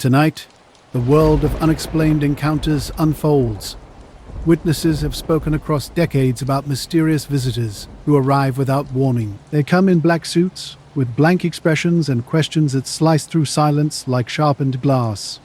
Tonight, the world of unexplained encounters unfolds. Witnesses have spoken across decades about mysterious visitors who arrive without warning. They come in black suits, with blank expressions and questions that slice through silence like sharpened glass.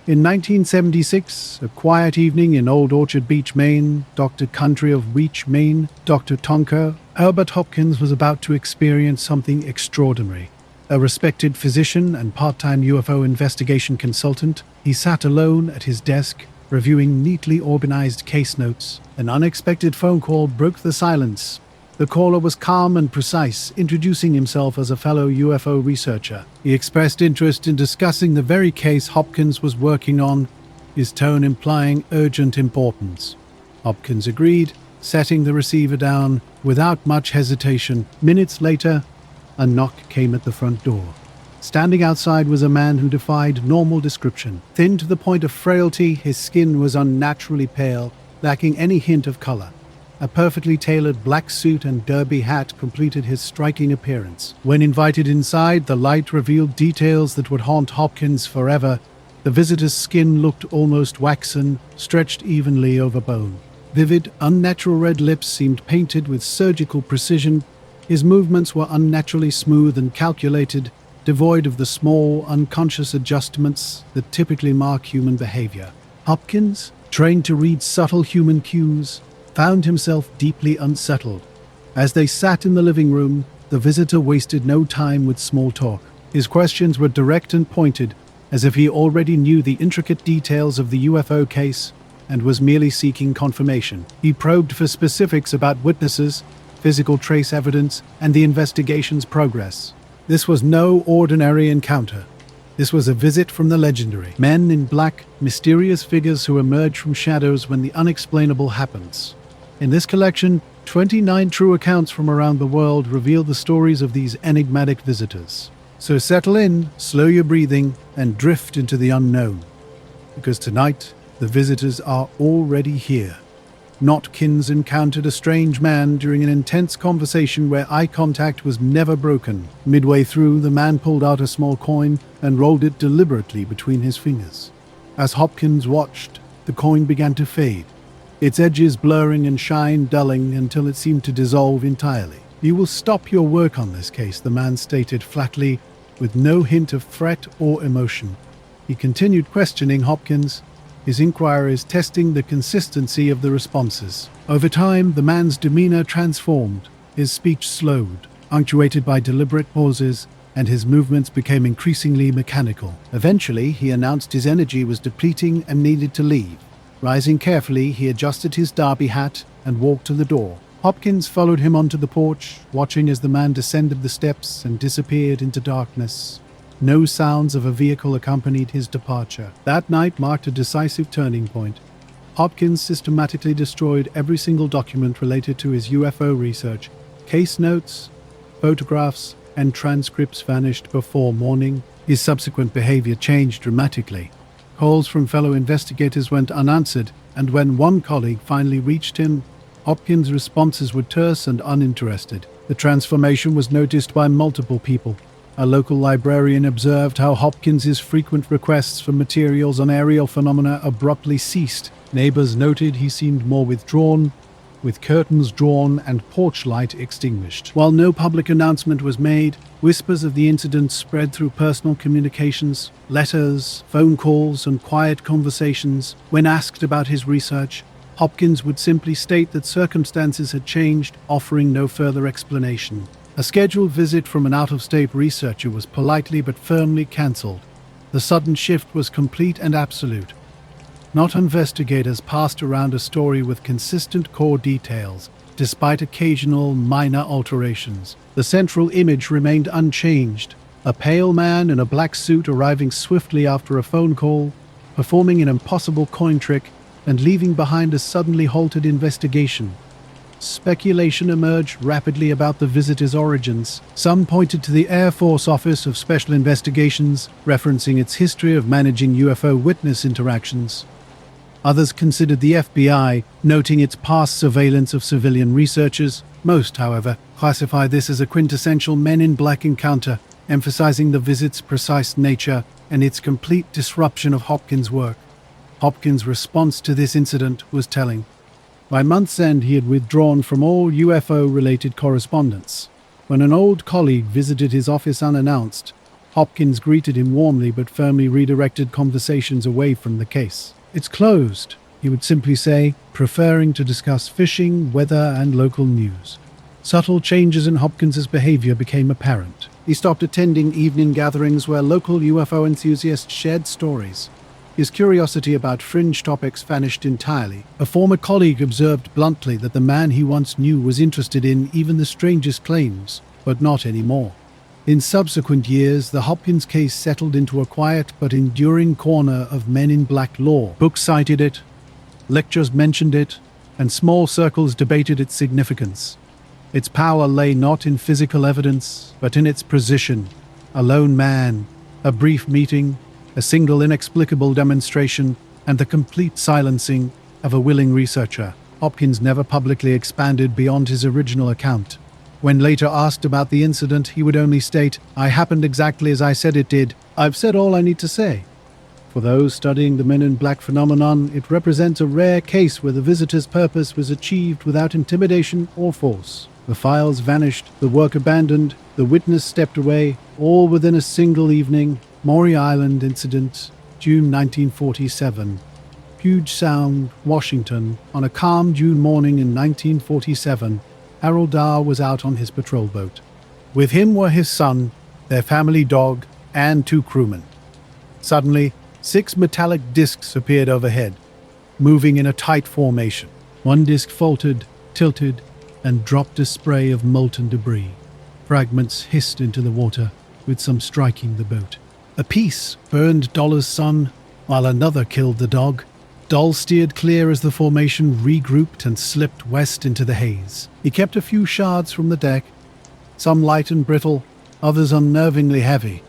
In 1976, a quiet evening in Old Orchard Beach, Maine, Dr. Country of Weech, Maine, Dr. Tonker, Albert Hopkins was about to experience something extraordinary. A respected physician and part-time UFO investigation consultant, he sat alone at his desk, reviewing neatly organized case notes. An unexpected phone call broke the silence. The caller was calm and precise, introducing himself as a fellow UFO researcher. He expressed interest in discussing the very case Hopkins was working on, his tone implying urgent importance. Hopkins agreed, setting the receiver down without much hesitation. Minutes later, a knock came at the front door. Standing outside was a man who defied normal description. Thin to the point of frailty, his skin was unnaturally pale, lacking any hint of color. A perfectly tailored black suit and derby hat completed his striking appearance. When invited inside, the light revealed details that would haunt Hopkins forever. The visitor's skin looked almost waxen, stretched evenly over bone. Vivid, unnatural red lips seemed painted with surgical precision. His movements were unnaturally smooth and calculated, devoid of the small, unconscious adjustments that typically mark human behavior. Hopkins, trained to read subtle human cues, found himself deeply unsettled. As they sat in the living room, the visitor wasted no time with small talk. His questions were direct and pointed, as if he already knew the intricate details of the UFO case and was merely seeking confirmation. He probed for specifics about witnesses, physical trace evidence, and the investigation's progress. This was no ordinary encounter. This was a visit from the legendary. Men in black, mysterious figures who emerge from shadows when the unexplainable happens. In this collection, 29 true accounts from around the world reveal the stories of these enigmatic visitors. So settle in, slow your breathing, and drift into the unknown. Because tonight, the visitors are already here. Notkins encountered a strange man during an intense conversation where eye contact was never broken. Midway through, the man pulled out a small coin and rolled it deliberately between his fingers. As Hopkins watched, the coin began to fade, its edges blurring and shine dulling until it seemed to dissolve entirely. "You will stop your work on this case," the man stated flatly, with no hint of threat or emotion. He continued questioning Hopkins, his inquiries testing the consistency of the responses. Over time, the man's demeanor transformed. His speech slowed, punctuated by deliberate pauses, and his movements became increasingly mechanical. Eventually, he announced his energy was depleting and needed to leave. Rising carefully, he adjusted his derby hat and walked to the door. Hopkins followed him onto the porch, watching as the man descended the steps and disappeared into darkness. No sounds of a vehicle accompanied his departure. That night marked a decisive turning point. Hopkins systematically destroyed every single document related to his UFO research. Case notes, photographs, and transcripts vanished before morning. His subsequent behavior changed dramatically. Calls from fellow investigators went unanswered, and when one colleague finally reached him, Hopkins' responses were terse and uninterested. The transformation was noticed by multiple people. A local librarian observed how Hopkins's frequent requests for materials on aerial phenomena abruptly ceased. Neighbors noted he seemed more withdrawn, with curtains drawn and porch light extinguished. While no public announcement was made, whispers of the incident spread through personal communications, letters, phone calls, and quiet conversations. When asked about his research, Hopkins would simply state that circumstances had changed, offering no further explanation. A scheduled visit from an out-of-state researcher was politely but firmly cancelled. The sudden shift was complete and absolute. Not investigators passed around a story with consistent core details, despite occasional minor alterations. The central image remained unchanged. A pale man in a black suit arriving swiftly after a phone call, performing an impossible coin trick, and leaving behind a suddenly halted investigation. Speculation emerged rapidly about the visitor's origins. Some pointed to the Air Force Office of Special Investigations, referencing its history of managing UFO witness interactions. Others considered the FBI, noting its past surveillance of civilian researchers. Most, however, classify this as a quintessential Men in Black encounter, emphasizing the visit's precise nature and its complete disruption of Hopkins' work. Hopkins' response to this incident was telling. By month's end, he had withdrawn from all UFO-related correspondence. When an old colleague visited his office unannounced, Hopkins greeted him warmly but firmly redirected conversations away from the case. "It's closed," he would simply say, preferring to discuss fishing, weather, and local news. Subtle changes in Hopkins's behavior became apparent. He stopped attending evening gatherings where local UFO enthusiasts shared stories. His curiosity about fringe topics vanished entirely. A former colleague observed bluntly that the man he once knew was interested in even the strangest claims, but not anymore. In subsequent years, the Hopkins case settled into a quiet but enduring corner of men in black lore. Books cited it, lectures mentioned it, and small circles debated its significance. Its power lay not in physical evidence, but in its precision. A lone man, a brief meeting, a single inexplicable demonstration, and the complete silencing of a willing researcher. Hopkins never publicly expanded beyond his original account. When later asked about the incident, he would only state, "I happened exactly as I said it did. I've said all I need to say." For those studying the Men in Black phenomenon, it represents a rare case where the visitor's purpose was achieved without intimidation or force. The files vanished, the work abandoned, the witness stepped away, all within a single evening. Maury Island Incident, June 1947. Puget Sound, Washington. On a calm June morning in 1947, Harold Dahr was out on his patrol boat. With him were his son, their family dog, and 2 crewmen. Suddenly, 6 metallic discs appeared overhead, moving in a tight formation. One disc faltered, tilted, and dropped a spray of molten debris. Fragments hissed into the water, with some striking the boat. A piece burned Dollar's son, while another killed the dog. Doll steered clear as the formation regrouped and slipped west into the haze. He kept a few shards from the deck, some light and brittle, others unnervingly heavy.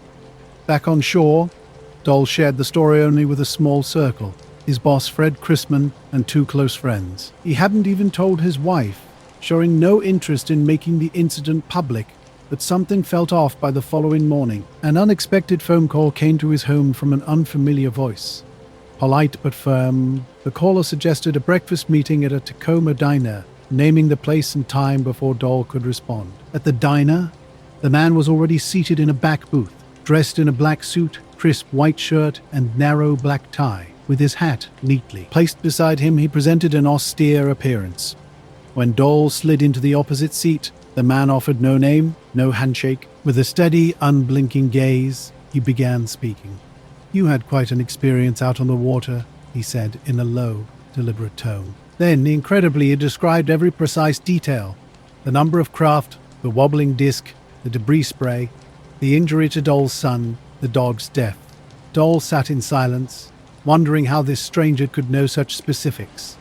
Back on shore, Doll shared the story only with a small circle, his boss Fred Chrisman and 2 close friends. He hadn't even told his wife, showing no interest in making the incident public. But something felt off by the following morning. An unexpected phone call came to his home from an unfamiliar voice. Polite but firm, the caller suggested a breakfast meeting at a Tacoma diner, naming the place and time before Doll could respond. At the diner, the man was already seated in a back booth, dressed in a black suit, crisp white shirt, and narrow black tie, with his hat neatly placed beside him. He presented an austere appearance. When Doll slid into the opposite seat, the man offered no name, no handshake. With a steady, unblinking gaze, he began speaking. "You had quite an experience out on the water," he said in a low, deliberate tone. Then, incredibly, he described every precise detail: the number of craft, the wobbling disc, the debris spray, the injury to Doll's son, the dog's death. Doll sat in silence, wondering how this stranger could know such specifics.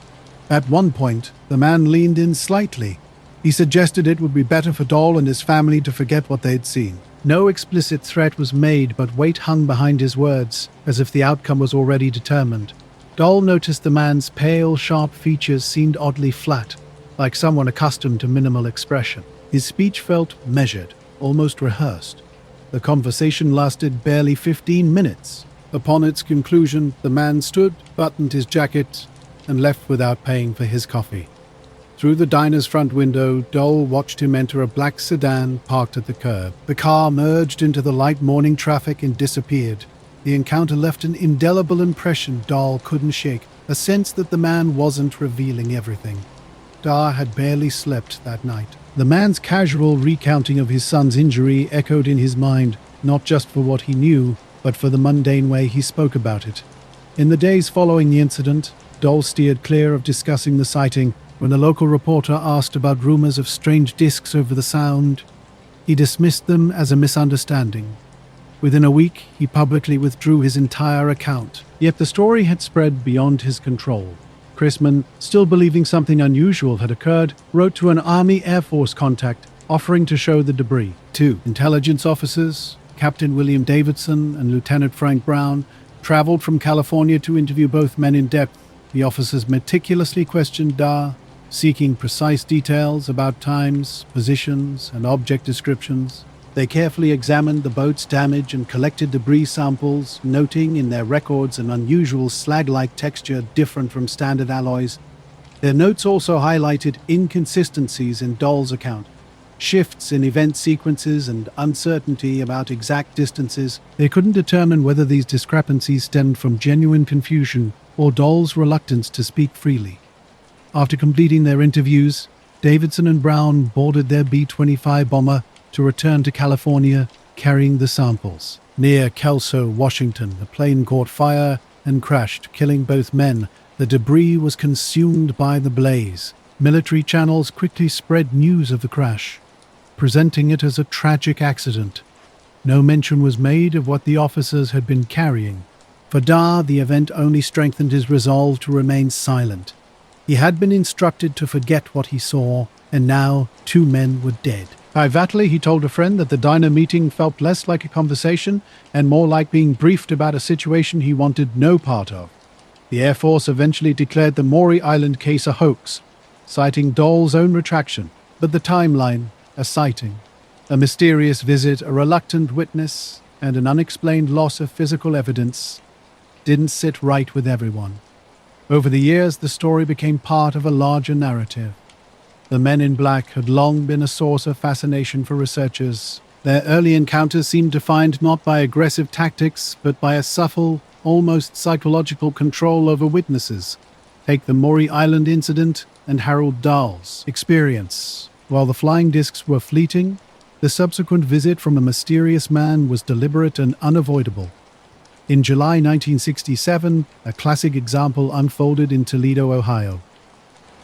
At one point, the man leaned in slightly. He suggested it would be better for Doll and his family to forget what they'd seen. No explicit threat was made, but weight hung behind his words, as if the outcome was already determined. Doll noticed the man's pale, sharp features seemed oddly flat, like someone accustomed to minimal expression. His speech felt measured, almost rehearsed. The conversation lasted barely 15 minutes. Upon its conclusion, the man stood, buttoned his jacket, and left without paying for his coffee. Through the diner's front window, Doll watched him enter a black sedan parked at the curb. The car merged into the light morning traffic and disappeared. The encounter left an indelible impression Doll couldn't shake, a sense that the man wasn't revealing everything. Dahr had barely slept that night. The man's casual recounting of his son's injury echoed in his mind, not just for what he knew, but for the mundane way he spoke about it. In the days following the incident, Doll steered clear of discussing the sighting. When a local reporter asked about rumors of strange discs over the Sound, he dismissed them as a misunderstanding. Within a week, he publicly withdrew his entire account. Yet the story had spread beyond his control. Chrisman, still believing something unusual had occurred, wrote to an Army Air Force contact offering to show the debris. 2 intelligence officers, Captain William Davidson and Lieutenant Frank Brown, traveled from California to interview both men in depth. The officers meticulously questioned Dahr, seeking precise details about times, positions, and object descriptions. They carefully examined the boat's damage and collected debris samples, noting in their records an unusual slag-like texture different from standard alloys. Their notes also highlighted inconsistencies in Doll's account, shifts in event sequences and uncertainty about exact distances. They couldn't determine whether these discrepancies stemmed from genuine confusion or Doll's reluctance to speak freely. After completing their interviews, Davidson and Brown boarded their B-25 bomber to return to California carrying the samples. Near Kelso, Washington, the plane caught fire and crashed, killing both men. The debris was consumed by the blaze. Military channels quickly spread news of the crash, presenting it as a tragic accident. No mention was made of what the officers had been carrying. For Dar, the event only strengthened his resolve to remain silent. He had been instructed to forget what he saw, and now 2 men were dead. Privately, he told a friend that the diner meeting felt less like a conversation and more like being briefed about a situation he wanted no part of. The Air Force eventually declared the Maury Island case a hoax, citing Doll's own retraction, but the timeline, a sighting, a mysterious visit, a reluctant witness, and an unexplained loss of physical evidence, didn't sit right with everyone. Over the years, the story became part of a larger narrative. The men in black had long been a source of fascination for researchers. Their early encounters seemed defined not by aggressive tactics, but by a subtle, almost psychological control over witnesses. Take the Maury Island incident and Harold Dahl's experience. While the flying discs were fleeting, the subsequent visit from a mysterious man was deliberate and unavoidable. In July 1967, a classic example unfolded in Toledo, Ohio.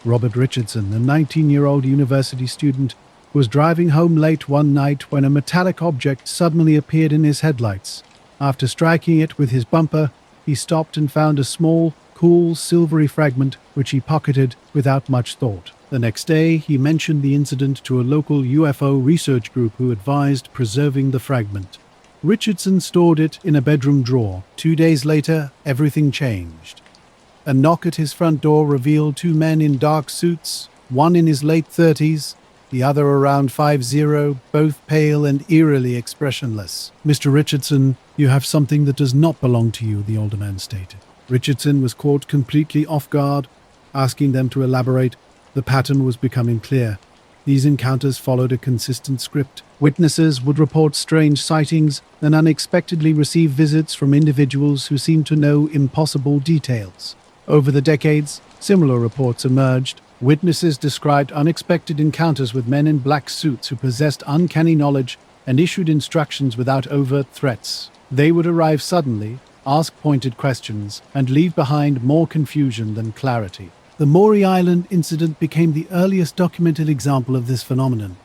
Robert Richardson, a 19-year-old university student, was driving home late one night when a metallic object suddenly appeared in his headlights. After striking it with his bumper, he stopped and found a small, cool, silvery fragment which he pocketed without much thought. The next day, he mentioned the incident to a local UFO research group who advised preserving the fragment. Richardson stored it in a bedroom drawer. 2 days later, everything changed. A knock at his front door revealed 2 men in dark suits, one in his late 30s, the other around 50, both pale and eerily expressionless. "Mr. Richardson, you have something that does not belong to you," the older man stated. Richardson was caught completely off guard, asking them to elaborate. The pattern was becoming clear. These encounters followed a consistent script. Witnesses would report strange sightings and unexpectedly receive visits from individuals who seemed to know impossible details. Over the decades, similar reports emerged. Witnesses described unexpected encounters with men in black suits who possessed uncanny knowledge and issued instructions without overt threats. They would arrive suddenly, ask pointed questions, and leave behind more confusion than clarity. The Maury Island incident became the earliest documented example of this phenomenon.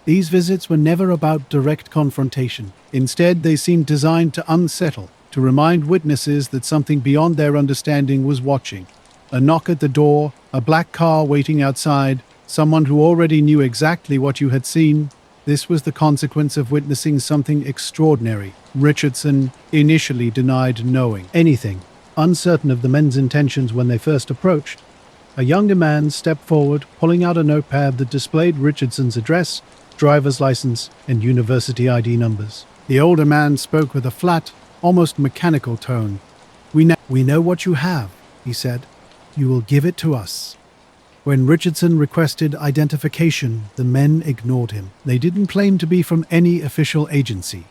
These visits were never about direct confrontation. Instead, they seemed designed to unsettle, to remind witnesses that something beyond their understanding was watching. A knock at the door, a black car waiting outside, someone who already knew exactly what you had seen. This was the consequence of witnessing something extraordinary. Richardson initially denied knowing anything, uncertain of the men's intentions when they first approached. A younger man stepped forward, pulling out a notepad that displayed Richardson's address, driver's license, and university ID numbers. The older man spoke with a flat, almost mechanical tone. We know what you have," he said. "You will give it to us." When Richardson requested identification, the men ignored him. They didn't claim to be from any official agency.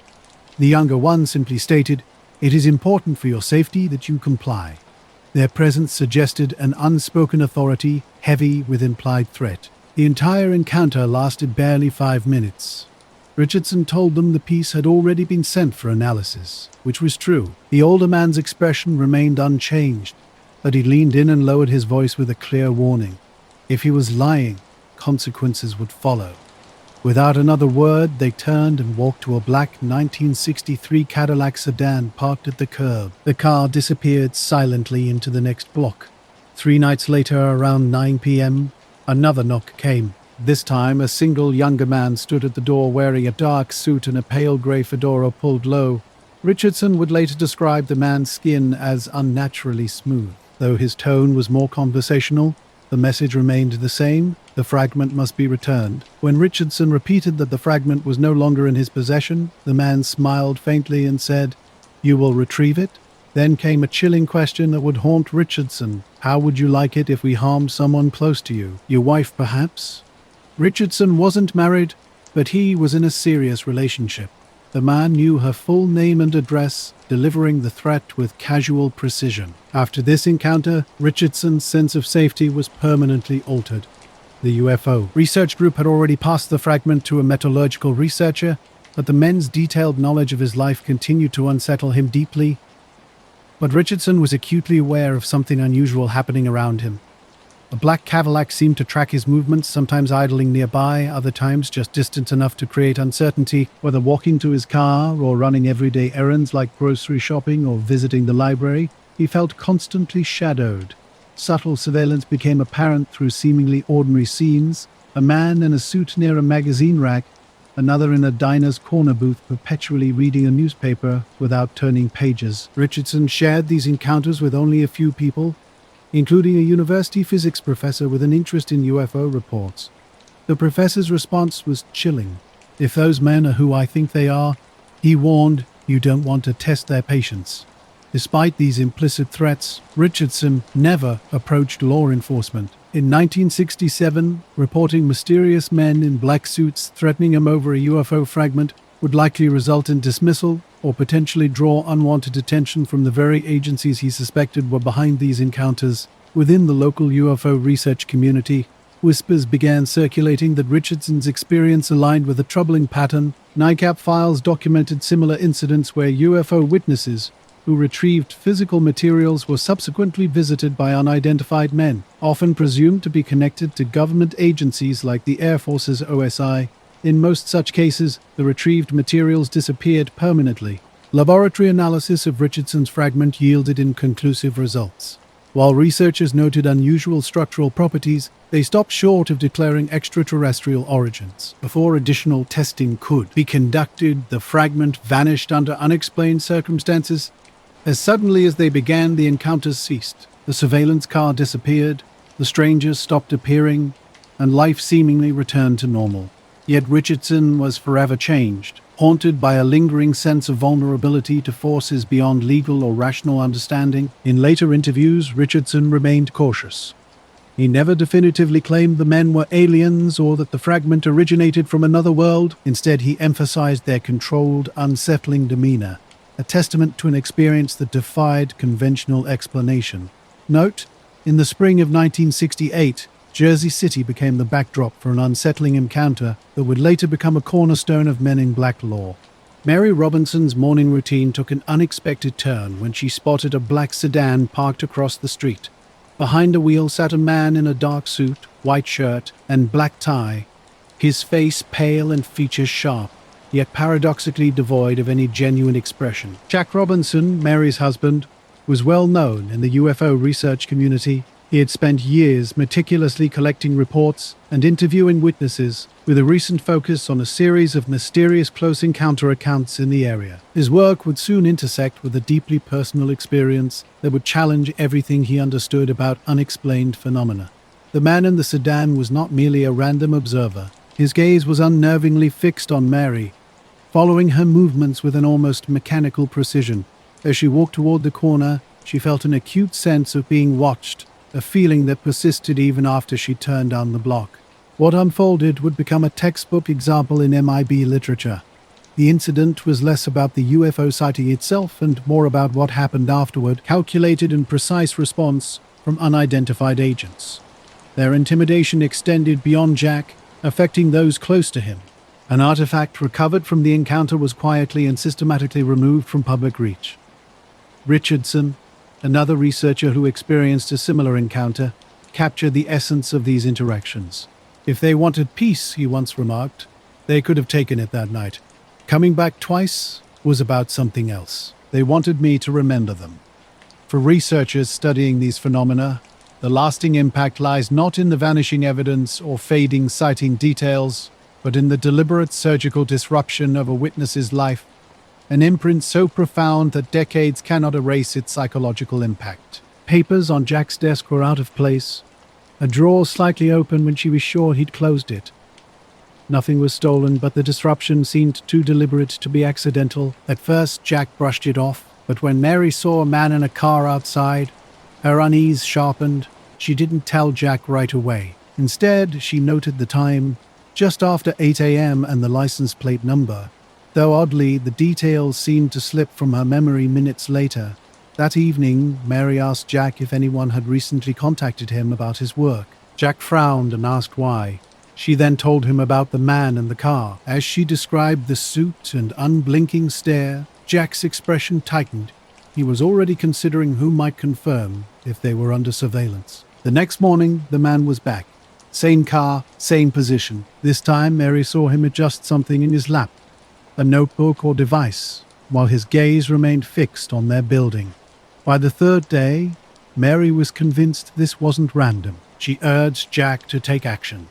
The younger one simply stated, "It is important for your safety that you comply." Their presence suggested an unspoken authority, heavy with implied threat. The entire encounter lasted barely 5 minutes. Richardson told them the piece had already been sent for analysis, which was true. The older man's expression remained unchanged, but he leaned in and lowered his voice with a clear warning. If he was lying, consequences would follow. Without another word, they turned and walked to a black 1963 Cadillac sedan parked at the curb. The car disappeared silently into the next block. 3 nights later, around 9 p.m., another knock came. This time, a single younger man stood at the door wearing a dark suit and a pale grey fedora pulled low. Richardson would later describe the man's skin as unnaturally smooth. Though his tone was more conversational, The message remained the same: the fragment must be returned. When Richardson repeated that the fragment was no longer in his possession, the man smiled faintly and said, "You will retrieve it?" Then came a chilling question that would haunt Richardson. "How would you like it if we harmed someone close to you? Your wife, perhaps?" Richardson wasn't married, but he was in a serious relationship. The man knew her full name and address, delivering the threat with casual precision. After this encounter, Richardson's sense of safety was permanently altered. The UFO research group had already passed the fragment to a metallurgical researcher, but the men's detailed knowledge of his life continued to unsettle him deeply. But Richardson was acutely aware of something unusual happening around him. A black Cadillac seemed to track his movements, sometimes idling nearby, other times just distant enough to create uncertainty, whether walking to his car or running everyday errands like grocery shopping or visiting the library. He felt constantly shadowed. Subtle surveillance became apparent through seemingly ordinary scenes: a man in a suit near a magazine rack, another in a diner's corner booth perpetually reading a newspaper without turning pages. Richardson shared these encounters with only a few people, including a university physics professor with an interest in UFO reports. The professor's response was chilling. "If those men are who I think they are," he warned, "you don't want to test their patience." Despite these implicit threats, Richardson never approached law enforcement. In 1967, reporting mysterious men in black suits threatening him over a UFO fragment would likely result in dismissal or potentially draw unwanted attention from the very agencies he suspected were behind these encounters. Within the local UFO research community, whispers began circulating that Richardson's experience aligned with a troubling pattern. NICAP files documented similar incidents where UFO witnesses who retrieved physical materials were subsequently visited by unidentified men, often presumed to be connected to government agencies like the Air Force's OSI. In most such cases, the retrieved materials disappeared permanently. Laboratory analysis of Richardson's fragment yielded inconclusive results. While researchers noted unusual structural properties, they stopped short of declaring extraterrestrial origins. Before additional testing could be conducted, the fragment vanished under unexplained circumstances. As suddenly as they began, the encounters ceased. The surveillance car disappeared, the strangers stopped appearing, and life seemingly returned to normal. Yet Richardson was forever changed, haunted by a lingering sense of vulnerability to forces beyond legal or rational understanding. In later interviews, Richardson remained cautious. He never definitively claimed the men were aliens or that the fragment originated from another world. Instead, he emphasized their controlled, unsettling demeanor, a testament to an experience that defied conventional explanation. Note, in the spring of 1968, Jersey City became the backdrop for an unsettling encounter that would later become a cornerstone of Men in Black lore. Mary Robinson's morning routine took an unexpected turn when she spotted a black sedan parked across the street. Behind the wheel sat a man in a dark suit, white shirt, and black tie, his face pale and features sharp, yet paradoxically devoid of any genuine expression. Jack Robinson, Mary's husband, was well known in the UFO research community. He had spent years meticulously collecting reports and interviewing witnesses, with a recent focus on a series of mysterious close encounter accounts in the area. His work would soon intersect with a deeply personal experience that would challenge everything he understood about unexplained phenomena. The man in the sedan was not merely a random observer. His gaze was unnervingly fixed on Mary, following her movements with an almost mechanical precision. As she walked toward the corner, she felt an acute sense of being watched, a feeling that persisted even after she turned down the block. What unfolded would become a textbook example in MIB literature. The incident was less about the UFO sighting itself and more about what happened afterward, calculated and precise response from unidentified agents. Their intimidation extended beyond Jack, affecting those close to him. An artifact recovered from the encounter was quietly and systematically removed from public reach. Richardson, another researcher who experienced a similar encounter, captured the essence of these interactions. "If they wanted peace," he once remarked, "they could have taken it that night. Coming back twice was about something else. They wanted me to remember them." For researchers studying these phenomena, the lasting impact lies not in the vanishing evidence or fading sighting details, but in the deliberate surgical disruption of a witness's life, an imprint so profound that decades cannot erase its psychological impact. Papers on Jack's desk were out of place, a drawer slightly open when she was sure he'd closed it. Nothing was stolen, but the disruption seemed too deliberate to be accidental. At first, Jack brushed it off, but when Mary saw a man in a car outside, her unease sharpened. She didn't tell Jack right away. Instead, she noted the time, just after 8 a.m. and the license plate number. Though oddly, the details seemed to slip from her memory minutes later. That evening, Mary asked Jack if anyone had recently contacted him about his work. Jack frowned and asked why. She then told him about the man in the car. As she described the suit and unblinking stare, Jack's expression tightened. He was already considering who might confirm if they were under surveillance. The next morning, the man was back. Same car, same position. This time, Mary saw him adjust something in his lap, a notebook or device, while his gaze remained fixed on their building. By the third day, Mary was convinced this wasn't random. She urged Jack to take action.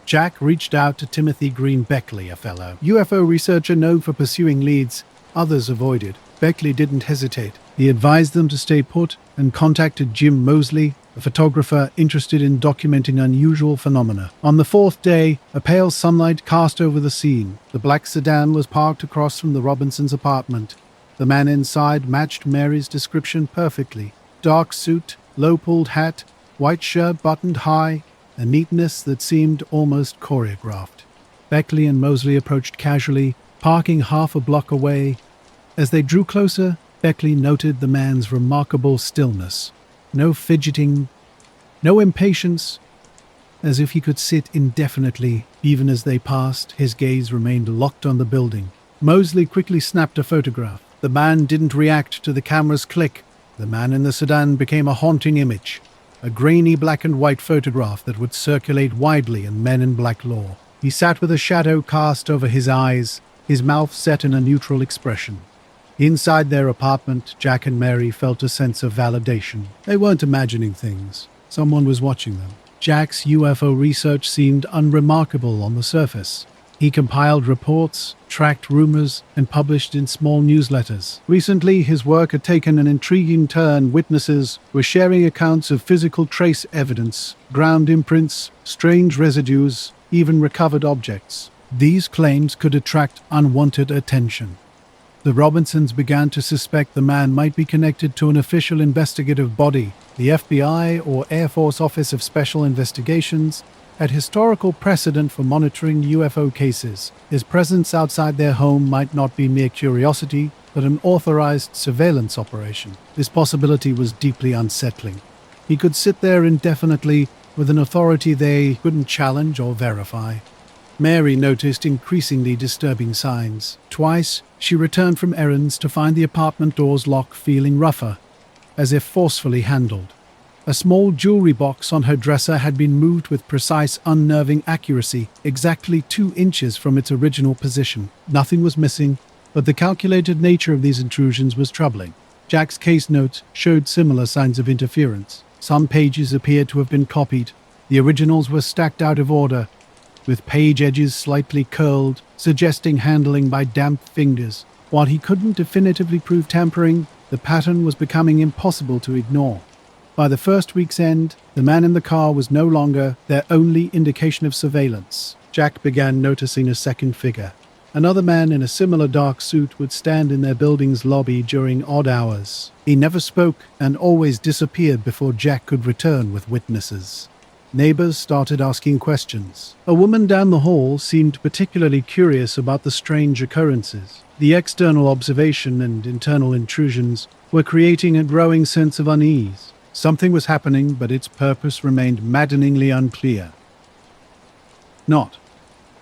Jack reached out to Timothy Green Beckley, a fellow UFO researcher known for pursuing leads others avoided. Beckley didn't hesitate. He advised them to stay put and contacted Jim Moseley, a photographer interested in documenting unusual phenomena. On the fourth day, a pale sunlight cast over the scene. The black sedan was parked across from the Robinsons' apartment. The man inside matched Mary's description perfectly. Dark suit, low-pulled hat, white shirt buttoned high, a neatness that seemed almost choreographed. Beckley and Moseley approached casually, parking half a block away. As they drew closer, Beckley noted the man's remarkable stillness. No fidgeting, no impatience, as if he could sit indefinitely. Even as they passed, his gaze remained locked on the building. Moseley quickly snapped a photograph. The man didn't react to the camera's click. The man in the sedan became a haunting image, a grainy black and white photograph that would circulate widely in Men in Black lore. He sat with a shadow cast over his eyes, his mouth set in a neutral expression. Inside their apartment, Jack and Mary felt a sense of validation. They weren't imagining things. Someone was watching them. Jack's UFO research seemed unremarkable on the surface. He compiled reports, tracked rumors, and published in small newsletters. Recently, his work had taken an intriguing turn. Witnesses were sharing accounts of physical trace evidence, ground imprints, strange residues, even recovered objects. These claims could attract unwanted attention. The Robinsons began to suspect the man might be connected to an official investigative body. The FBI, or Air Force Office of Special Investigations, had historical precedent for monitoring UFO cases. His presence outside their home might not be mere curiosity, but an authorized surveillance operation. This possibility was deeply unsettling. He could sit there indefinitely with an authority they couldn't challenge or verify. Mary noticed increasingly disturbing signs. Twice, she returned from errands to find the apartment door's lock feeling rougher, as if forcefully handled. A small jewelry box on her dresser had been moved with precise, unnerving accuracy, exactly 2 inches from its original position. Nothing was missing, but the calculated nature of these intrusions was troubling. Jack's case notes showed similar signs of interference. Some pages appeared to have been copied. The originals were stacked out of order, with page edges slightly curled, suggesting handling by damp fingers. While he couldn't definitively prove tampering, the pattern was becoming impossible to ignore. By the first week's end, the man in the car was no longer their only indication of surveillance. Jack began noticing a second figure. Another man in a similar dark suit would stand in their building's lobby during odd hours. He never spoke and always disappeared before Jack could return with witnesses. Neighbors started asking questions. A woman down the hall seemed particularly curious about the strange occurrences. The external observation and internal intrusions were creating a growing sense of unease. Something was happening, but its purpose remained maddeningly unclear.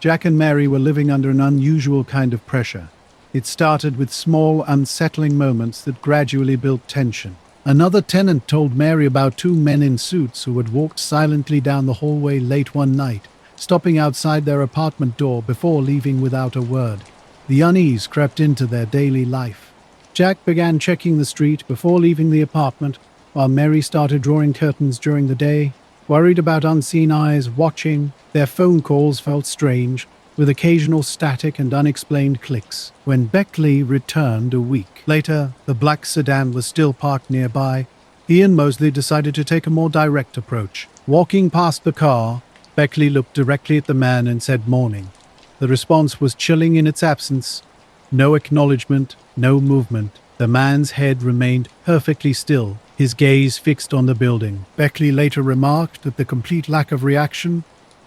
Jack and Mary were living under an unusual kind of pressure. It started with small, unsettling moments that gradually built tension. Another tenant told Mary about 2 men in suits who had walked silently down the hallway late one night, stopping outside their apartment door before leaving without a word. The unease crept into their daily life. Jack began checking the street before leaving the apartment, while Mary started drawing curtains during the day. Worried about unseen eyes watching, their phone calls felt strange, with occasional static and unexplained clicks. When Beckley returned a week later, the black sedan was still parked nearby. He and Moseley decided to take a more direct approach. Walking past the car, Beckley looked directly at the man and said morning. The response was chilling in its absence. No acknowledgement, no movement. The man's head remained perfectly still, his gaze fixed on the building. Beckley later remarked that the complete lack of reaction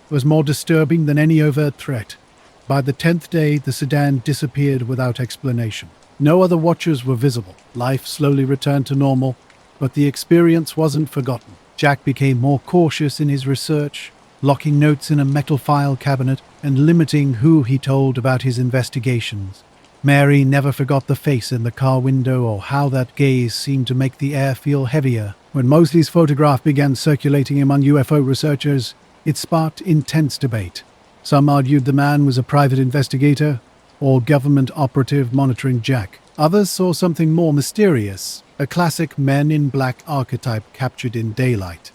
was more disturbing than any overt threat. By the 10th day, the sedan disappeared without explanation. No other watchers were visible. Life slowly returned to normal, but the experience wasn't forgotten. Jack became more cautious in his research, locking notes in a metal file cabinet and limiting who he told about his investigations. Mary never forgot the face in the car window or how that gaze seemed to make the air feel heavier. When Mosley's photograph began circulating among UFO researchers, it sparked intense debate. Some argued the man was a private investigator or government operative monitoring Jack. Others saw something more mysterious, a classic men in black archetype captured in daylight.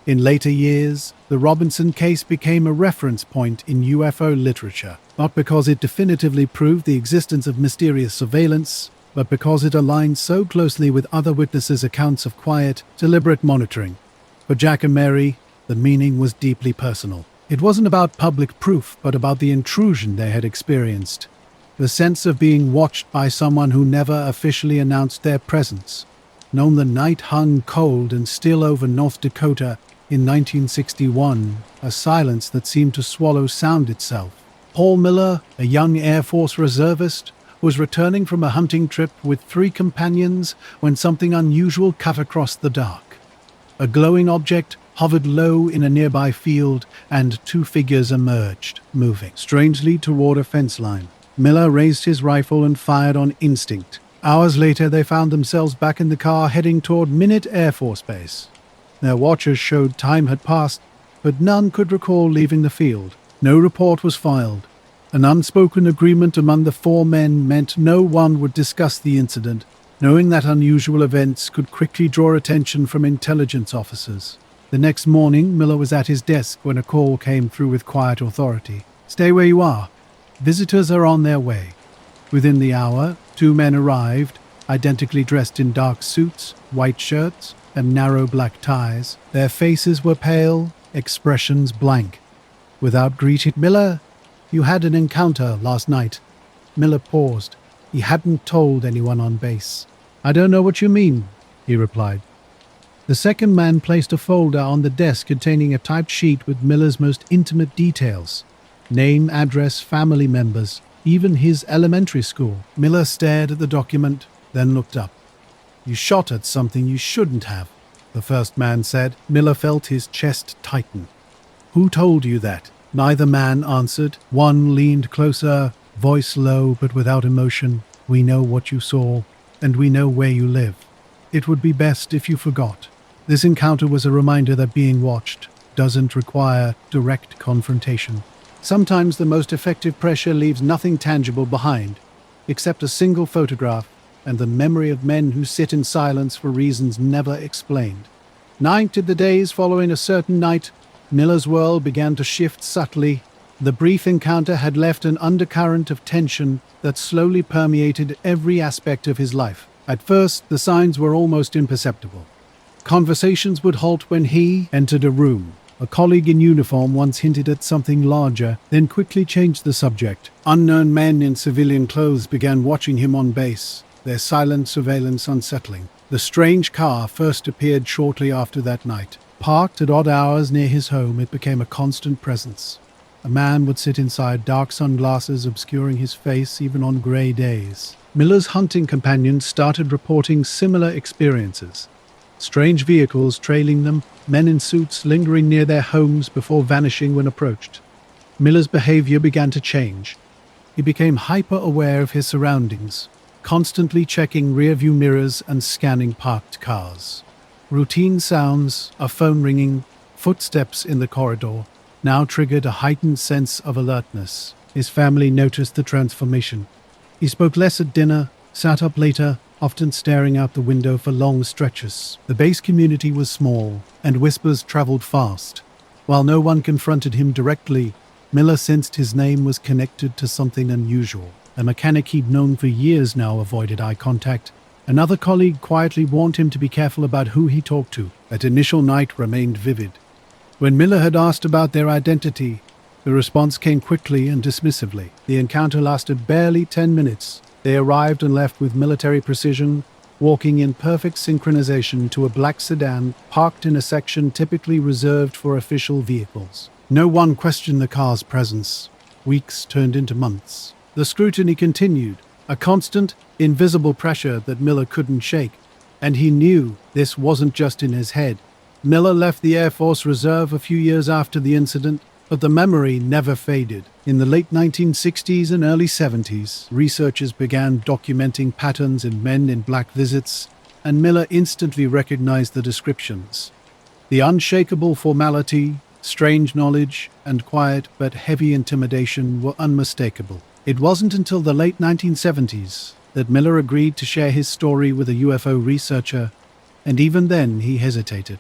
In later years, the Robinson case became a reference point in UFO literature, not because it definitively proved the existence of mysterious surveillance, but because it aligned so closely with other witnesses' accounts of quiet, deliberate monitoring. For Jack and Mary, the meaning was deeply personal. It wasn't about public proof, but about the intrusion they had experienced. The sense of being watched by someone who never officially announced their presence. Known the night hung cold and still over North Dakota in 1961, a silence that seemed to swallow sound itself. Paul Miller, a young Air Force reservist, was returning from a hunting trip with 3 companions when something unusual cut across the dark. A glowing object hovered low in a nearby field, and 2 figures emerged, moving strangely toward a fence line. Miller raised his rifle and fired on instinct. Hours later, they found themselves back in the car heading toward Minute Air Force Base. Their watchers showed time had passed, but none could recall leaving the field. No report was filed. An unspoken agreement among the 4 men meant no one would discuss the incident, knowing that unusual events could quickly draw attention from intelligence officers. The next morning, Miller was at his desk when a call came through with quiet authority. "Stay where you are. Visitors are on their way." Within the hour, 2 men arrived, identically dressed in dark suits, white shirts, and narrow black ties. Their faces were pale, expressions blank. Without greeting, "Miller, you had an encounter last night." Miller paused. He hadn't told anyone on base. "I don't know what you mean," he replied. The second man placed a folder on the desk containing a typed sheet with Miller's most intimate details. Name, address, family members, even his elementary school. Miller stared at the document, then looked up. "You shot at something you shouldn't have," the first man said. Miller felt his chest tighten. "Who told you that?" Neither man answered. One leaned closer, voice low but without emotion. "We know what you saw, and we know where you live. It would be best if you forgot." This encounter was a reminder that being watched doesn't require direct confrontation. Sometimes the most effective pressure leaves nothing tangible behind, except a single photograph and the memory of men who sit in silence for reasons never explained. 9 to the days following a certain night, Miller's world began to shift subtly. The brief encounter had left an undercurrent of tension that slowly permeated every aspect of his life. At first, the signs were almost imperceptible. Conversations would halt when he entered a room. A colleague in uniform once hinted at something larger, then quickly changed the subject. Unknown men in civilian clothes began watching him on base, their silent surveillance unsettling. The strange car first appeared shortly after that night. Parked at odd hours near his home, it became a constant presence. A man would sit inside, dark sunglasses obscuring his face even on grey days. Miller's hunting companions started reporting similar experiences. Strange vehicles trailing them, men in suits lingering near their homes before vanishing when approached. Miller's behavior began to change. He became hyper-aware of his surroundings, constantly checking rearview mirrors and scanning parked cars. Routine sounds, a phone ringing, footsteps in the corridor, now triggered a heightened sense of alertness. His family noticed the transformation. He spoke less at dinner, sat up later, often staring out the window for long stretches. The base community was small, and whispers traveled fast. While no one confronted him directly, Miller sensed his name was connected to something unusual. A mechanic he'd known for years now avoided eye contact. Another colleague quietly warned him to be careful about who he talked to. That initial night remained vivid. When Miller had asked about their identity, the response came quickly and dismissively. The encounter lasted barely 10 minutes. They arrived and left with military precision, walking in perfect synchronization to a black sedan parked in a section typically reserved for official vehicles. No one questioned the car's presence. Weeks turned into months. The scrutiny continued, a constant, invisible pressure that Miller couldn't shake. And he knew this wasn't just in his head. Miller left the Air Force Reserve a few years after the incident, but the memory never faded. In the late 1960s and early 70s, researchers began documenting patterns in men in black visits, and Miller instantly recognized the descriptions. The unshakable formality, strange knowledge, and quiet but heavy intimidation were unmistakable. It wasn't until the late 1970s that Miller agreed to share his story with a UFO researcher, and even then he hesitated.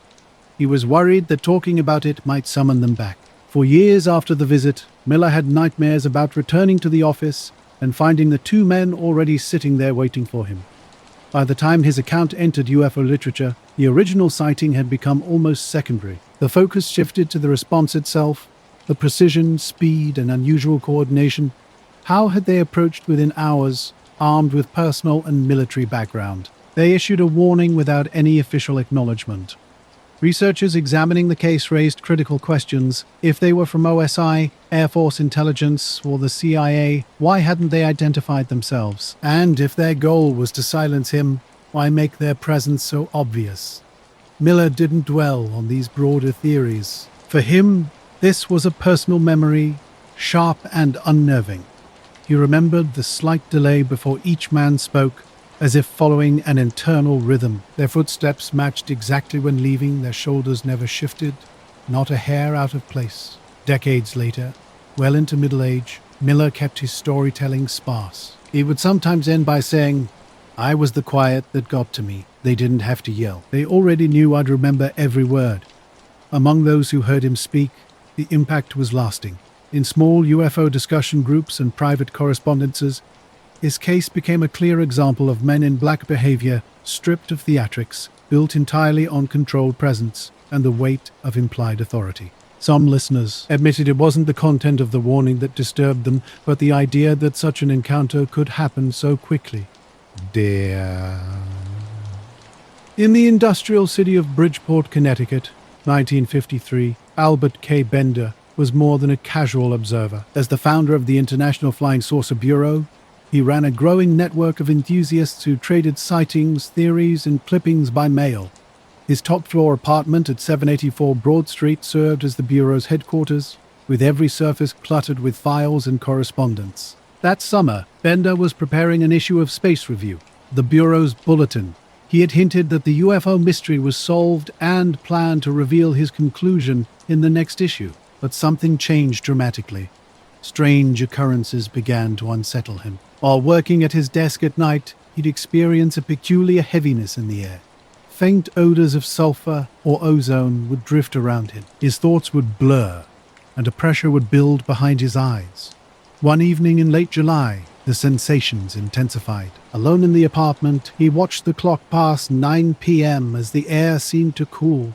He was worried that talking about it might summon them back. For years after the visit, Miller had nightmares about returning to the office and finding the two men already sitting there waiting for him. By the time his account entered UFO literature, the original sighting had become almost secondary. The focus shifted to the response itself, the precision, speed, and unusual coordination. How had they approached within hours, armed with personal and military background? They issued a warning without any official acknowledgement. Researchers examining the case raised critical questions. If they were from OSI, Air Force Intelligence, or the CIA, why hadn't they identified themselves? And if their goal was to silence him, why make their presence so obvious? Miller didn't dwell on these broader theories. For him, this was a personal memory, sharp and unnerving. He remembered the slight delay before each man spoke, as if following an internal rhythm. Their footsteps matched exactly when leaving, their shoulders never shifted, not a hair out of place. Decades later, well into middle age, Miller kept his storytelling sparse. He would sometimes end by saying, "I was the quiet that got to me. They didn't have to yell. They already knew I'd remember every word." Among those who heard him speak, the impact was lasting. In small UFO discussion groups and private correspondences, his case became a clear example of men in black behavior, stripped of theatrics, built entirely on controlled presence and the weight of implied authority. Some listeners admitted it wasn't the content of the warning that disturbed them, but the idea that such an encounter could happen so quickly. Dear. In the industrial city of Bridgeport, Connecticut, 1953, Albert K. Bender was more than a casual observer. As the founder of the International Flying Saucer Bureau, he ran a growing network of enthusiasts who traded sightings, theories, and clippings by mail. His top-floor apartment at 784 Broad Street served as the Bureau's headquarters, with every surface cluttered with files and correspondence. That summer, Bender was preparing an issue of Space Review, the Bureau's bulletin. He had hinted that the UFO mystery was solved and planned to reveal his conclusion in the next issue. But something changed dramatically. Strange occurrences began to unsettle him. While working at his desk at night, he'd experience a peculiar heaviness in the air. Faint odors of sulfur or ozone would drift around him. His thoughts would blur, and a pressure would build behind his eyes. One evening in late July, the sensations intensified. Alone in the apartment, he watched the clock pass 9 p.m. as the air seemed to cool.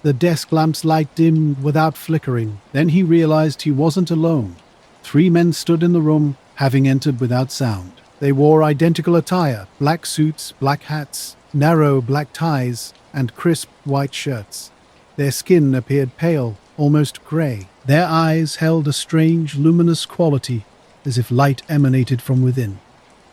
The desk lamp's light dimmed without flickering. Then he realized he wasn't alone. 3 men stood in the room, having entered without sound. They wore identical attire, black suits, black hats, narrow black ties, and crisp white shirts. Their skin appeared pale, almost grey. Their eyes held a strange, luminous quality, as if light emanated from within.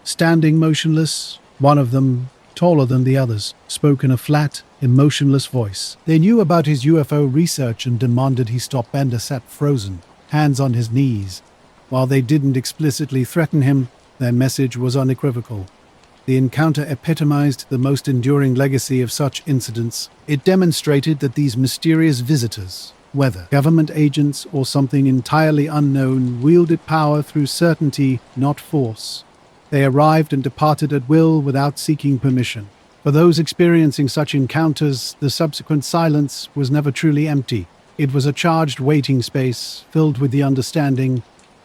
Standing motionless, one of them, taller than the others, spoke in a flat, emotionless voice. They knew about his UFO research and demanded he stop. Bender sat frozen, hands on his knees. While they didn't explicitly threaten him, their message was unequivocal. The encounter epitomized the most enduring legacy of such incidents. It demonstrated that these mysterious visitors, whether government agents or something entirely unknown, wielded power through certainty, not force. They arrived and departed at will without seeking permission. For those experiencing such encounters, the subsequent silence was never truly empty. It was a charged waiting space, filled with the understanding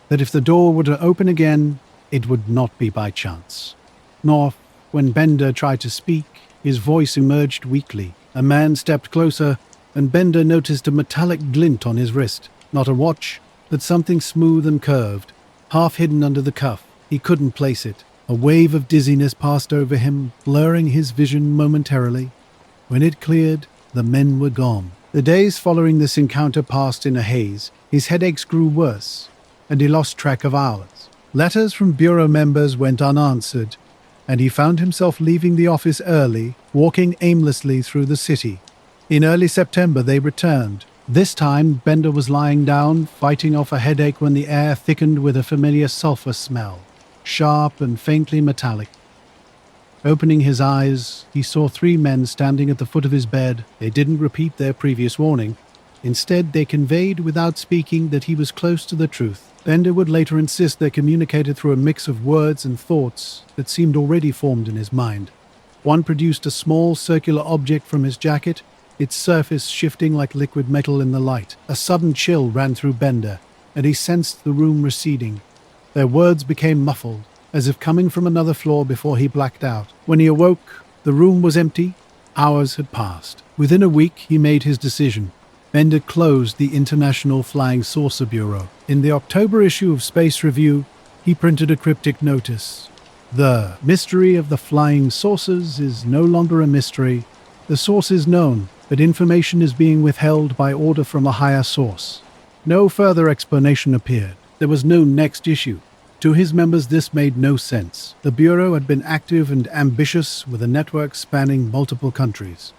that if the door were to open again, it would not be by chance. Nor, when Bender tried to speak, his voice emerged weakly. A man stepped closer, and Bender noticed a metallic glint on his wrist. Not a watch, but something smooth and curved, half hidden under the cuff. He couldn't place it. A wave of dizziness passed over him, blurring his vision momentarily. When it cleared, the men were gone. The days following this encounter passed in a haze. His headaches grew worse, and he lost track of hours. Letters from bureau members went unanswered, and he found himself leaving the office early, walking aimlessly through the city. In early September they returned. This time Bender was lying down, fighting off a headache when the air thickened with a familiar sulfur smell, sharp and faintly metallic. Opening his eyes, he saw 3 men standing at the foot of his bed. They didn't repeat their previous warning. Instead, they conveyed without speaking that he was close to the truth. Bender would later insist they communicated through a mix of words and thoughts that seemed already formed in his mind. One produced a small circular object from his jacket, its surface shifting like liquid metal in the light. A sudden chill ran through Bender, and he sensed the room receding. Their words became muffled, as if coming from another floor before he blacked out. When he awoke, the room was empty. Hours had passed. Within a week, he made his decision. Bender closed the International Flying Saucer Bureau. In the October issue of Space Review, he printed a cryptic notice. The mystery of the flying saucers is no longer a mystery. The source is known, but information is being withheld by order from a higher source. No further explanation appeared. There was no next issue. To his members, this made no sense. The Bureau had been active and ambitious with a network spanning multiple countries.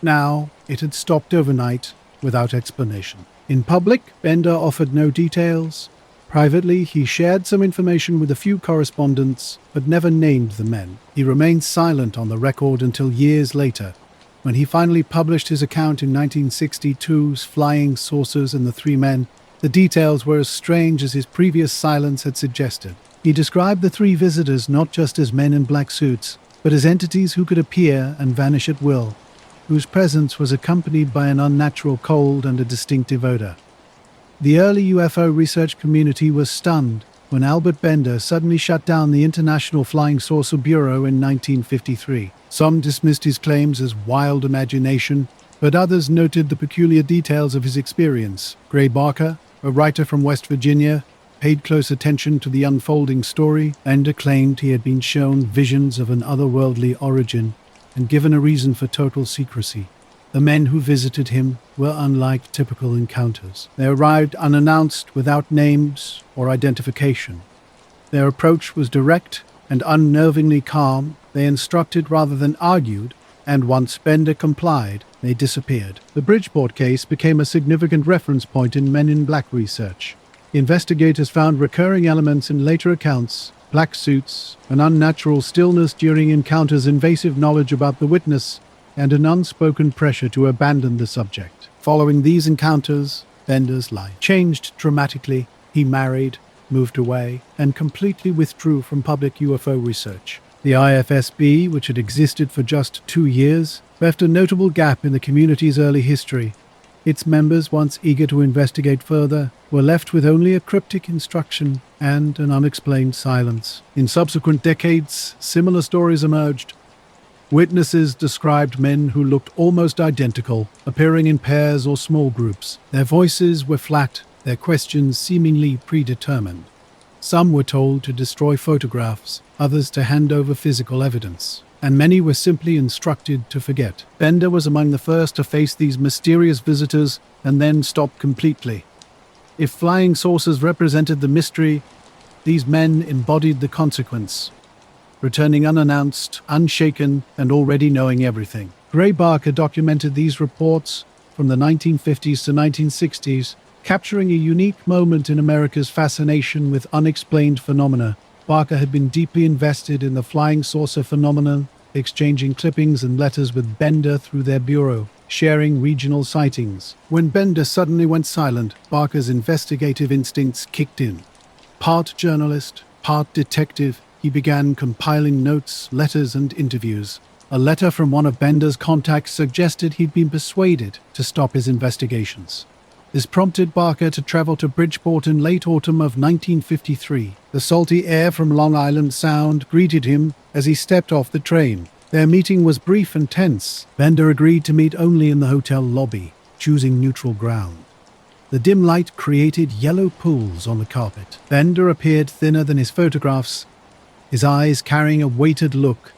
Now, it had stopped overnight, without explanation. In public, Bender offered no details. Privately, he shared some information with a few correspondents, but never named the men. He remained silent on the record until years later, when he finally published his account in 1962's Flying Saucers and the 3 Men. The details were as strange as his previous silence had suggested. He described the 3 visitors not just as men in black suits, but as entities who could appear and vanish at will, whose presence was accompanied by an unnatural cold and a distinctive odor. The early UFO research community was stunned when Albert Bender suddenly shut down the International Flying Saucer Bureau in 1953. Some dismissed his claims as wild imagination, but others noted the peculiar details of his experience. Gray Barker, a writer from West Virginia, paid close attention to the unfolding story and claimed he had been shown visions of an otherworldly origin and given a reason for total secrecy. The men who visited him were unlike typical encounters. They arrived unannounced, without names or identification. Their approach was direct and unnervingly calm. They instructed rather than argued, and once Bender complied, they disappeared. The Bridgeport case became a significant reference point in Men in Black research. Investigators found recurring elements in later accounts: black suits, an unnatural stillness during encounters, invasive knowledge about the witness, and an unspoken pressure to abandon the subject. Following these encounters, Bender's life changed dramatically. He married, moved away, and completely withdrew from public UFO research. The IFSB, which had existed for just 2 years, left a notable gap in the community's early history. Its members, once eager to investigate further, were left with only a cryptic instruction and an unexplained silence. In subsequent decades, similar stories emerged. Witnesses described men who looked almost identical, appearing in pairs or small groups. Their voices were flat, their questions seemingly predetermined. Some were told to destroy photographs, others to hand over physical evidence, and many were simply instructed to forget. Bender was among the first to face these mysterious visitors and then stop completely. If flying saucers represented the mystery, these men embodied the consequence, returning unannounced, unshaken, and already knowing everything. Gray Barker documented these reports from the 1950s to 1960s, capturing a unique moment in America's fascination with unexplained phenomena. Barker had been deeply invested in the flying saucer phenomenon, exchanging clippings and letters with Bender through their bureau, sharing regional sightings. When Bender suddenly went silent, Barker's investigative instincts kicked in. Part journalist, part detective, he began compiling notes, letters, and interviews. A letter from one of Bender's contacts suggested he'd been persuaded to stop his investigations. This prompted Barker to travel to Bridgeport in late autumn of 1953. The salty air from Long Island Sound greeted him as he stepped off the train. Their meeting was brief and tense. Bender agreed to meet only in the hotel lobby. choosing neutral ground. The dim light created yellow pools on the carpet. Bender appeared thinner than his photographs, his eyes carrying a weighted look.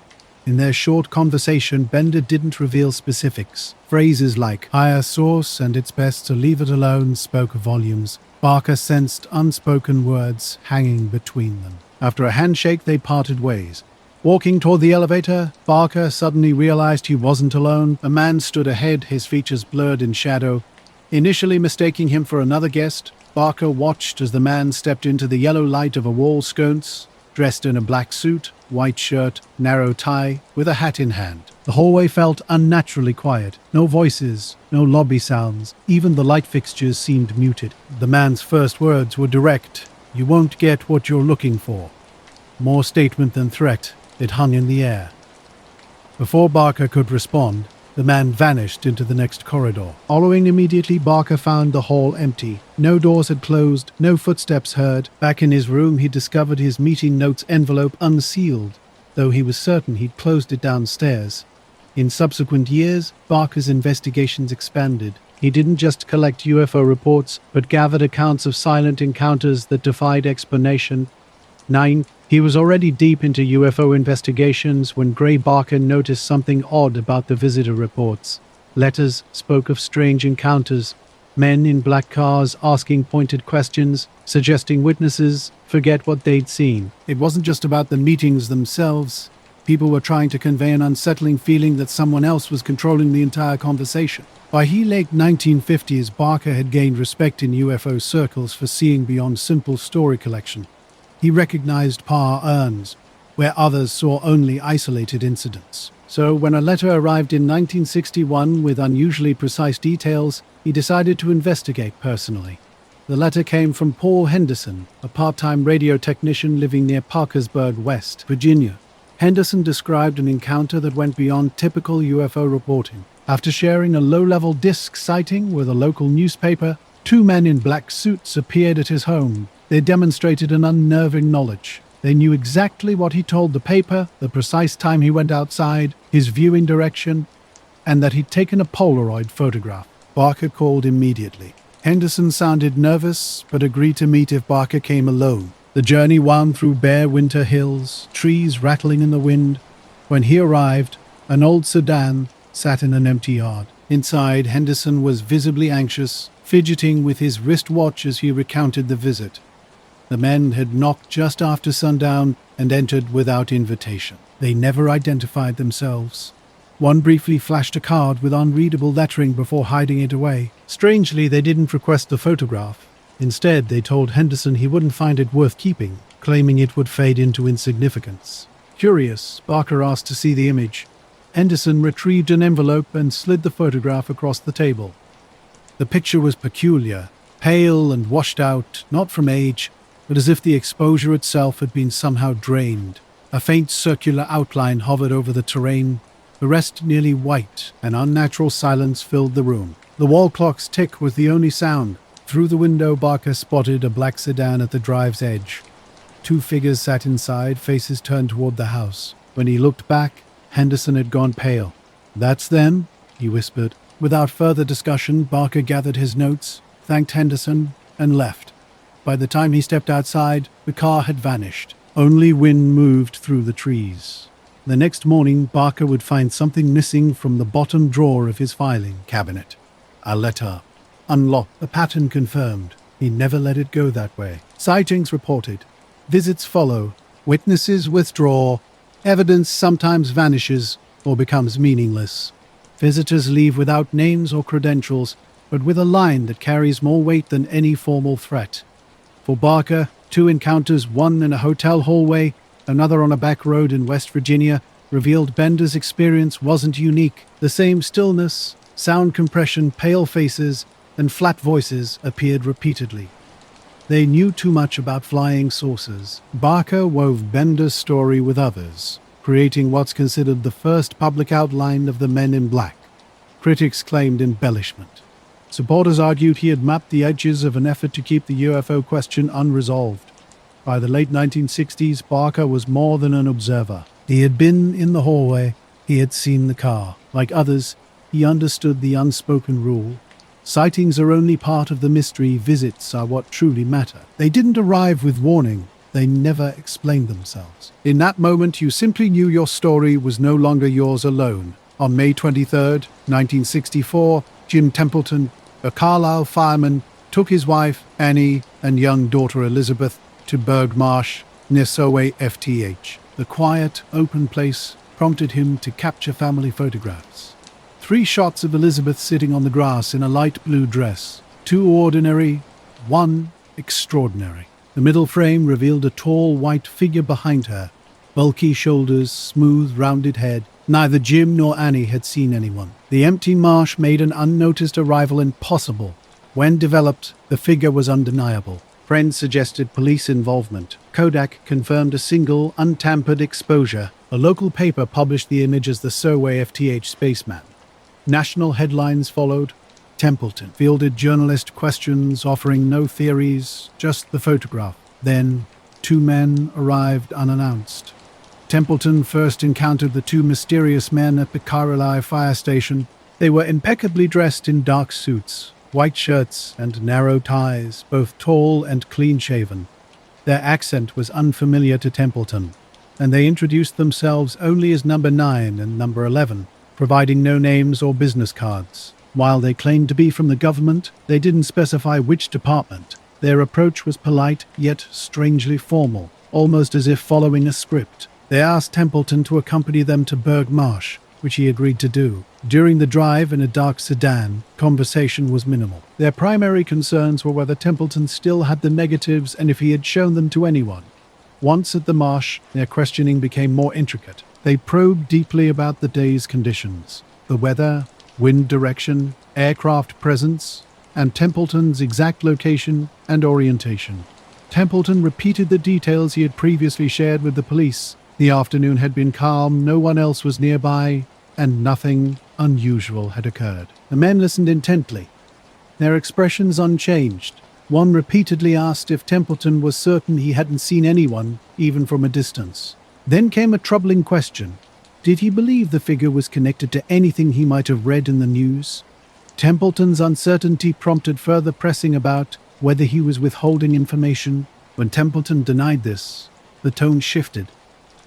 In their short conversation, Bender didn't reveal specifics. Phrases like "higher source" and "it's best to leave it alone" spoke volumes. Barker sensed unspoken words hanging between them. After a handshake, they parted ways. Walking toward the elevator, Barker suddenly realized he wasn't alone. A man stood ahead, his features blurred in shadow. Initially mistaking him for another guest, Barker watched as the man stepped into the yellow light of a wall sconce, dressed in a black suit, white shirt, narrow tie, with a hat in hand. The hallway felt unnaturally quiet. No voices, no lobby sounds. Even the light fixtures seemed muted. The man's first words were direct. "You won't get what you're looking for." More statement than threat, it hung in the air. Before Barker could respond, the man vanished into the next corridor. Following immediately, Barker found the hall empty. No doors had closed, no footsteps heard. Back in his room, he discovered his meeting notes envelope unsealed, though he was certain he'd closed it downstairs. In subsequent years, Barker's investigations expanded. He didn't just collect UFO reports, but gathered accounts of silent encounters that defied explanation. He was already deep into UFO investigations when Gray Barker noticed something odd about the visitor reports. Letters spoke of strange encounters, men in black cars asking pointed questions, suggesting witnesses forget what they'd seen. It wasn't just about the meetings themselves. People were trying to convey an unsettling feeling that someone else was controlling the entire conversation. By the late 1950s, Barker had gained respect in UFO circles for seeing beyond simple story collection. He recognized patterns where others saw only isolated incidents. So when a letter arrived in 1961 with unusually precise details, he decided to investigate personally. The letter came from Paul Henderson, a part-time radio technician living near Parkersburg, West Virginia. Henderson described an encounter that went beyond typical UFO reporting. After sharing a low-level disc sighting with a local newspaper, two men in black suits appeared at his home. They demonstrated an unnerving knowledge. They knew exactly what he told the paper, the precise time he went outside, his viewing direction, and that he'd taken a Polaroid photograph. Barker called immediately. Henderson sounded nervous, but agreed to meet if Barker came alone. The journey wound through bare winter hills, trees rattling in the wind. When he arrived, an old sedan sat in an empty yard. Inside, Henderson was visibly anxious, fidgeting with his wristwatch as he recounted the visit. The men had knocked just after sundown and entered without invitation. They never identified themselves. One briefly flashed a card with unreadable lettering before hiding it away. Strangely, they didn't request the photograph. Instead, they told Henderson he wouldn't find it worth keeping, claiming it would fade into insignificance. Curious, Barker asked to see the image. Henderson retrieved an envelope and slid the photograph across the table. The picture was peculiar, pale and washed out, not from age, but as if the exposure itself had been somehow drained. A faint circular outline hovered over the terrain, the rest nearly white. An unnatural silence filled the room. The wall clock's tick was the only sound. Through the window, Barker spotted a black sedan at the drive's edge. Two figures sat inside, faces turned toward the house. When he looked back, Henderson had gone pale. "That's them," he whispered. Without further discussion, Barker gathered his notes, thanked Henderson, and left. By the time he stepped outside, the car had vanished. Only wind moved through the trees. The next morning, Barker would find something missing from the bottom drawer of his filing cabinet. A letter. Unlocked. A pattern confirmed. He never let it go that way. Sightings reported. Visits follow. Witnesses withdraw. Evidence sometimes vanishes or becomes meaningless. Visitors leave without names or credentials, but with a line that carries more weight than any formal threat. For Barker, two encounters, one in a hotel hallway, another on a back road in West Virginia, revealed Bender's experience wasn't unique. The same stillness, sound compression, pale faces, and flat voices appeared repeatedly. They knew too much about flying saucers. Barker wove Bender's story with others, creating what's considered the first public outline of the Men in Black. Critics claimed embellishment. Supporters argued he had mapped the edges of an effort to keep the UFO question unresolved. By the late 1960s, Barker was more than an observer. He had been in the hallway. He had seen the car. Like others, he understood the unspoken rule. Sightings are only part of the mystery. Visits are what truly matter. They didn't arrive with warning. They never explained themselves. In that moment, you simply knew your story was no longer yours alone. On May 23rd, 1964, Jim Templeton, a Carlisle fireman, took his wife, Annie, and young daughter Elizabeth to Berg Marsh, near Solway, FTH. The quiet, open place prompted him to capture family photographs. 3 shots of Elizabeth sitting on the grass in a light blue dress. 2 ordinary, 1 extraordinary. The middle frame revealed a tall white figure behind her. Bulky shoulders, smooth, rounded head. Neither Jim nor Annie had seen anyone. The empty marsh made an unnoticed arrival impossible. When developed, the figure was undeniable. Friends suggested police involvement. Kodak confirmed a single, untampered exposure. A local paper published the image as the Solway FTH spaceman. National headlines followed. Templeton fielded journalist questions, offering no theories, just the photograph. Then, 2 men arrived unannounced. Templeton first encountered the 2 mysterious men at the Carlisle fire station. They were impeccably dressed in dark suits, white shirts and narrow ties, both tall and clean-shaven. Their accent was unfamiliar to Templeton, and they introduced themselves only as number 9 and number 11, providing no names or business cards. While they claimed to be from the government, they didn't specify which department. Their approach was polite, yet strangely formal, almost as if following a script. They asked Templeton to accompany them to Berg Marsh, which he agreed to do. During the drive in a dark sedan, conversation was minimal. Their primary concerns were whether Templeton still had the negatives and if he had shown them to anyone. Once at the marsh, their questioning became more intricate. They probed deeply about the day's conditions, the weather, wind direction, aircraft presence, and Templeton's exact location and orientation. Templeton repeated the details he had previously shared with the police. The afternoon had been calm, no one else was nearby, and nothing unusual had occurred. The men listened intently, their expressions unchanged. One repeatedly asked if Templeton was certain he hadn't seen anyone, even from a distance. Then came a troubling question. Did he believe the figure was connected to anything he might have read in the news? Templeton's uncertainty prompted further pressing about whether he was withholding information. When Templeton denied this, the tone shifted.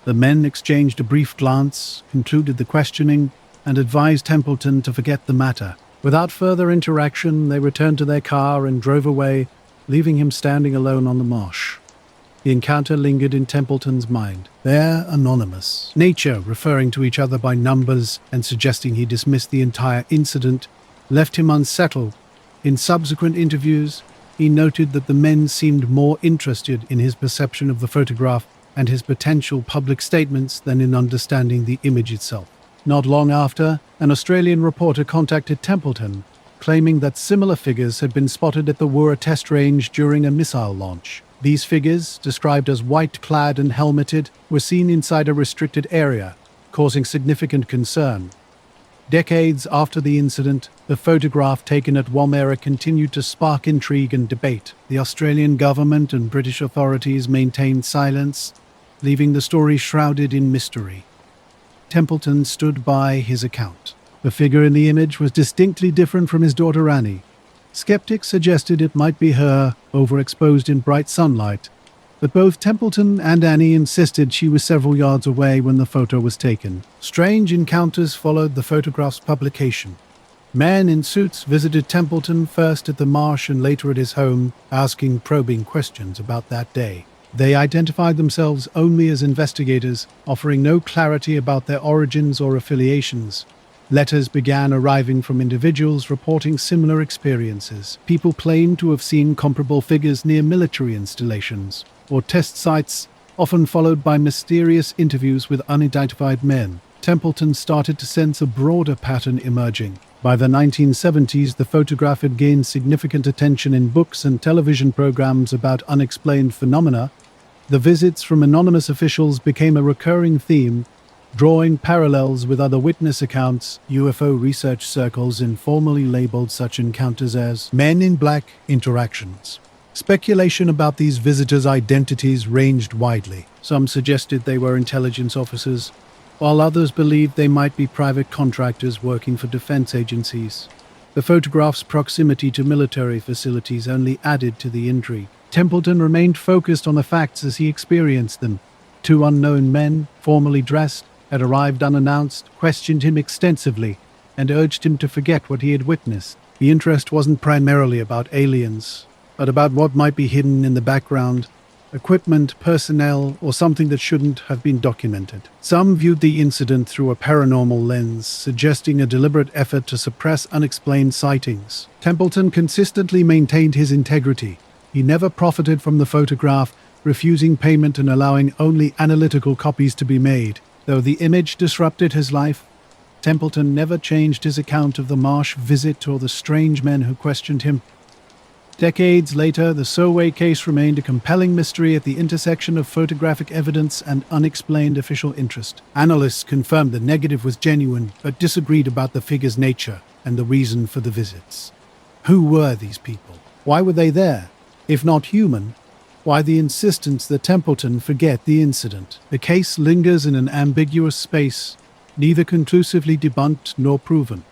The men exchanged a brief glance, concluded the questioning, and advised Templeton to forget the matter. Without further interaction, they returned to their car and drove away, leaving him standing alone on the marsh. The encounter lingered in Templeton's mind. They're anonymous. Nature, referring to each other by numbers and suggesting he dismissed the entire incident, left him unsettled. In subsequent interviews, he noted that the men seemed more interested in his perception of the photograph and his potential public statements than in understanding the image itself. Not long after, an Australian reporter contacted Templeton, claiming that similar figures had been spotted at the Wura test range during a missile launch. These figures, described as white-clad and helmeted, were seen inside a restricted area, causing significant concern. Decades after the incident, the photograph taken at Woomera continued to spark intrigue and debate. The Australian government and British authorities maintained silence, leaving the story shrouded in mystery. Templeton stood by his account. The figure in the image was distinctly different from his daughter Annie. Skeptics suggested it might be her, overexposed in bright sunlight, but both Templeton and Annie insisted she was several yards away when the photo was taken. Strange encounters followed the photograph's publication. Men in suits visited Templeton first at the marsh and later at his home, asking probing questions about that day. They identified themselves only as investigators, offering no clarity about their origins or affiliations. Letters began arriving from individuals reporting similar experiences. People claimed to have seen comparable figures near military installations or test sites, often followed by mysterious interviews with unidentified men. Templeton started to sense a broader pattern emerging. By the 1970s, the photograph had gained significant attention in books and television programs about unexplained phenomena. The visits from anonymous officials became a recurring theme, drawing parallels with other witness accounts. UFO research circles informally labeled such encounters as Men in Black interactions. Speculation about these visitors' identities ranged widely. Some suggested they were intelligence officers, while others believed they might be private contractors working for defense agencies. The photograph's proximity to military facilities only added to the intrigue. Templeton remained focused on the facts as he experienced them. Two unknown men, formally dressed, had arrived unannounced, questioned him extensively, and urged him to forget what he had witnessed. The interest wasn't primarily about aliens, but about what might be hidden in the background, equipment, personnel, or something that shouldn't have been documented. Some viewed the incident through a paranormal lens, suggesting a deliberate effort to suppress unexplained sightings. Templeton consistently maintained his integrity. He never profited from the photograph, refusing payment and allowing only analytical copies to be made. Though the image disrupted his life, Templeton never changed his account of the marsh visit or the strange men who questioned him. Decades later, the Soway case remained a compelling mystery at the intersection of photographic evidence and unexplained official interest. Analysts confirmed the negative was genuine, but disagreed about the figure's nature and the reason for the visits. Who were these people? Why were they there? If not human, why the insistence that Templeton forget the incident? The case lingers in an ambiguous space, neither conclusively debunked nor proven.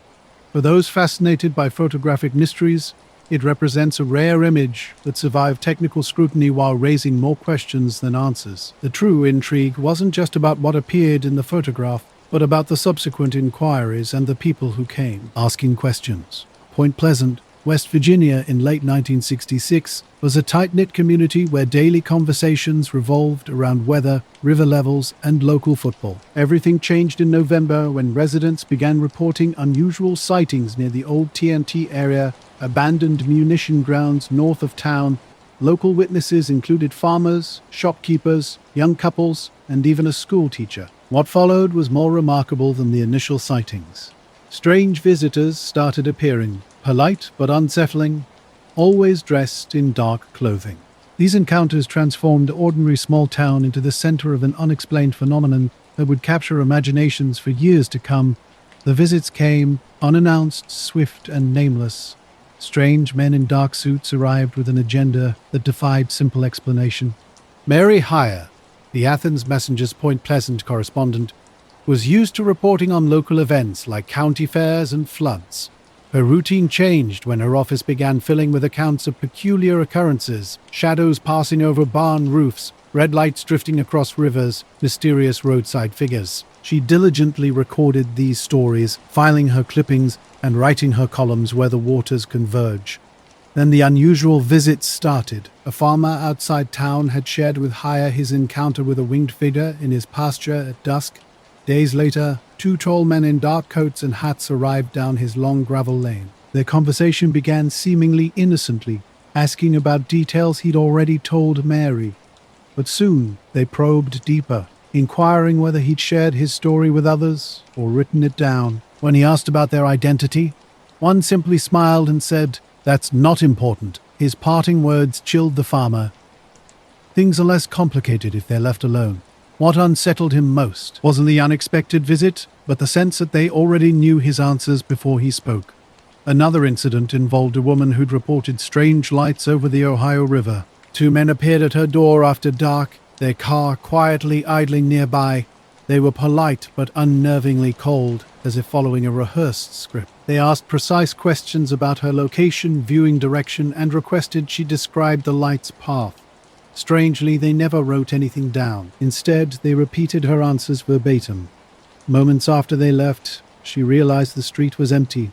For those fascinated by photographic mysteries, it represents a rare image that survived technical scrutiny while raising more questions than answers. The true intrigue wasn't just about what appeared in the photograph, but about the subsequent inquiries and the people who came, asking questions. Point Pleasant, West Virginia in late 1966 was a tight-knit community where daily conversations revolved around weather, river levels, and local football. Everything changed in November when residents began reporting unusual sightings near the old TNT area, abandoned munition grounds north of town. Local witnesses included farmers, shopkeepers, young couples, and even a school teacher. What followed was more remarkable than the initial sightings. Strange visitors started appearing, polite but unsettling, always dressed in dark clothing. These encounters transformed the ordinary small town into the center of an unexplained phenomenon that would capture imaginations for years to come. The visits came, unannounced, swift, and nameless. Strange men in dark suits arrived with an agenda that defied simple explanation. Mary Heyer, the Athens Messenger's Point Pleasant correspondent, was used to reporting on local events like county fairs and floods. Her routine changed when her office began filling with accounts of peculiar occurrences, shadows passing over barn roofs, red lights drifting across rivers, mysterious roadside figures. She diligently recorded these stories, filing her clippings and writing her columns where the waters converge. Then the unusual visits started. A farmer outside town had shared with Heyer his encounter with a winged figure in his pasture at dusk. Days later, two tall men in dark coats and hats arrived down his long gravel lane. Their conversation began seemingly innocently, asking about details he'd already told Mary. But soon they probed deeper, inquiring whether he'd shared his story with others or written it down. When he asked about their identity, one simply smiled and said, "That's not important." His parting words chilled the farmer. Things are less complicated if they're left alone. What unsettled him most wasn't the unexpected visit, but the sense that they already knew his answers before he spoke. Another incident involved a woman who'd reported strange lights over the Ohio River. Two men appeared at her door after dark, their car quietly idling nearby. They were polite but unnervingly cold, as if following a rehearsed script. They asked precise questions about her location, viewing direction, and requested she describe the light's path. Strangely, they never wrote anything down. Instead, they repeated her answers verbatim. Moments after they left, she realized the street was empty,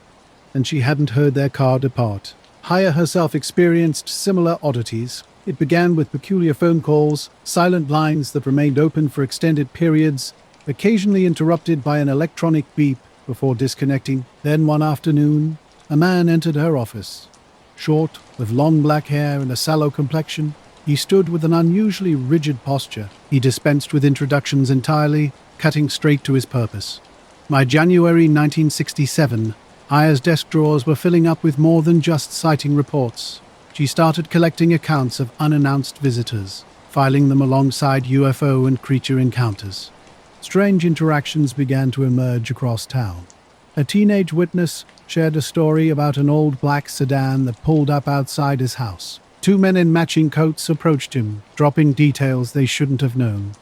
and she hadn't heard their car depart. Heyer herself experienced similar oddities. It began with peculiar phone calls, silent lines that remained open for extended periods, occasionally interrupted by an electronic beep before disconnecting. Then one afternoon, a man entered her office. Short, with long black hair and a sallow complexion, he stood with an unusually rigid posture. He dispensed with introductions entirely, cutting straight to his purpose. By January 1967, Heyer's desk drawers were filling up with more than just sighting reports. She started collecting accounts of unannounced visitors, filing them alongside UFO and creature encounters. Strange interactions began to emerge across town. A teenage witness shared a story about an old black sedan that pulled up outside his house. Two men in matching coats approached him, dropping details they shouldn't have known.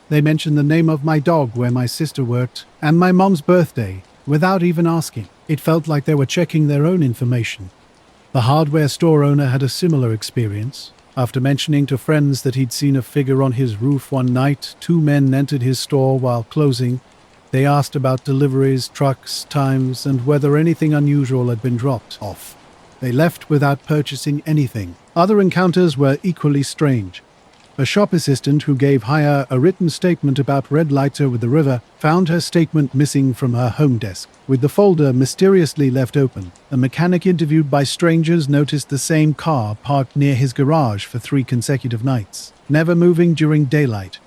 They mentioned the name of my dog where my sister worked, and my mom's birthday, without even asking. It felt like they were checking their own information. The hardware store owner had a similar experience. After mentioning to friends that he'd seen a figure on his roof one night, two men entered his store while closing. They asked about deliveries, trucks, times, and whether anything unusual had been dropped off. They left without purchasing anything. Other encounters were equally strange. A shop assistant who gave Haya a written statement about red lights over the river found her statement missing from her home desk, with the folder mysteriously left open. A mechanic interviewed by strangers noticed the same car parked near his garage for 3 consecutive nights, never moving during daylight.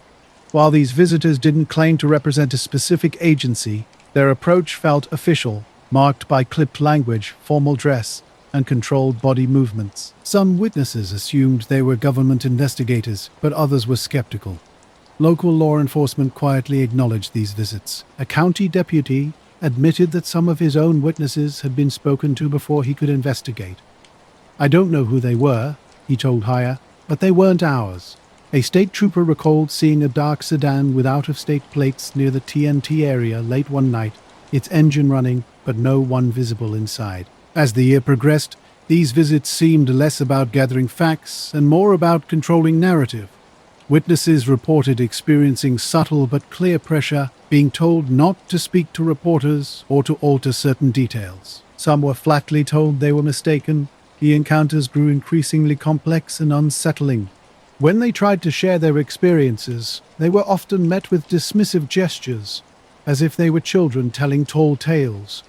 While these visitors didn't claim to represent a specific agency, their approach felt official, marked by clipped language, formal dress, and controlled body movements. Some witnesses assumed they were government investigators, but others were skeptical. Local law enforcement quietly acknowledged these visits. A county deputy admitted that some of his own witnesses had been spoken to before he could investigate. "I don't know who they were," he told Haya, "but they weren't ours." A state trooper recalled seeing a dark sedan with out-of-state plates near the TNT area late one night, its engine running, but no one visible inside. As the year progressed, these visits seemed less about gathering facts and more about controlling narrative. Witnesses reported experiencing subtle but clear pressure, being told not to speak to reporters or to alter certain details. Some were flatly told they were mistaken. The encounters grew increasingly complex and unsettling. When they tried to share their experiences, they were often met with dismissive gestures, as if they were children telling tall tales.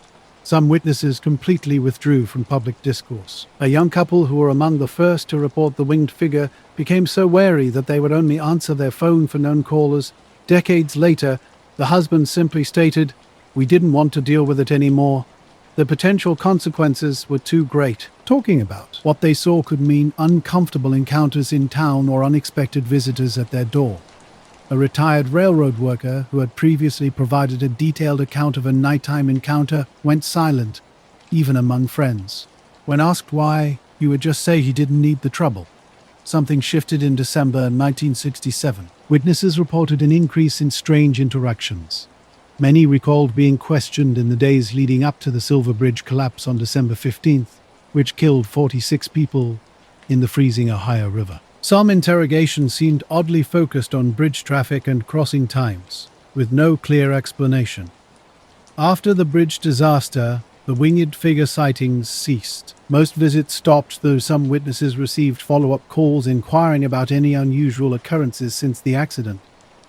Some witnesses completely withdrew from public discourse. A young couple who were among the first to report the winged figure became so wary that they would only answer their phone for known callers. Decades later, the husband simply stated, "We didn't want to deal with it anymore. The potential consequences were too great." Talking about what they saw could mean uncomfortable encounters in town or unexpected visitors at their door. A retired railroad worker who had previously provided a detailed account of a nighttime encounter went silent, even among friends. When asked why, he would just say he didn't need the trouble. Something shifted in December 1967. Witnesses reported an increase in strange interactions. Many recalled being questioned in the days leading up to the Silver Bridge collapse on December 15th, which killed 46 people in the freezing Ohio River. Some interrogations seemed oddly focused on bridge traffic and crossing times, with no clear explanation. After the bridge disaster, the winged figure sightings ceased. Most visits stopped, though some witnesses received follow-up calls inquiring about any unusual occurrences since the accident.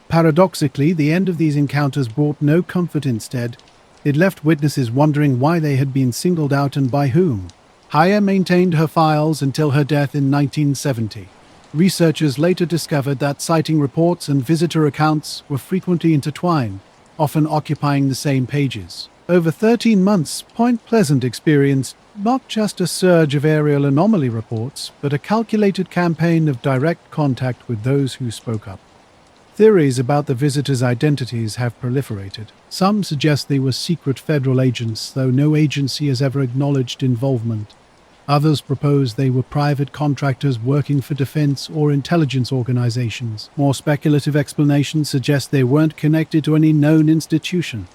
Paradoxically, the end of these encounters brought no comfort instead. It left witnesses wondering why they had been singled out and by whom. Haya maintained her files until her death in 1970. Researchers later discovered that sighting reports and visitor accounts were frequently intertwined, often occupying the same pages. Over 13 months, Point Pleasant experienced not just a surge of aerial anomaly reports, but a calculated campaign of direct contact with those who spoke up. Theories about the visitors' identities have proliferated. Some suggest they were secret federal agents, though no agency has ever acknowledged involvement. Others propose they were private contractors working for defense or intelligence organizations. More speculative explanations suggest they weren't connected to any known institution.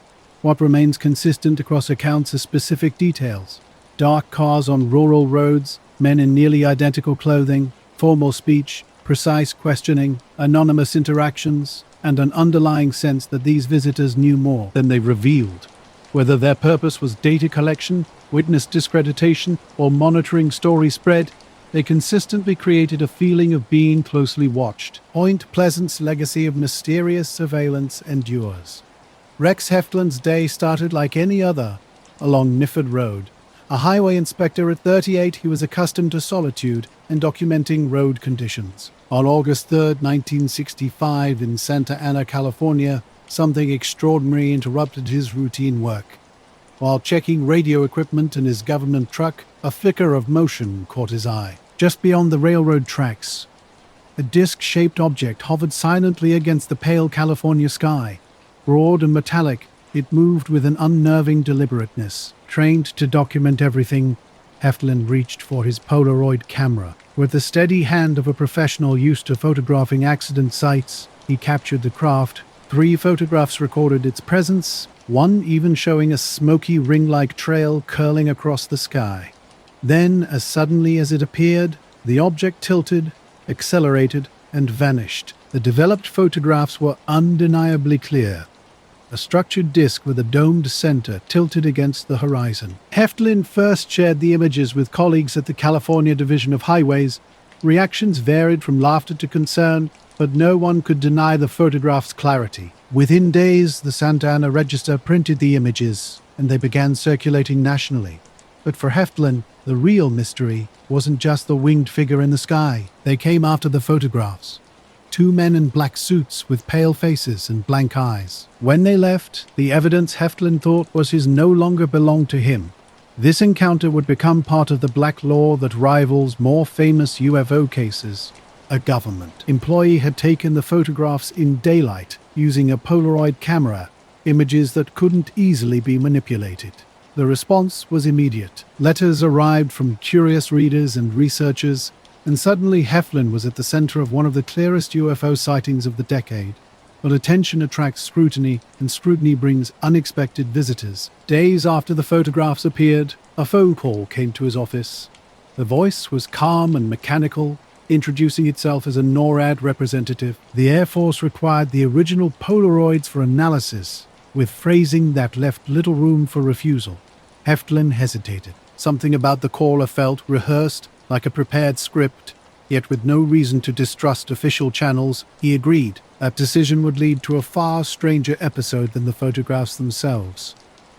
What remains consistent across accounts are specific details: dark cars on rural roads, men in nearly identical clothing, formal speech, precise questioning, anonymous interactions, and an underlying sense that these visitors knew more than they revealed. Whether their purpose was data collection, witness discreditation, or monitoring story spread, they consistently created a feeling of being closely watched. Point Pleasant's legacy of mysterious surveillance endures. Rex Heflin's day started like any other, along Nifford Road. A highway inspector at 38, he was accustomed to solitude and documenting road conditions. On August 3, 1965, in Santa Ana, California, something extraordinary interrupted his routine work. While checking radio equipment in his government truck, a flicker of motion caught his eye. Just beyond the railroad tracks, a disc-shaped object hovered silently against the pale California sky. Broad and metallic, it moved with an unnerving deliberateness. Trained to document everything, Heflin reached for his Polaroid camera. With the steady hand of a professional used to photographing accident sites, he captured the craft, 3 photographs recorded its presence, one even showing a smoky ring-like trail curling across the sky. Then, as suddenly as it appeared, the object tilted, accelerated, and vanished. The developed photographs were undeniably clear. A structured disc with a domed center tilted against the horizon. Heftlin first shared the images with colleagues at the California Division of Highways. Reactions varied from laughter to concern, but no one could deny the photograph's clarity. Within days, the Santa Ana Register printed the images, and they began circulating nationally. But for Heftlin, the real mystery wasn't just the winged figure in the sky. They came after the photographs. 2 men in black suits with pale faces and blank eyes. When they left, the evidence Heftlin thought was his no longer belonged to him. This encounter would become part of the black law that rivals more famous UFO cases. A government employee had taken the photographs in daylight using a Polaroid camera, images that couldn't easily be manipulated. The response was immediate. Letters arrived from curious readers and researchers, and suddenly Heftlin was at the center of one of the clearest UFO sightings of the decade. But attention attracts scrutiny, and scrutiny brings unexpected visitors. Days after the photographs appeared, a phone call came to his office. The voice was calm and mechanical, introducing itself as a NORAD representative. The Air Force required the original Polaroids for analysis, with phrasing that left little room for refusal. Heftlin hesitated. Something about the caller felt rehearsed, like a prepared script, yet with no reason to distrust official channels, he agreed. That decision would lead to a far stranger episode than the photographs themselves.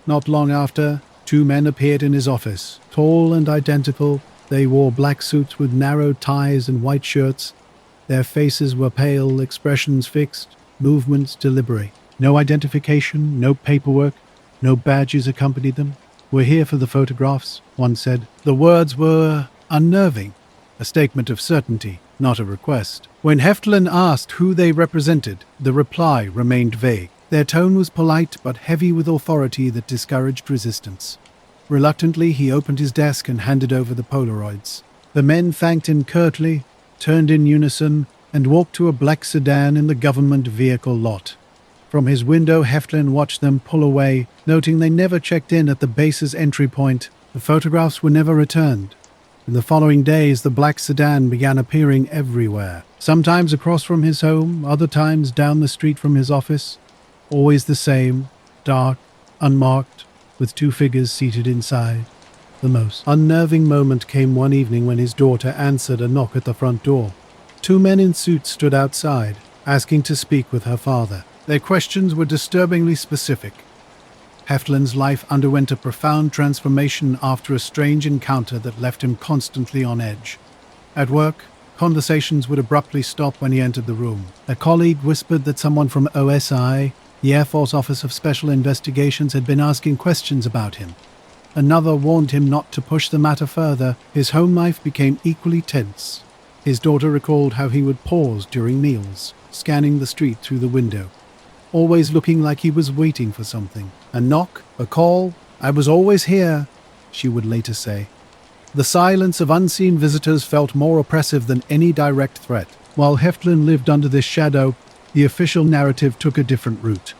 Not long after, 2 men appeared in his office. Tall and identical, they wore black suits with narrow ties and white shirts. Their faces were pale, expressions fixed, movements deliberate. No identification, no paperwork, no badges accompanied them. "We're here for the photographs," one said. The words were unnerving, a statement of certainty, not a request. When Heftlin asked who they represented, the reply remained vague. Their tone was polite but heavy with authority that discouraged resistance. Reluctantly, he opened his desk and handed over the Polaroids. The men thanked him curtly, turned in unison, and walked to a black sedan in the government vehicle lot. From his window, Heftlin watched them pull away, noting they never checked in at the base's entry point. The photographs were never returned. In the following days, the black sedan began appearing everywhere. Sometimes across from his home, other times down the street from his office. Always the same, dark, unmarked, with 2 figures seated inside. The most unnerving moment came one evening when his daughter answered a knock at the front door. 2 men in suits stood outside, asking to speak with her father. Their questions were disturbingly specific. Heftlin's life underwent a profound transformation after a strange encounter that left him constantly on edge. At work, conversations would abruptly stop when he entered the room. A colleague whispered that someone from OSI, the Air Force Office of Special Investigations, had been asking questions about him. Another warned him not to push the matter further. His home life became equally tense. His daughter recalled how he would pause during meals, scanning the street through the window, always looking like he was waiting for something. A knock, a call, "I was always here," she would later say. The silence of unseen visitors felt more oppressive than any direct threat. While Heftlin lived under this shadow, the official narrative took a different route.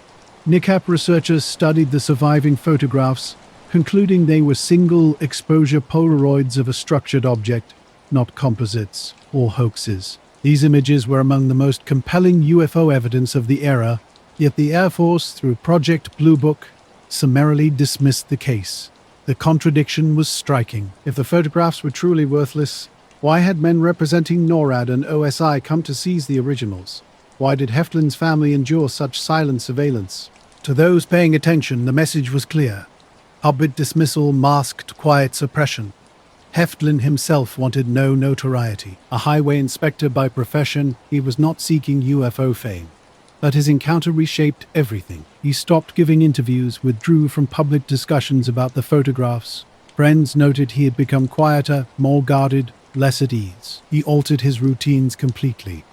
NICAP researchers studied the surviving photographs, concluding they were single exposure Polaroids of a structured object, not composites or hoaxes. These images were among the most compelling UFO evidence of the era, yet the Air Force, through Project Blue Book, summarily dismissed the case. The contradiction was striking. If the photographs were truly worthless, why had men representing NORAD and OSI come to seize the originals? Why did Heftlin's family endure such silent surveillance? To those paying attention, the message was clear. Hubbard dismissal masked quiet suppression. Heftlin himself wanted no notoriety. A highway inspector by profession, he was not seeking UFO fame. But his encounter reshaped everything. He stopped giving interviews, withdrew from public discussions about the photographs. Friends noted he had become quieter, more guarded, less at ease. He altered his routines completely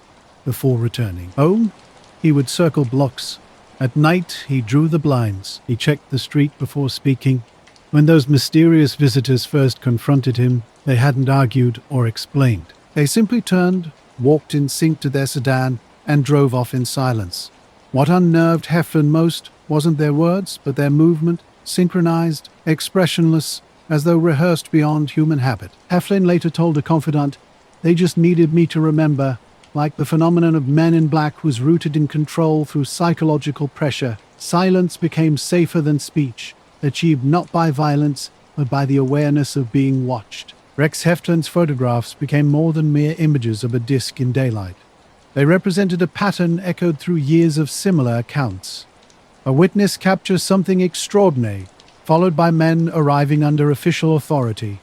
before returning. Home? He would circle blocks. At night, he drew the blinds. He checked the street before speaking. When those mysterious visitors first confronted him, they hadn't argued or explained. They simply turned, walked in sync to their sedan, and drove off in silence. What unnerved Heflin most wasn't their words, but their movement, synchronized, expressionless, as though rehearsed beyond human habit. Heflin later told a confidant, "They just needed me to remember, like the phenomenon of Men in Black was rooted in control through psychological pressure. Silence became safer than speech, achieved not by violence, but by the awareness of being watched." Rex Heflin's photographs became more than mere images of a disc in daylight. They represented a pattern echoed through years of similar accounts. A witness captures something extraordinary, followed by men arriving under official authority,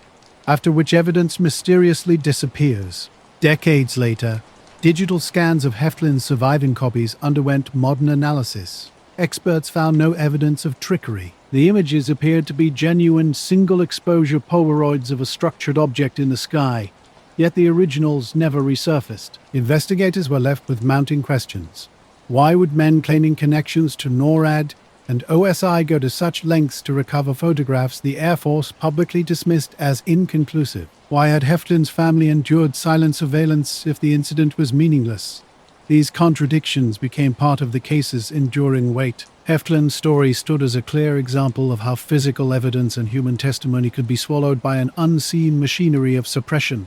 after which evidence mysteriously disappears. Decades later, digital scans of Heflin's surviving copies underwent modern analysis. Experts found no evidence of trickery. The images appeared to be genuine single-exposure Polaroids of a structured object in the sky, yet the originals never resurfaced. Investigators were left with mounting questions. Why would men claiming connections to NORAD and OSI go to such lengths to recover photographs the Air Force publicly dismissed as inconclusive? Why had Heflin's family endured silent surveillance if the incident was meaningless? These contradictions became part of the case's enduring weight. Heflin's story stood as a clear example of how physical evidence and human testimony could be swallowed by an unseen machinery of suppression.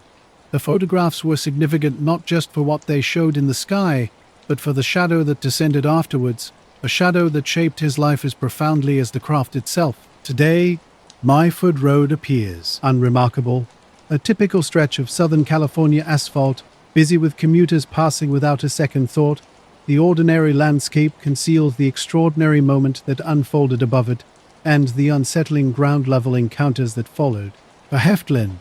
The photographs were significant not just for what they showed in the sky, but for the shadow that descended afterwards, a shadow that shaped his life as profoundly as the craft itself. Today, Myford Road appears, unremarkable, a typical stretch of Southern California asphalt, busy with commuters passing without a second thought. The ordinary landscape conceals the extraordinary moment that unfolded above it, and the unsettling ground-level encounters that followed. For Heflin,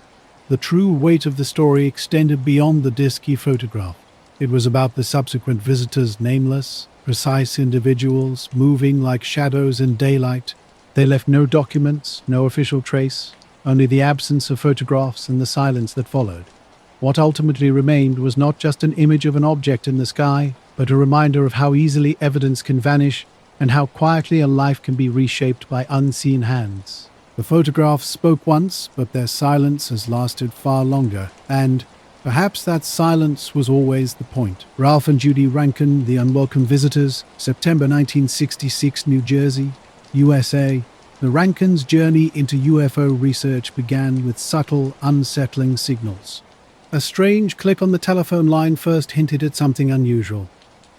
the true weight of the story extended beyond the disc he photographed. It was about the subsequent visitors, nameless, precise individuals, moving like shadows in daylight. They left no documents, no official trace, only the absence of photographs and the silence that followed. What ultimately remained was not just an image of an object in the sky, but a reminder of how easily evidence can vanish and how quietly a life can be reshaped by unseen hands. The photographs spoke once, but their silence has lasted far longer, and perhaps that silence was always the point. Ralph and Judy Rankin, The Unwelcome Visitors, September 1966, New Jersey, USA. The Rankins' journey into UFO research began with subtle, unsettling signals. A strange click on the telephone line first hinted at something unusual.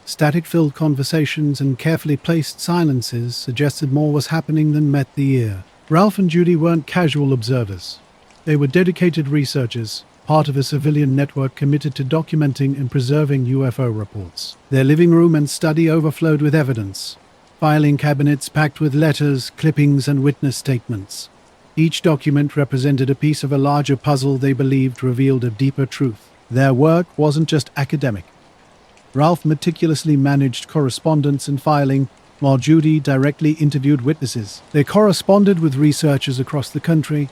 Static-filled conversations and carefully placed silences suggested more was happening than met the ear. Ralph and Judy weren't casual observers. They were dedicated researchers, part of a civilian network committed to documenting and preserving UFO reports. Their living room and study overflowed with evidence. Filing cabinets packed with letters, clippings, and witness statements. Each document represented a piece of a larger puzzle they believed revealed a deeper truth. Their work wasn't just academic. Ralph meticulously managed correspondence and filing, while Judy directly interviewed witnesses. They corresponded with researchers across the country,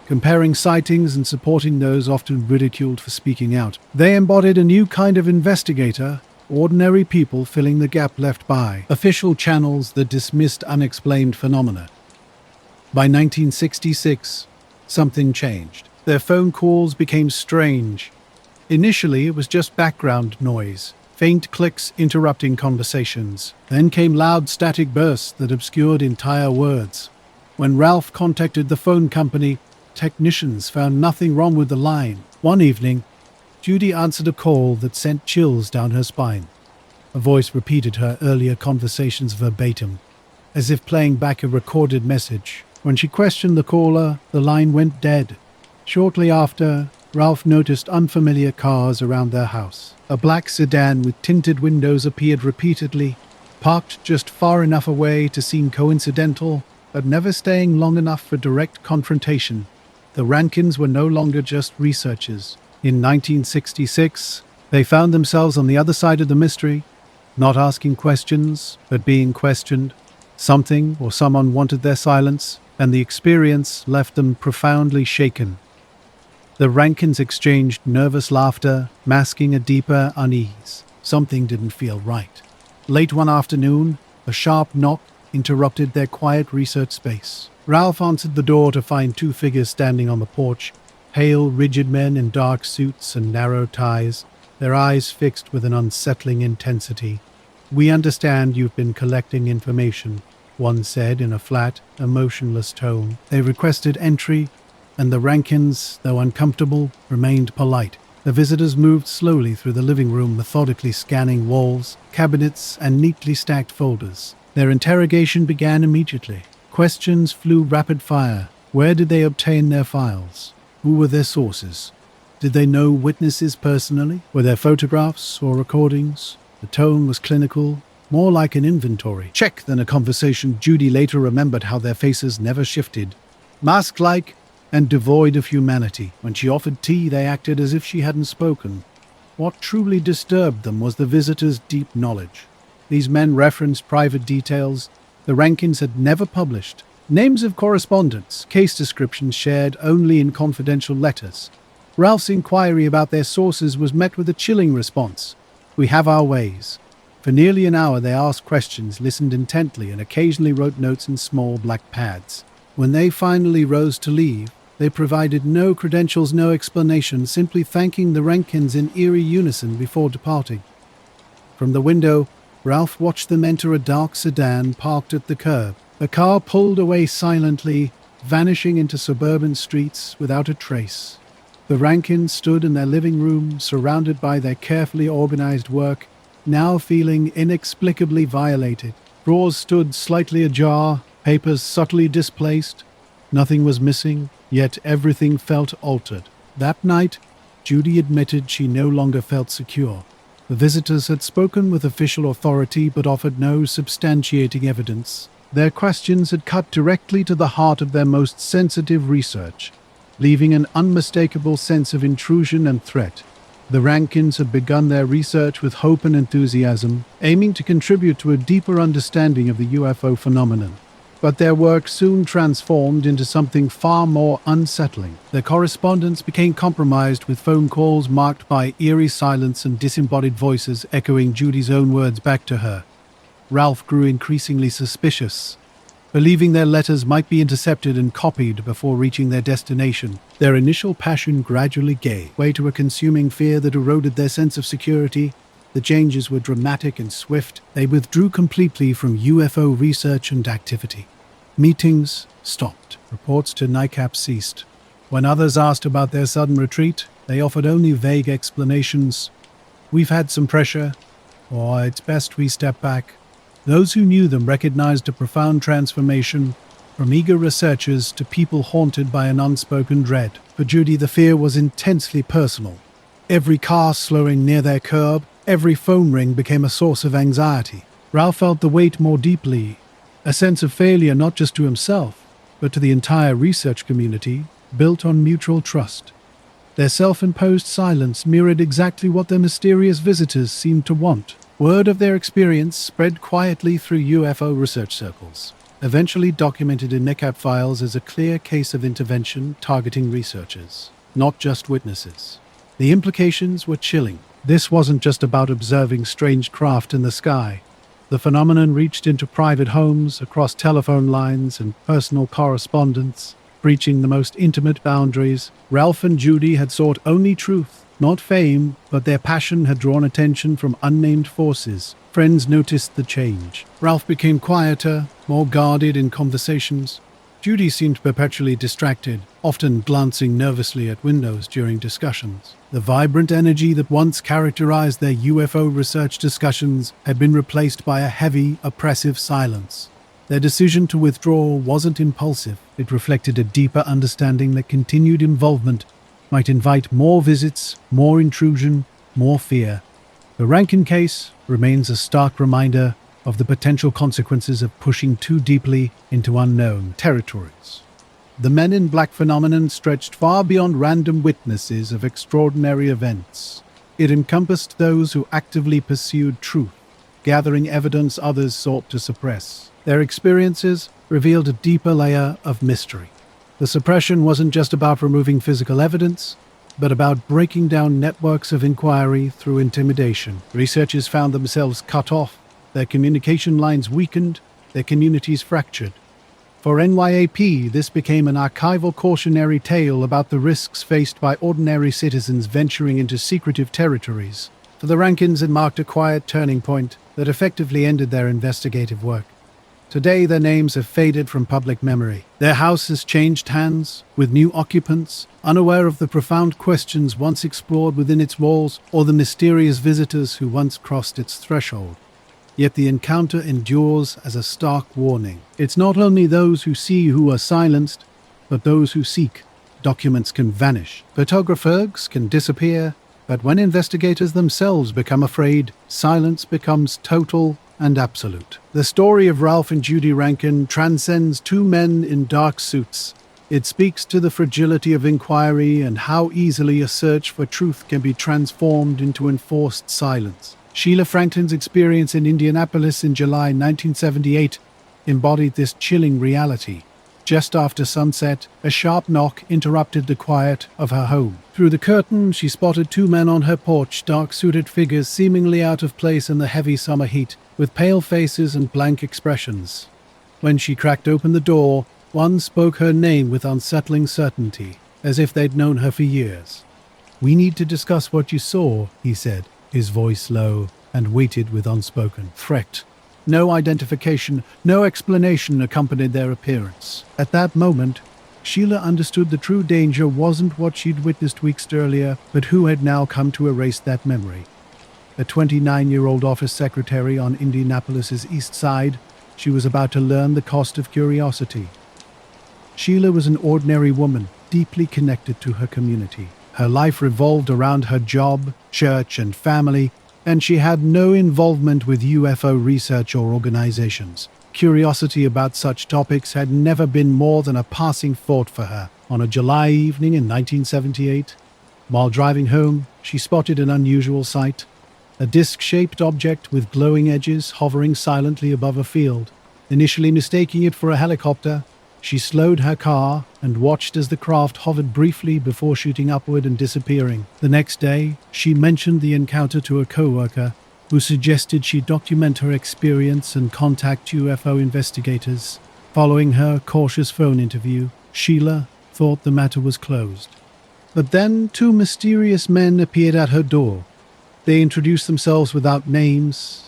comparing sightings and supporting those often ridiculed for speaking out. They embodied a new kind of investigator, ordinary people filling the gap left by official channels that dismissed unexplained phenomena. By 1966, something changed. Their phone calls became strange. Initially, it was just background noise, faint clicks interrupting conversations. Then came loud static bursts that obscured entire words. When Ralph contacted the phone company, technicians found nothing wrong with the line. One evening, Judy answered a call that sent chills down her spine. A voice repeated her earlier conversations verbatim, as if playing back a recorded message. When she questioned the caller, the line went dead. Shortly after, Ralph noticed unfamiliar cars around their house. A black sedan with tinted windows appeared repeatedly, parked just far enough away to seem coincidental, but never staying long enough for direct confrontation. The Rankins were no longer just researchers. In 1966, they found themselves on the other side of the mystery, not asking questions, but being questioned. Something or someone wanted their silence, and the experience left them profoundly shaken. The Rankins exchanged nervous laughter, masking a deeper unease. Something didn't feel right. Late one afternoon, a sharp knock interrupted their quiet research space. Ralph answered the door to find two figures standing on the porch, pale, rigid men in dark suits and narrow ties, their eyes fixed with an unsettling intensity. "We understand you've been collecting information," one said in a flat, emotionless tone. They requested entry, and the Rankins, though uncomfortable, remained polite. The visitors moved slowly through the living room, methodically scanning walls, cabinets, and neatly stacked folders. Their interrogation began immediately. Questions flew rapid fire. Where did they obtain their files? Who were their sources? Did they know witnesses personally? Were there photographs or recordings? The tone was clinical, more like an inventory check than a conversation. Judy later remembered how their faces never shifted, mask-like and devoid of humanity. When she offered tea, they acted as if she hadn't spoken. What truly disturbed them was the visitors' deep knowledge. These men referenced private details the Rankins had never published. Names of correspondents, case descriptions shared only in confidential letters. Ralph's inquiry about their sources was met with a chilling response. "We have our ways." For nearly an hour they asked questions, listened intently, and occasionally wrote notes in small black pads. When they finally rose to leave, they provided no credentials, no explanation, simply thanking the Rankins in eerie unison before departing. From the window, Ralph watched them enter a dark sedan parked at the curb. The car pulled away silently, vanishing into suburban streets without a trace. The Rankins stood in their living room, surrounded by their carefully organized work, now feeling inexplicably violated. Drawers stood slightly ajar, papers subtly displaced. Nothing was missing, yet everything felt altered. That night, Judy admitted she no longer felt secure. The visitors had spoken with official authority but offered no substantiating evidence. Their questions had cut directly to the heart of their most sensitive research, leaving an unmistakable sense of intrusion and threat. The Rankins had begun their research with hope and enthusiasm, aiming to contribute to a deeper understanding of the UFO phenomenon. But their work soon transformed into something far more unsettling. Their correspondence became compromised, with phone calls marked by eerie silence and disembodied voices echoing Judy's own words back to her. Ralph grew increasingly suspicious, believing their letters might be intercepted and copied before reaching their destination. Their initial passion gradually gave way to a consuming fear that eroded their sense of security. The changes were dramatic and swift. They withdrew completely from UFO research and activity. Meetings stopped. Reports to NICAP ceased. When others asked about their sudden retreat, they offered only vague explanations. "We've had some pressure," or "It's best we step back." Those who knew them recognized a profound transformation, from eager researchers to people haunted by an unspoken dread. For Judy, the fear was intensely personal. Every car slowing near their curb, every phone ring became a source of anxiety. Ralph felt the weight more deeply, a sense of failure not just to himself, but to the entire research community, built on mutual trust. Their self-imposed silence mirrored exactly what their mysterious visitors seemed to want. Word of their experience spread quietly through UFO research circles, eventually documented in NICAP files as a clear case of intervention targeting researchers, not just witnesses. The implications were chilling. This wasn't just about observing strange craft in the sky. The phenomenon reached into private homes, across telephone lines and personal correspondence, breaching the most intimate boundaries. Ralph and Judy had sought only truth, not fame, but their passion had drawn attention from unnamed forces. Friends noticed the change. Ralph became quieter, more guarded in conversations. Judy seemed perpetually distracted, often glancing nervously at windows during discussions. The vibrant energy that once characterized their UFO research discussions had been replaced by a heavy, oppressive silence. Their decision to withdraw wasn't impulsive. It reflected a deeper understanding that continued involvement might invite more visits, more intrusion, more fear. The Rankin case remains a stark reminder of the potential consequences of pushing too deeply into unknown territories. The Men in Black phenomenon stretched far beyond random witnesses of extraordinary events. It encompassed those who actively pursued truth, gathering evidence others sought to suppress. Their experiences revealed a deeper layer of mystery. The suppression wasn't just about removing physical evidence, but about breaking down networks of inquiry through intimidation. Researchers found themselves cut off, their communication lines weakened, their communities fractured. For NYAP, this became an archival cautionary tale about the risks faced by ordinary citizens venturing into secretive territories. For the Rankins, it marked a quiet turning point that effectively ended their investigative work. Today, their names have faded from public memory. Their house has changed hands, with new occupants, unaware of the profound questions once explored within its walls or the mysterious visitors who once crossed its threshold. Yet the encounter endures as a stark warning. It's not only those who see who are silenced, but those who seek. Documents can vanish, photographers can disappear, but when investigators themselves become afraid, silence becomes total and absolute. The story of Ralph and Judy Rankin transcends two men in dark suits. It speaks to the fragility of inquiry and how easily a search for truth can be transformed into enforced silence. Sheila Franklin's experience in Indianapolis in July 1978 embodied this chilling reality. Just after sunset, a sharp knock interrupted the quiet of her home. Through the curtain, she spotted two men on her porch, dark-suited figures seemingly out of place in the heavy summer heat, with pale faces and blank expressions. When she cracked open the door, one spoke her name with unsettling certainty, as if they'd known her for years. "We need to discuss what you saw," he said, his voice low, and weighted with unspoken threat. No identification, no explanation accompanied their appearance. At that moment, Sheila understood the true danger wasn't what she'd witnessed weeks earlier, but who had now come to erase that memory. A 29-year-old office secretary on Indianapolis's East Side, she was about to learn the cost of curiosity. Sheila was an ordinary woman, deeply connected to her community. Her life revolved around her job, church, and family, and she had no involvement with UFO research or organizations. Curiosity about such topics had never been more than a passing thought for her. On a July evening in 1978, while driving home, she spotted an unusual sight. A disc-shaped object with glowing edges hovering silently above a field. Initially mistaking it for a helicopter, she slowed her car and watched as the craft hovered briefly before shooting upward and disappearing. The next day, she mentioned the encounter to a co-worker who suggested she document her experience and contact UFO investigators. Following her cautious phone interview, Sheila thought the matter was closed. But then two mysterious men appeared at her door. They introduced themselves without names,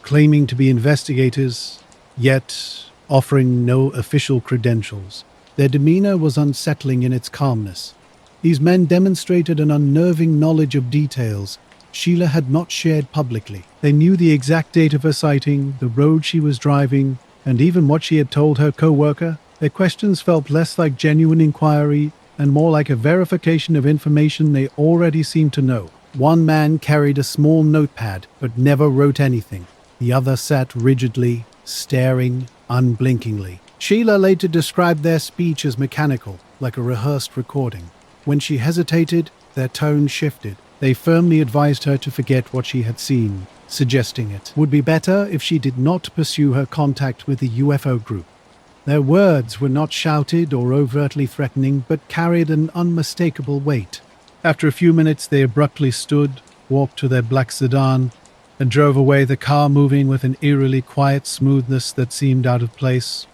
claiming to be investigators, yet offering no official credentials. Their demeanor was unsettling in its calmness. These men demonstrated an unnerving knowledge of details Sheila had not shared publicly. They knew the exact date of her sighting, the road she was driving, and even what she had told her co-worker. Their questions felt less like genuine inquiry and more like a verification of information they already seemed to know. One man carried a small notepad, but never wrote anything. The other sat rigidly, staring unblinkingly. Sheila later described their speech as mechanical, like a rehearsed recording. When she hesitated, their tone shifted. They firmly advised her to forget what she had seen, suggesting it would be better if she did not pursue her contact with the UFO group. Their words were not shouted or overtly threatening, but carried an unmistakable weight. After a few minutes, they abruptly stood, walked to their black sedan, and drove away, the car moving with an eerily quiet smoothness that seemed out of place.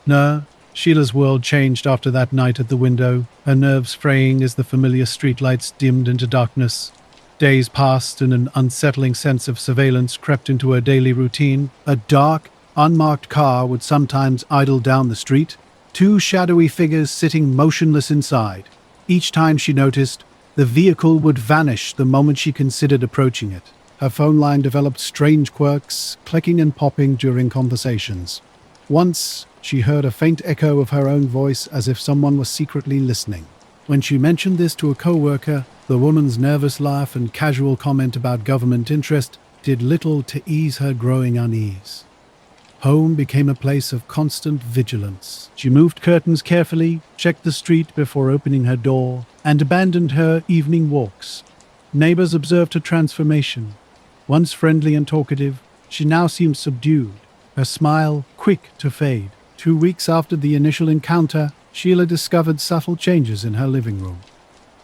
No, Sheila's world changed after that night at the window, her nerves fraying as the familiar streetlights dimmed into darkness. Days passed and an unsettling sense of surveillance crept into her daily routine. A dark, unmarked car would sometimes idle down the street, two shadowy figures sitting motionless inside. Each time she noticed, the vehicle would vanish the moment she considered approaching it. Her phone line developed strange quirks, clicking and popping during conversations. Once, she heard a faint echo of her own voice as if someone was secretly listening. When she mentioned this to a co-worker, the woman's nervous laugh and casual comment about government interest did little to ease her growing unease. Home became a place of constant vigilance. She moved curtains carefully, checked the street before opening her door, and abandoned her evening walks. Neighbors observed her transformation. Once friendly and talkative, she now seemed subdued, her smile quick to fade. 2 weeks after the initial encounter, Sheila discovered subtle changes in her living room.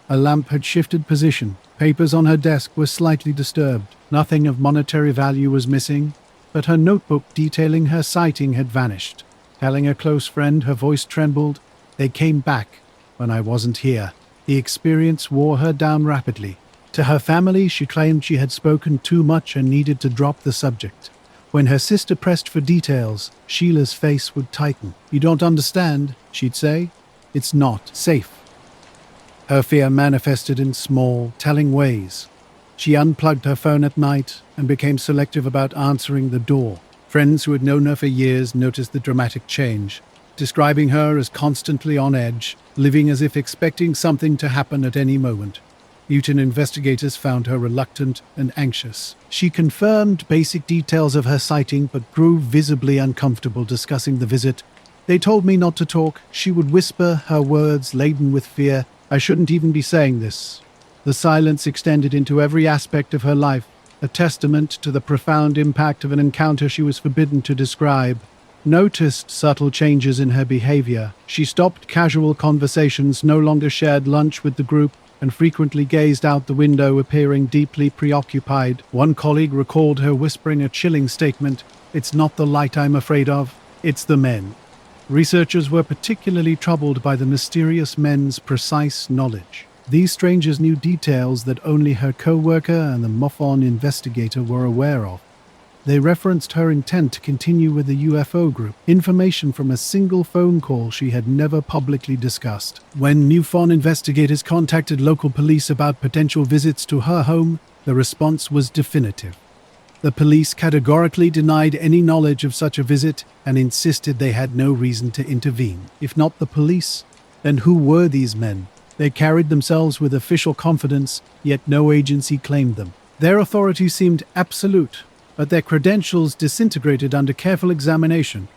A lamp had shifted position. Papers on her desk were slightly disturbed. Nothing of monetary value was missing, but her notebook detailing her sighting had vanished. Telling a close friend, her voice trembled, "They came back when I wasn't here." The experience wore her down rapidly. To her family, she claimed she had spoken too much and needed to drop the subject. When her sister pressed for details, Sheila's face would tighten. "You don't understand," she'd say. "It's not safe." Her fear manifested in small, telling ways. She unplugged her phone at night and became selective about answering the door. Friends who had known her for years noticed the dramatic change, describing her as constantly on edge, living as if expecting something to happen at any moment. Newton investigators found her reluctant and anxious. She confirmed basic details of her sighting but grew visibly uncomfortable discussing the visit. "They told me not to talk," she would whisper, her words laden with fear. "I shouldn't even be saying this." The silence extended into every aspect of her life, a testament to the profound impact of an encounter she was forbidden to describe. Noticed subtle changes in her behavior. She stopped casual conversations, no longer shared lunch with the group, and frequently gazed out the window, appearing deeply preoccupied. One colleague recalled her whispering a chilling statement, "It's not the light I'm afraid of, it's the men." Researchers were particularly troubled by the mysterious men's precise knowledge. These strangers knew details that only her co-worker and the MUFON investigator were aware of. They referenced her intent to continue with the UFO group, information from a single phone call she had never publicly discussed. When MUFON investigators contacted local police about potential visits to her home, the response was definitive. The police categorically denied any knowledge of such a visit and insisted they had no reason to intervene. If not the police, then who were these men? They carried themselves with official confidence, yet no agency claimed them. Their authority seemed absolute, but their credentials disintegrated under careful examination.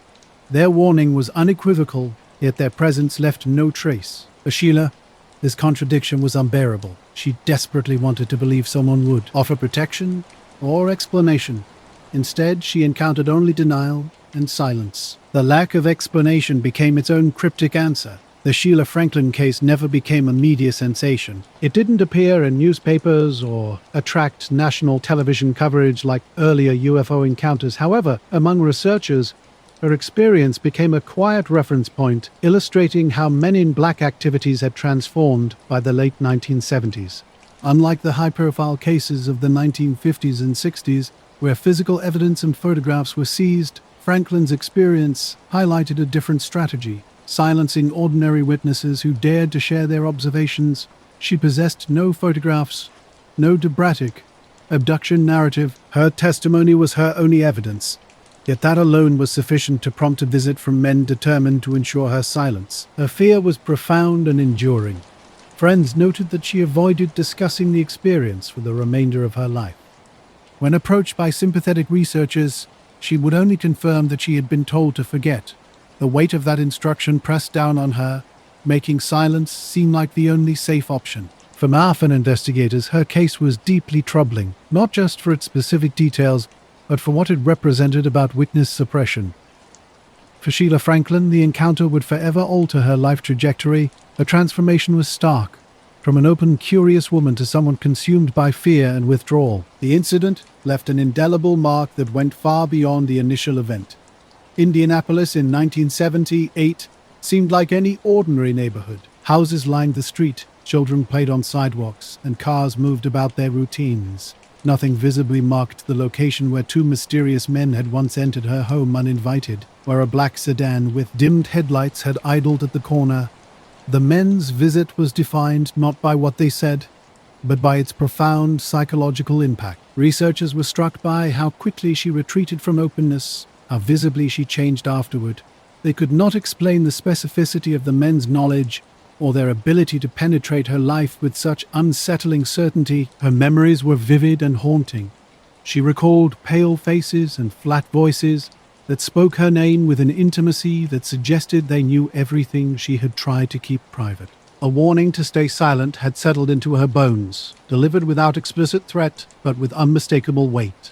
Their warning was unequivocal, yet their presence left no trace. For Sheila, this contradiction was unbearable. She desperately wanted to believe someone would offer protection or explanation. Instead, she encountered only denial and silence. The lack of explanation became its own cryptic answer. The Sheila Franklin case never became a media sensation. It didn't appear in newspapers or attract national television coverage like earlier UFO encounters. However, among researchers, her experience became a quiet reference point, illustrating how Men in Black activities had transformed by the late 1970s. Unlike the high-profile cases of the 1950s and 60s, where physical evidence and photographs were seized, Franklin's experience highlighted a different strategy. Silencing ordinary witnesses who dared to share their observations. She possessed no photographs, no Debratic abduction narrative. Her testimony was her only evidence, yet that alone was sufficient to prompt a visit from men determined to ensure her silence. Her fear was profound and enduring. Friends noted that she avoided discussing the experience for the remainder of her life. When approached by sympathetic researchers, she would only confirm that she had been told to forget. The weight of that instruction pressed down on her, making silence seem like the only safe option. For MUFON investigators, her case was deeply troubling, not just for its specific details, but for what it represented about witness suppression. For Sheila Franklin, the encounter would forever alter her life trajectory. Her transformation was stark, from an open, curious woman to someone consumed by fear and withdrawal. The incident left an indelible mark that went far beyond the initial event. Indianapolis in 1978 seemed like any ordinary neighborhood. Houses lined the street, children played on sidewalks, and cars moved about their routines. Nothing visibly marked the location where two mysterious men had once entered her home uninvited, where a black sedan with dimmed headlights had idled at the corner. The men's visit was defined not by what they said, but by its profound psychological impact. Researchers were struck by how quickly she retreated from openness, how visibly she changed afterward. They could not explain the specificity of the men's knowledge or their ability to penetrate her life with such unsettling certainty. Her memories were vivid and haunting. She recalled pale faces and flat voices that spoke her name with an intimacy that suggested they knew everything she had tried to keep private. A warning to stay silent had settled into her bones, delivered without explicit threat, but with unmistakable weight.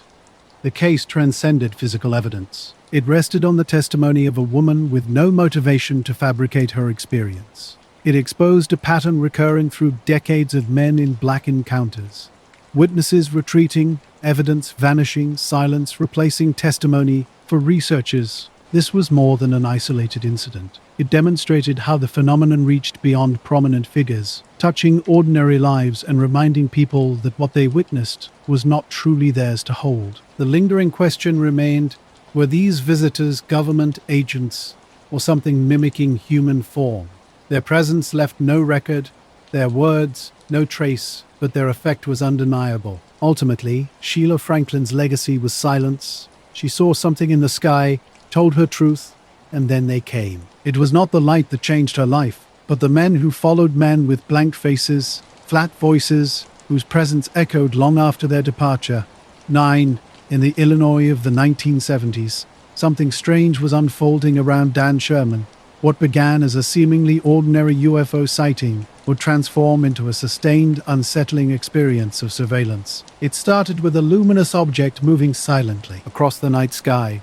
The case transcended physical evidence. It rested on the testimony of a woman with no motivation to fabricate her experience. It exposed a pattern recurring through decades of Men in Black encounters. Witnesses retreating, evidence vanishing, silence replacing testimony. For researchers, This was more than an isolated incident. It demonstrated how the phenomenon reached beyond prominent figures, touching ordinary lives and reminding people that what they witnessed was not truly theirs to hold. The lingering question remained, were these visitors government agents or something mimicking human form? Their presence left no record, their words no trace, but their effect was undeniable. Ultimately, Sheila Franklin's legacy was silence. She saw something in the sky, told her truth, and then they came. It was not the light that changed her life, but the men who followed men with blank faces, flat voices, whose presence echoed long after their departure. 9. In the Illinois of the 1970s, something strange was unfolding around Dan Sherman. What began as a seemingly ordinary UFO sighting would transform into a sustained, unsettling experience of surveillance. It started with a luminous object moving silently across the night sky.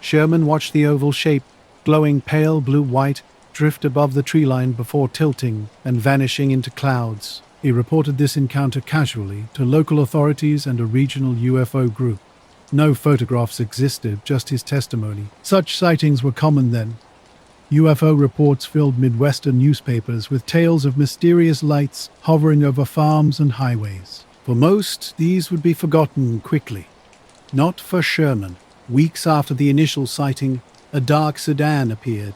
Sherman watched the oval shape, glowing pale blue-white, drift above the tree line before tilting and vanishing into clouds. He reported this encounter casually to local authorities and a regional UFO group. No photographs existed, just his testimony. Such sightings were common then. UFO reports filled Midwestern newspapers with tales of mysterious lights hovering over farms and highways. For most, these would be forgotten quickly. Not for Sherman. Weeks after the initial sighting, a dark sedan appeared.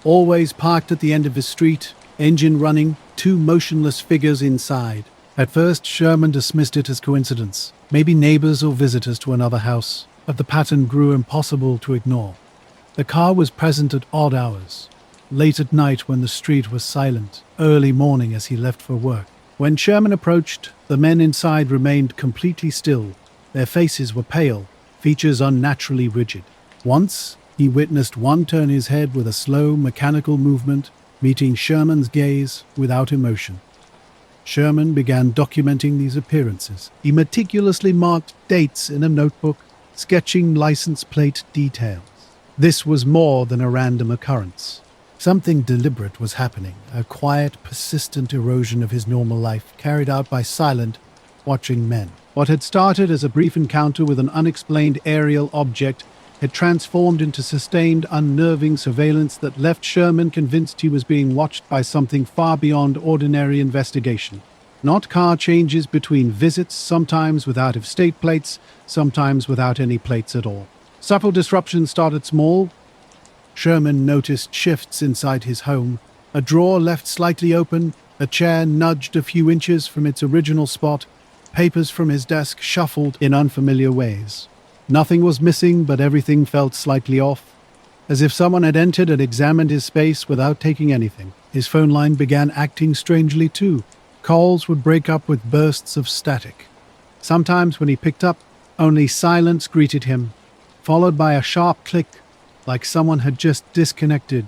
Always parked at the end of his street, engine running, two motionless figures inside. At first, Sherman dismissed it as coincidence, maybe neighbors or visitors to another house, but the pattern grew impossible to ignore. The car was present at odd hours, late at night when the street was silent, early morning as he left for work. When Sherman approached, the men inside remained completely still. Their faces were pale, features unnaturally rigid. Once, he witnessed one turn his head with a slow, mechanical movement, meeting Sherman's gaze without emotion. Sherman began documenting these appearances. He meticulously marked dates in a notebook, sketching license plate details. This was more than a random occurrence. Something deliberate was happening, a quiet, persistent erosion of his normal life carried out by silent, watching men. What had started as a brief encounter with an unexplained aerial object had transformed into sustained, unnerving surveillance that left Sherman convinced he was being watched by something far beyond ordinary investigation. Not car changes between visits, sometimes with out-of-state plates, sometimes without any plates at all. Subtle disruptions started small. Sherman noticed shifts inside his home. A drawer left slightly open, a chair nudged a few inches from its original spot, papers from his desk shuffled in unfamiliar ways. Nothing was missing, but everything felt slightly off, as if someone had entered and examined his space without taking anything. His phone line began acting strangely too. Calls would break up with bursts of static. Sometimes when he picked up, only silence greeted him, followed by a sharp click, like someone had just disconnected.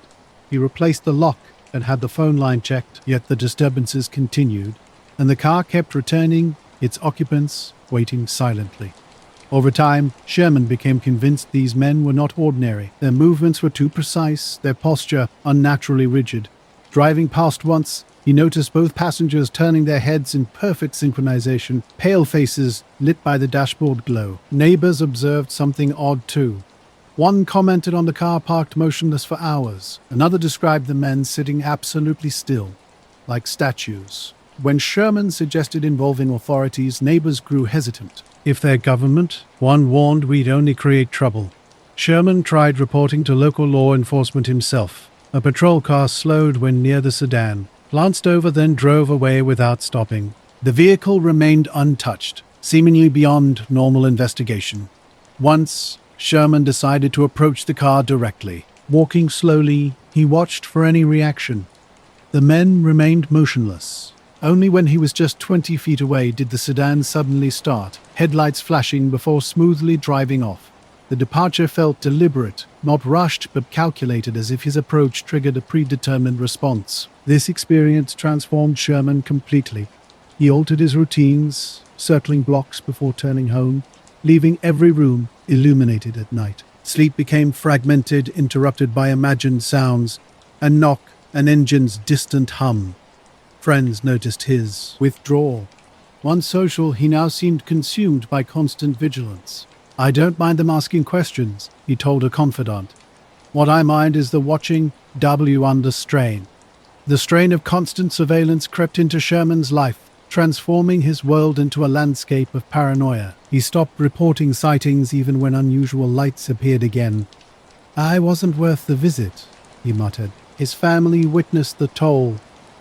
He replaced the lock and had the phone line checked, yet the disturbances continued, and the car kept returning, its occupants waiting silently. Over time, Sherman became convinced these men were not ordinary. Their movements were too precise, their posture unnaturally rigid. Driving past once, he noticed both passengers turning their heads in perfect synchronization, pale faces lit by the dashboard glow. Neighbors observed something odd too. One commented on the car parked motionless for hours. Another described the men sitting absolutely still, like statues. When Sherman suggested involving authorities, neighbors grew hesitant. If they're government, one warned we'd only create trouble. Sherman tried reporting to local law enforcement himself. A patrol car slowed when near the sedan, glanced over, then drove away without stopping. The vehicle remained untouched, seemingly beyond normal investigation. Once, Sherman decided to approach the car directly. Walking slowly, he watched for any reaction. The men remained motionless. Only when he was just 20 feet away did the sedan suddenly start, headlights flashing before smoothly driving off. The departure felt deliberate, not rushed but calculated, as if his approach triggered a predetermined response. This experience transformed Sherman completely. He altered his routines, circling blocks before turning home, leaving every room illuminated at night. Sleep became fragmented, interrupted by imagined sounds, a knock, an engine's distant hum. Friends noticed his withdrawal. Once social, he now seemed consumed by constant vigilance. "I don't mind them asking questions," he told a confidant. What I mind is the watching W under strain. The strain of constant surveillance crept into Sherman's life, transforming his world into a landscape of paranoia. He stopped reporting sightings even when unusual lights appeared again. "I wasn't worth the visit," he muttered. His family witnessed the toll.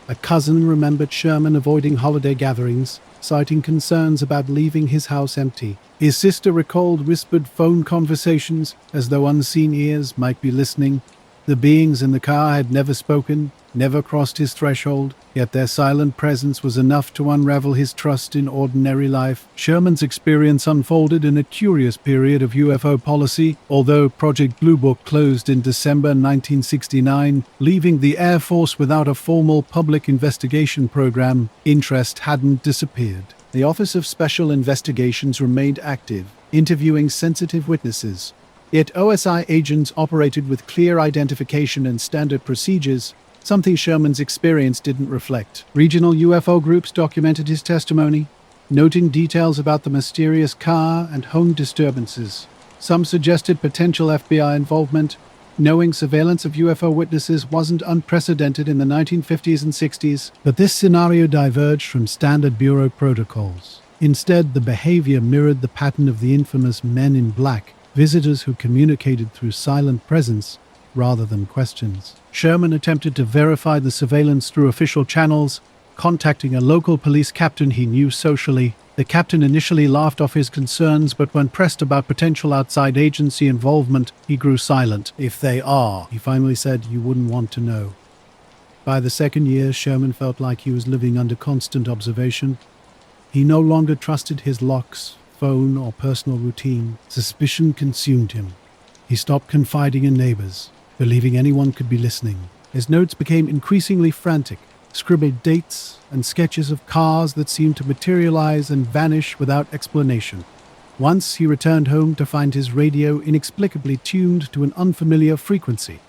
A cousin remembered Sherman avoiding holiday gatherings, citing concerns about leaving his house empty. His sister recalled whispered phone conversations as though unseen ears might be listening. The beings in the car had never spoken, never crossed his threshold, yet their silent presence was enough to unravel his trust in ordinary life. Sherman's experience unfolded in a curious period of UFO policy. Although Project Blue Book closed in December 1969, leaving the Air Force without a formal public investigation program, interest hadn't disappeared. The Office of Special Investigations remained active, interviewing sensitive witnesses. Yet OSI agents operated with clear identification and standard procedures, something Sherman's experience didn't reflect. Regional UFO groups documented his testimony, noting details about the mysterious car and home disturbances. Some suggested potential FBI involvement, knowing surveillance of UFO witnesses wasn't unprecedented in the 1950s and 60s, but this scenario diverged from standard Bureau protocols. Instead, the behavior mirrored the pattern of the infamous Men in Black, visitors who communicated through silent presence rather than questions. Sherman attempted to verify the surveillance through official channels, contacting a local police captain he knew socially. The captain initially laughed off his concerns, but when pressed about potential outside agency involvement, he grew silent. "If they are," he finally said, "you wouldn't want to know." By the second year, Sherman felt like he was living under constant observation. He no longer trusted his locks, phone, or personal routine. Suspicion consumed him. He stopped confiding in neighbors, believing anyone could be listening. His notes became increasingly frantic, scribbled dates and sketches of cars that seemed to materialize and vanish without explanation. Once he returned home to find his radio inexplicably tuned to an unfamiliar frequency.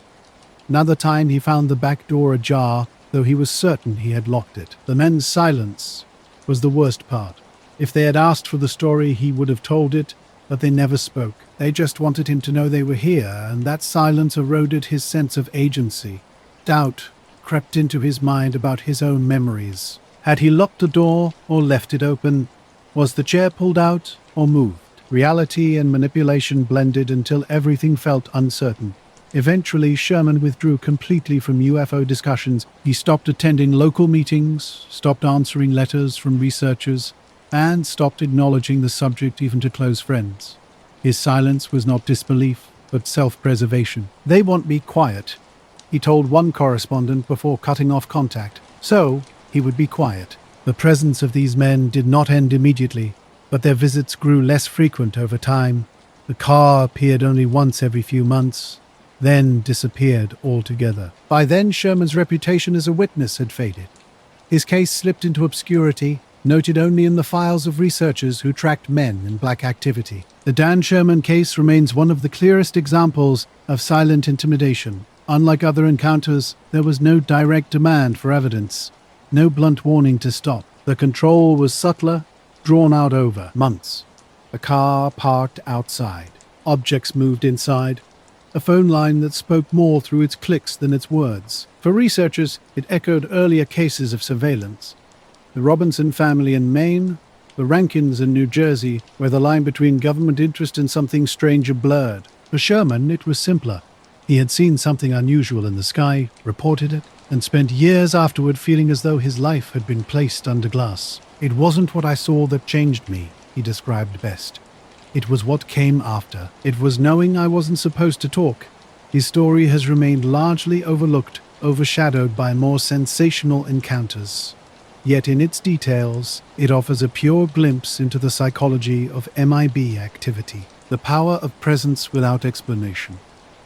Another time he found the back door ajar, though he was certain he had locked it. The men's silence was the worst part. If they had asked for the story, he would have told it, but they never spoke. They just wanted him to know they were here, and that silence eroded his sense of agency. Doubt crept into his mind about his own memories. Had he locked the door or left it open? Was the chair pulled out or moved? Reality and manipulation blended until everything felt uncertain. Eventually, Sherman withdrew completely from UFO discussions. He stopped attending local meetings, stopped answering letters from researchers, and stopped acknowledging the subject even to close friends. His silence was not disbelief, but self-preservation. "They want me quiet," he told one correspondent before cutting off contact. So, he would be quiet. The presence of these men did not end immediately, but their visits grew less frequent over time. The car appeared only once every few months, then disappeared altogether. By then, Sherman's reputation as a witness had faded. His case slipped into obscurity, noted only in the files of researchers who tracked men in black activity. The Dan Sherman case remains one of the clearest examples of silent intimidation. Unlike other encounters, there was no direct demand for evidence, no blunt warning to stop. The control was subtler, drawn out over months. A car parked outside. Objects moved inside. A phone line that spoke more through its clicks than its words. For researchers, it echoed earlier cases of surveillance. The Robinson family in Maine, the Rankins in New Jersey, where the line between government interest and something stranger blurred. For Sherman, it was simpler. He had seen something unusual in the sky, reported it, and spent years afterward feeling as though his life had been placed under glass. "It wasn't what I saw that changed me," he described best. "It was what came after. It was knowing I wasn't supposed to talk." His story has remained largely overlooked, overshadowed by more sensational encounters. Yet in its details, it offers a pure glimpse into the psychology of MIB activity, the power of presence without explanation,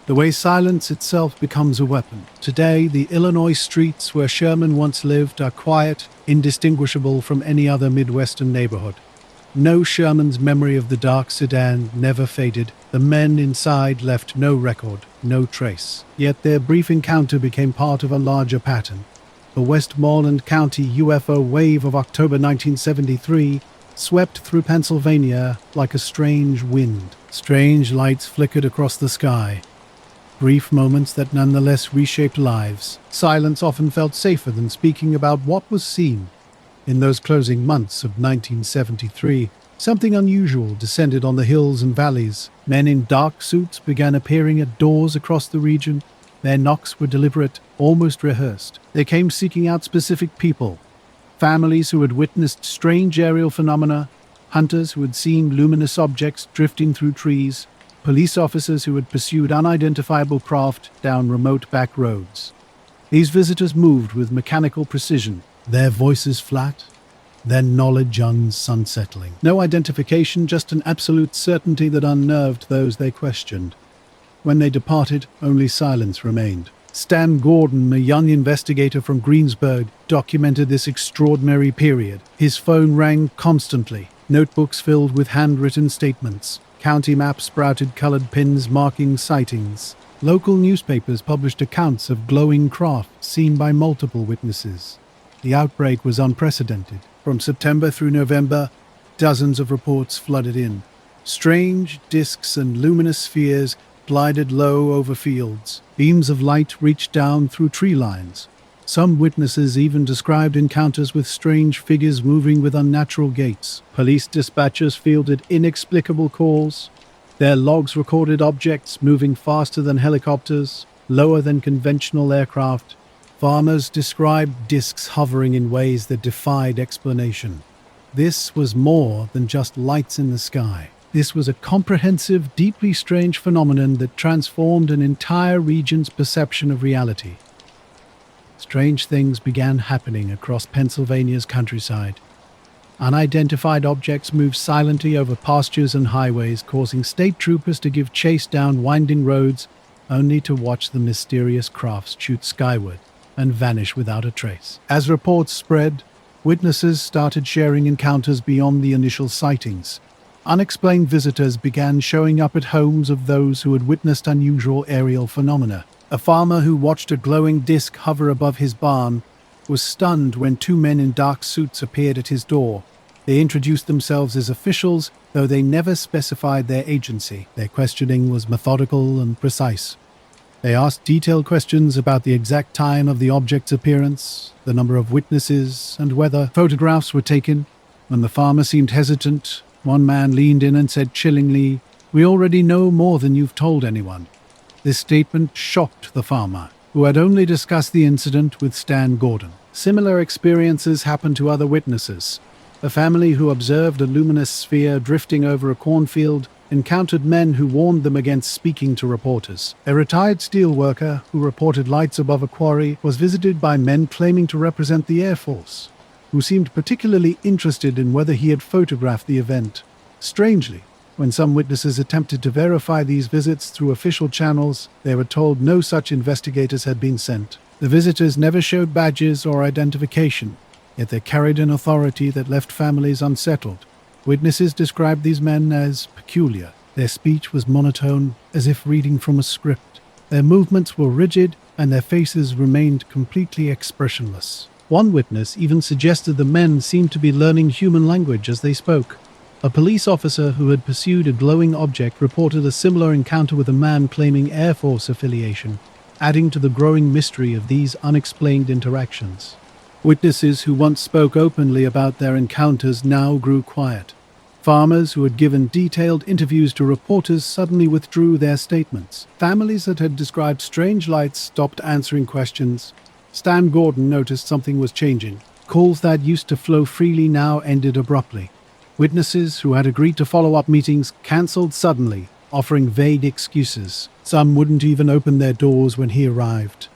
the way silence itself becomes a weapon. Today, the Illinois streets where Sherman once lived are quiet, indistinguishable from any other Midwestern neighborhood. No, Sherman's memory of the dark sedan never faded. The men inside left no record, no trace. Yet their brief encounter became part of a larger pattern. The Westmoreland County UFO wave of October 1973 swept through Pennsylvania like a strange wind. Strange lights flickered across the sky. Brief moments that nonetheless reshaped lives. Silence often felt safer than speaking about what was seen. In those closing months of 1973, something unusual descended on the hills and valleys. Men in dark suits began appearing at doors across the region. Their knocks were deliberate, almost rehearsed. They came seeking out specific people. Families who had witnessed strange aerial phenomena, hunters who had seen luminous objects drifting through trees, police officers who had pursued unidentifiable craft down remote back roads. These visitors moved with mechanical precision, their voices flat, their knowledge unsettling. No identification, just an absolute certainty that unnerved those they questioned. When they departed, only silence remained. Stan Gordon, a young investigator from Greensburg, documented this extraordinary period. His phone rang constantly, notebooks filled with handwritten statements. County maps sprouted colored pins marking sightings. Local newspapers published accounts of glowing craft seen by multiple witnesses. The outbreak was unprecedented. From September through November, dozens of reports flooded in. Strange discs and luminous spheres glided low over fields. Beams of light reached down through tree lines. Some witnesses even described encounters with strange figures moving with unnatural gaits. Police dispatchers fielded inexplicable calls. Their logs recorded objects moving faster than helicopters, lower than conventional aircraft. Farmers described discs hovering in ways that defied explanation. This was more than just lights in the sky. This was a comprehensive, deeply strange phenomenon that transformed an entire region's perception of reality. Strange things began happening across Pennsylvania's countryside. Unidentified objects moved silently over pastures and highways, causing state troopers to give chase down winding roads, only to watch the mysterious crafts shoot skyward and vanish without a trace. As reports spread, witnesses started sharing encounters beyond the initial sightings. Unexplained visitors began showing up at homes of those who had witnessed unusual aerial phenomena. A farmer who watched a glowing disc hover above his barn was stunned when two men in dark suits appeared at his door. They introduced themselves as officials, though they never specified their agency. Their questioning was methodical and precise. They asked detailed questions about the exact time of the object's appearance, the number of witnesses, and whether photographs were taken. When the farmer seemed hesitant, one man leaned in and said chillingly, "We already know more than you've told anyone." This statement shocked the farmer, who had only discussed the incident with Stan Gordon. Similar experiences happened to other witnesses. A family who observed a luminous sphere drifting over a cornfield encountered men who warned them against speaking to reporters. A retired steelworker who reported lights above a quarry was visited by men claiming to represent the Air Force, who seemed particularly interested in whether he had photographed the event. Strangely, when some witnesses attempted to verify these visits through official channels, they were told no such investigators had been sent. The visitors never showed badges or identification, yet they carried an authority that left families unsettled. Witnesses described these men as peculiar. Their speech was monotone, as if reading from a script. Their movements were rigid, and their faces remained completely expressionless. One witness even suggested the men seemed to be learning human language as they spoke. A police officer who had pursued a glowing object reported a similar encounter with a man claiming Air Force affiliation, adding to the growing mystery of these unexplained interactions. Witnesses who once spoke openly about their encounters now grew quiet. Farmers who had given detailed interviews to reporters suddenly withdrew their statements. Families that had described strange lights stopped answering questions. Stan Gordon noticed something was changing. Calls that used to flow freely now ended abruptly. Witnesses who had agreed to follow-up meetings cancelled suddenly, offering vague excuses. Some wouldn't even open their doors when he arrived.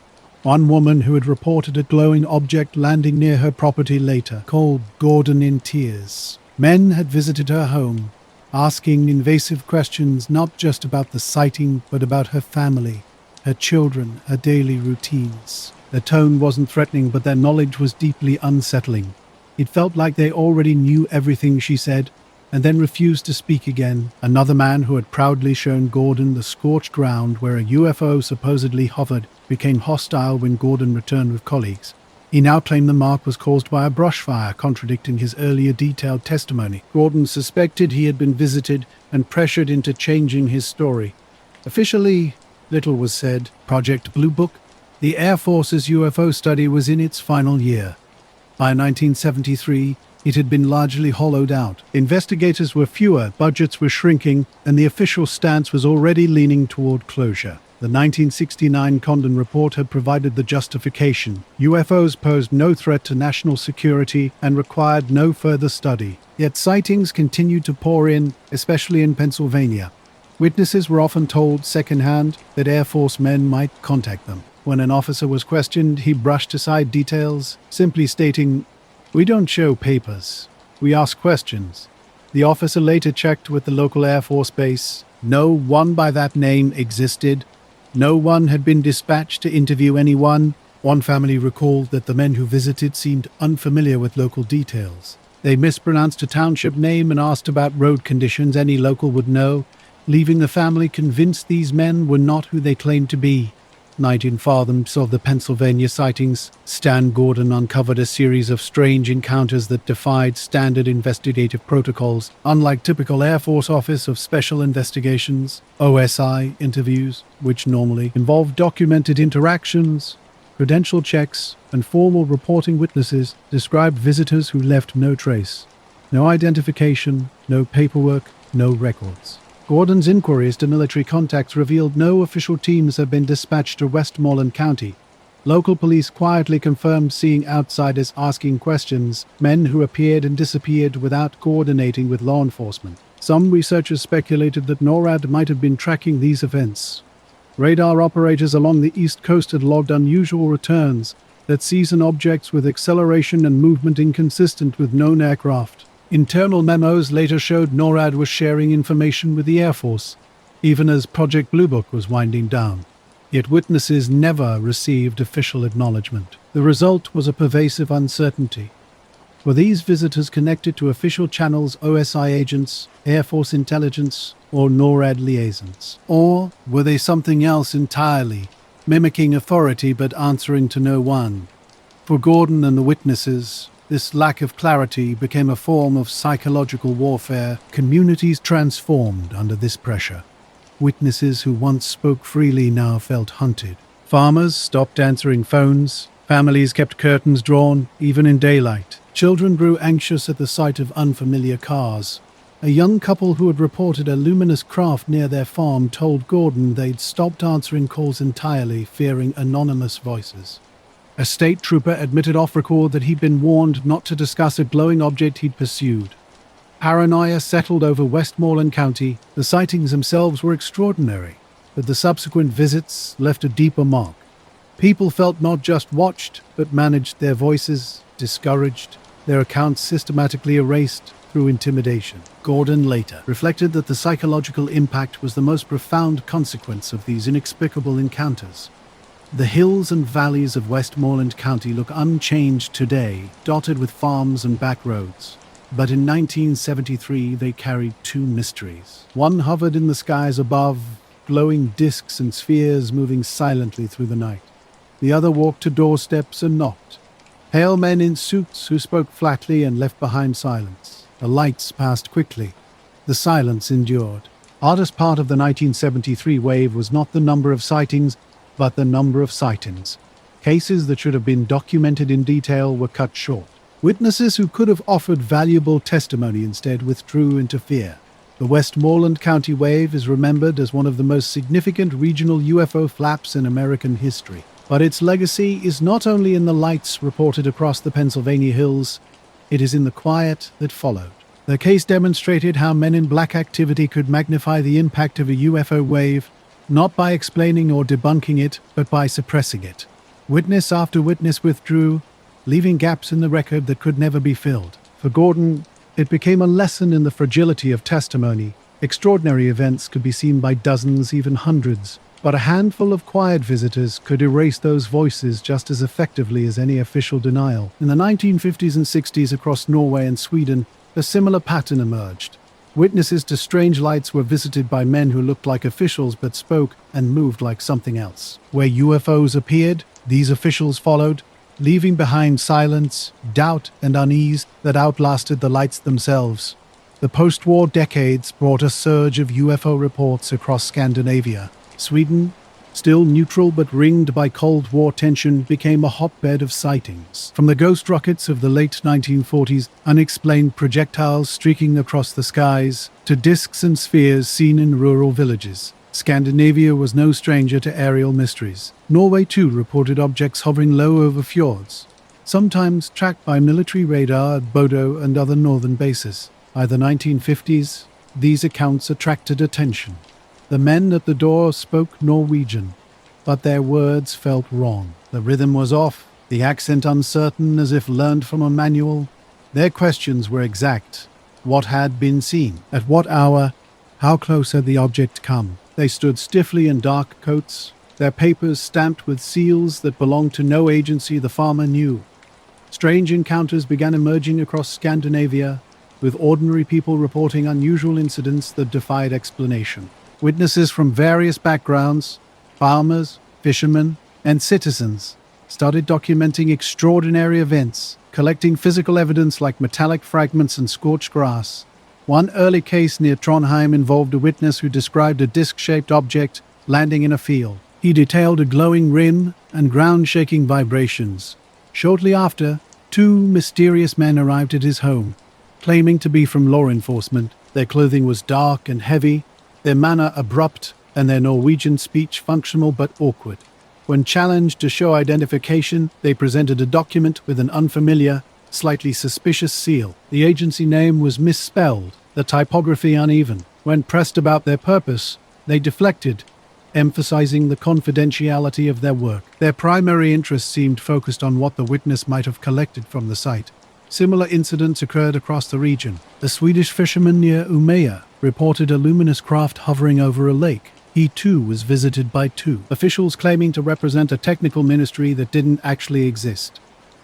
One woman who had reported a glowing object landing near her property later called Gordon in tears. Men had visited her home, asking invasive questions not just about the sighting, but about her family, her children, her daily routines. Their tone wasn't threatening, but their knowledge was deeply unsettling. It felt like they already knew everything she said, and then refused to speak again. Another man who had proudly shown Gordon the scorched ground where a UFO supposedly hovered became hostile when Gordon returned with colleagues. He now claimed the mark was caused by a brush fire, contradicting his earlier detailed testimony. Gordon suspected he had been visited and pressured into changing his story. Officially, Little was said. Project Blue Book. The Air Force's UFO study was in its final year. By 1973, it had been largely hollowed out. Investigators were fewer, budgets were shrinking, and the official stance was already leaning toward closure. The 1969 Condon Report had provided the justification. UFOs posed no threat to national security and required no further study. Yet sightings continued to pour in, especially in Pennsylvania. Witnesses were often told secondhand that Air Force men might contact them. When an officer was questioned, he brushed aside details, simply stating, "We don't show papers. We ask questions." The officer later checked with the local Air Force base. No one by that name existed. No one had been dispatched to interview anyone. One family recalled that the men who visited seemed unfamiliar with local details. They mispronounced a township name and asked about road conditions any local would know, leaving the family convinced these men were not who they claimed to be. 19 fathoms of the Pennsylvania sightings, Stan Gordon uncovered a series of strange encounters that defied standard investigative protocols. Unlike typical Air Force Office of Special Investigations, OSI interviews, which normally involve documented interactions, credential checks, and formal reporting, witnesses described visitors who left no trace. No identification, no paperwork, no records. Gordon's inquiries to military contacts revealed no official teams had been dispatched to Westmoreland County. Local police quietly confirmed seeing outsiders asking questions, men who appeared and disappeared without coordinating with law enforcement. Some researchers speculated that NORAD might have been tracking these events. Radar operators along the East Coast had logged unusual returns that seasoned objects with acceleration and movement inconsistent with known aircraft. Internal memos later showed NORAD was sharing information with the Air Force, even as Project Blue Book was winding down. Yet witnesses never received official acknowledgement. The result was a pervasive uncertainty. Were these visitors connected to official channels, OSI agents, Air Force intelligence, or NORAD liaisons? Or were they something else entirely, mimicking authority but answering to no one? For Gordon and the witnesses, this lack of clarity became a form of psychological warfare. Communities transformed under this pressure. Witnesses who once spoke freely now felt hunted. Farmers stopped answering phones. Families kept curtains drawn, even in daylight. Children grew anxious at the sight of unfamiliar cars. A young couple who had reported a luminous craft near their farm told Gordon they'd stopped answering calls entirely, fearing anonymous voices. A state trooper admitted off record that he'd been warned not to discuss a glowing object he'd pursued. Paranoia settled over Westmoreland County. The sightings themselves were extraordinary, but the subsequent visits left a deeper mark. People felt not just watched, but managed, their voices discouraged, their accounts systematically erased through intimidation. Gordon later reflected that the psychological impact was the most profound consequence of these inexplicable encounters. The hills and valleys of Westmoreland County look unchanged today, dotted with farms and back roads. But in 1973, they carried two mysteries. One hovered in the skies above, glowing discs and spheres moving silently through the night. The other walked to doorsteps and knocked. Pale men in suits who spoke flatly and left behind silence. The lights passed quickly. The silence endured. Hardest part of the 1973 wave was not the number of sightings, but the number of sightings. Cases that should have been documented in detail were cut short. Witnesses who could have offered valuable testimony instead withdrew into fear. The Westmoreland County wave is remembered as one of the most significant regional UFO flaps in American history. But its legacy is not only in the lights reported across the Pennsylvania hills, it is in the quiet that followed. The case demonstrated how Men in Black activity could magnify the impact of a UFO wave, not by explaining or debunking it, but by suppressing it. Witness after witness withdrew, leaving gaps in the record that could never be filled. For Gordon, it became a lesson in the fragility of testimony. Extraordinary events could be seen by dozens, even hundreds, but a handful of quiet visitors could erase those voices just as effectively as any official denial. In the 1950s and 60s across Norway and Sweden, a similar pattern emerged. Witnesses to strange lights were visited by men who looked like officials but spoke and moved like something else. Where UFOs appeared, these officials followed, leaving behind silence, doubt, and unease that outlasted the lights themselves. The post-war decades brought a surge of UFO reports across Scandinavia. Sweden, still neutral but ringed by Cold War tension, became a hotbed of sightings. From the ghost rockets of the late 1940s, unexplained projectiles streaking across the skies, to discs and spheres seen in rural villages, Scandinavia was no stranger to aerial mysteries. Norway too reported objects hovering low over fjords, sometimes tracked by military radar at Bodo and other northern bases. By the 1950s, these accounts attracted attention. The men at the door spoke Norwegian, but their words felt wrong. The rhythm was off, the accent uncertain as if learned from a manual. Their questions were exact. What had been seen? At what hour? How close had the object come? They stood stiffly in dark coats, their papers stamped with seals that belonged to no agency the farmer knew. Strange encounters began emerging across Scandinavia, with ordinary people reporting unusual incidents that defied explanation. Witnesses from various backgrounds, farmers, fishermen, and citizens, started documenting extraordinary events, collecting physical evidence like metallic fragments and scorched grass. One early case near Trondheim involved a witness who described a disc-shaped object landing in a field. He detailed a glowing rim and ground-shaking vibrations. Shortly after, two mysterious men arrived at his home, claiming to be from law enforcement. Their clothing was dark and heavy, their manner abrupt, and their Norwegian speech functional but awkward. When challenged to show identification, they presented a document with an unfamiliar, slightly suspicious seal. The agency name was misspelled, the typography uneven. When pressed about their purpose, they deflected, emphasizing the confidentiality of their work. Their primary interest seemed focused on what the witness might have collected from the site. Similar incidents occurred across the region. A Swedish fisherman near Umeå reported a luminous craft hovering over a lake. He too was visited by two officials claiming to represent a technical ministry that didn't actually exist.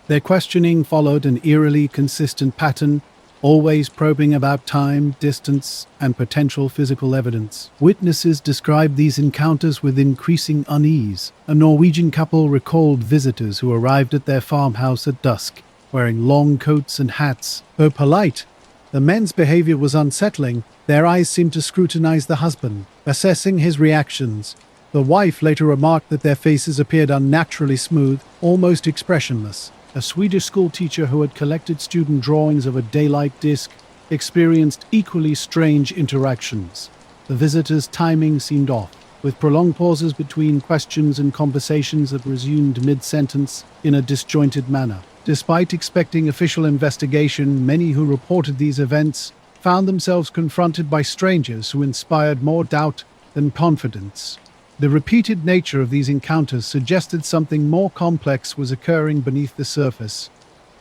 Their questioning followed an eerily consistent pattern, always probing about time, distance, and potential physical evidence. Witnesses described these encounters with increasing unease. A Norwegian couple recalled visitors who arrived at their farmhouse at dusk, wearing long coats and hats. Though polite, the men's behavior was unsettling. Their eyes seemed to scrutinize the husband, assessing his reactions. The wife later remarked that their faces appeared unnaturally smooth, almost expressionless. A Swedish schoolteacher who had collected student drawings of a daylight disk experienced equally strange interactions. The visitors' timing seemed off, with prolonged pauses between questions and conversations that resumed mid-sentence in a disjointed manner. Despite expecting official investigation, many who reported these events found themselves confronted by strangers who inspired more doubt than confidence. The repeated nature of these encounters suggested something more complex was occurring beneath the surface.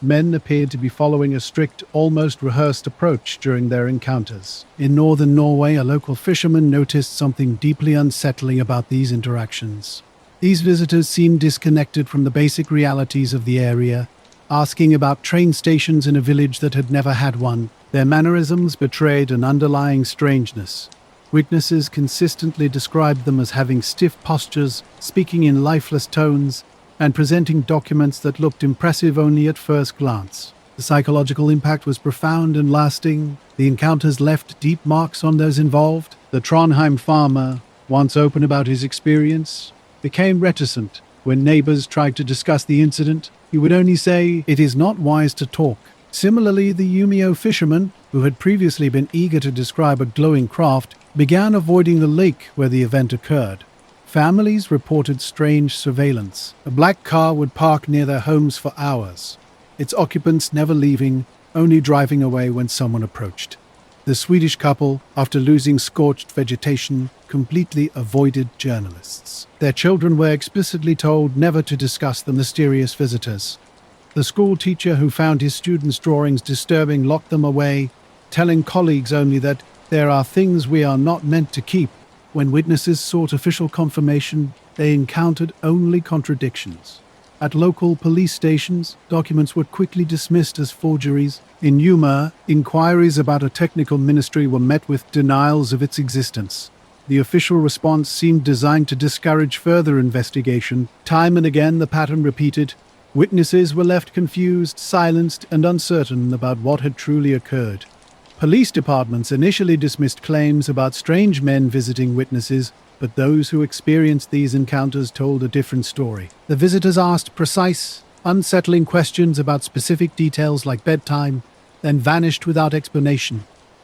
Men appeared to be following a strict, almost rehearsed approach during their encounters. In northern Norway, a local fisherman noticed something deeply unsettling about these interactions. These visitors seemed disconnected from the basic realities of the area, asking about train stations in a village that had never had one. Their mannerisms betrayed an underlying strangeness. Witnesses consistently described them as having stiff postures, speaking in lifeless tones, and presenting documents that looked impressive only at first glance. The psychological impact was profound and lasting. The encounters left deep marks on those involved. The Trondheim farmer, once open about his experience, became reticent. When neighbors tried to discuss the incident, he would only say, "It is not wise to talk." Similarly, the Umeå fisherman, who had previously been eager to describe a glowing craft, began avoiding the lake where the event occurred. Families reported strange surveillance. A black car would park near their homes for hours, its occupants never leaving, only driving away when someone approached. The Swedish couple, after losing scorched vegetation, completely avoided journalists. Their children were explicitly told never to discuss the mysterious visitors. The school teacher who found his students' drawings disturbing locked them away, telling colleagues only that there are things we are not meant to keep. When witnesses sought official confirmation, they encountered only contradictions. At local police stations, documents were quickly dismissed as forgeries. In Umeå, inquiries about a technical ministry were met with denials of its existence. The official response seemed designed to discourage further investigation. Time and again, the pattern repeated. Witnesses were left confused, silenced, and uncertain about what had truly occurred. Police departments initially dismissed claims about strange men visiting witnesses, but those who experienced these encounters told a different story. The visitors asked precise, unsettling questions about specific details like bedtime, then vanished without explanation.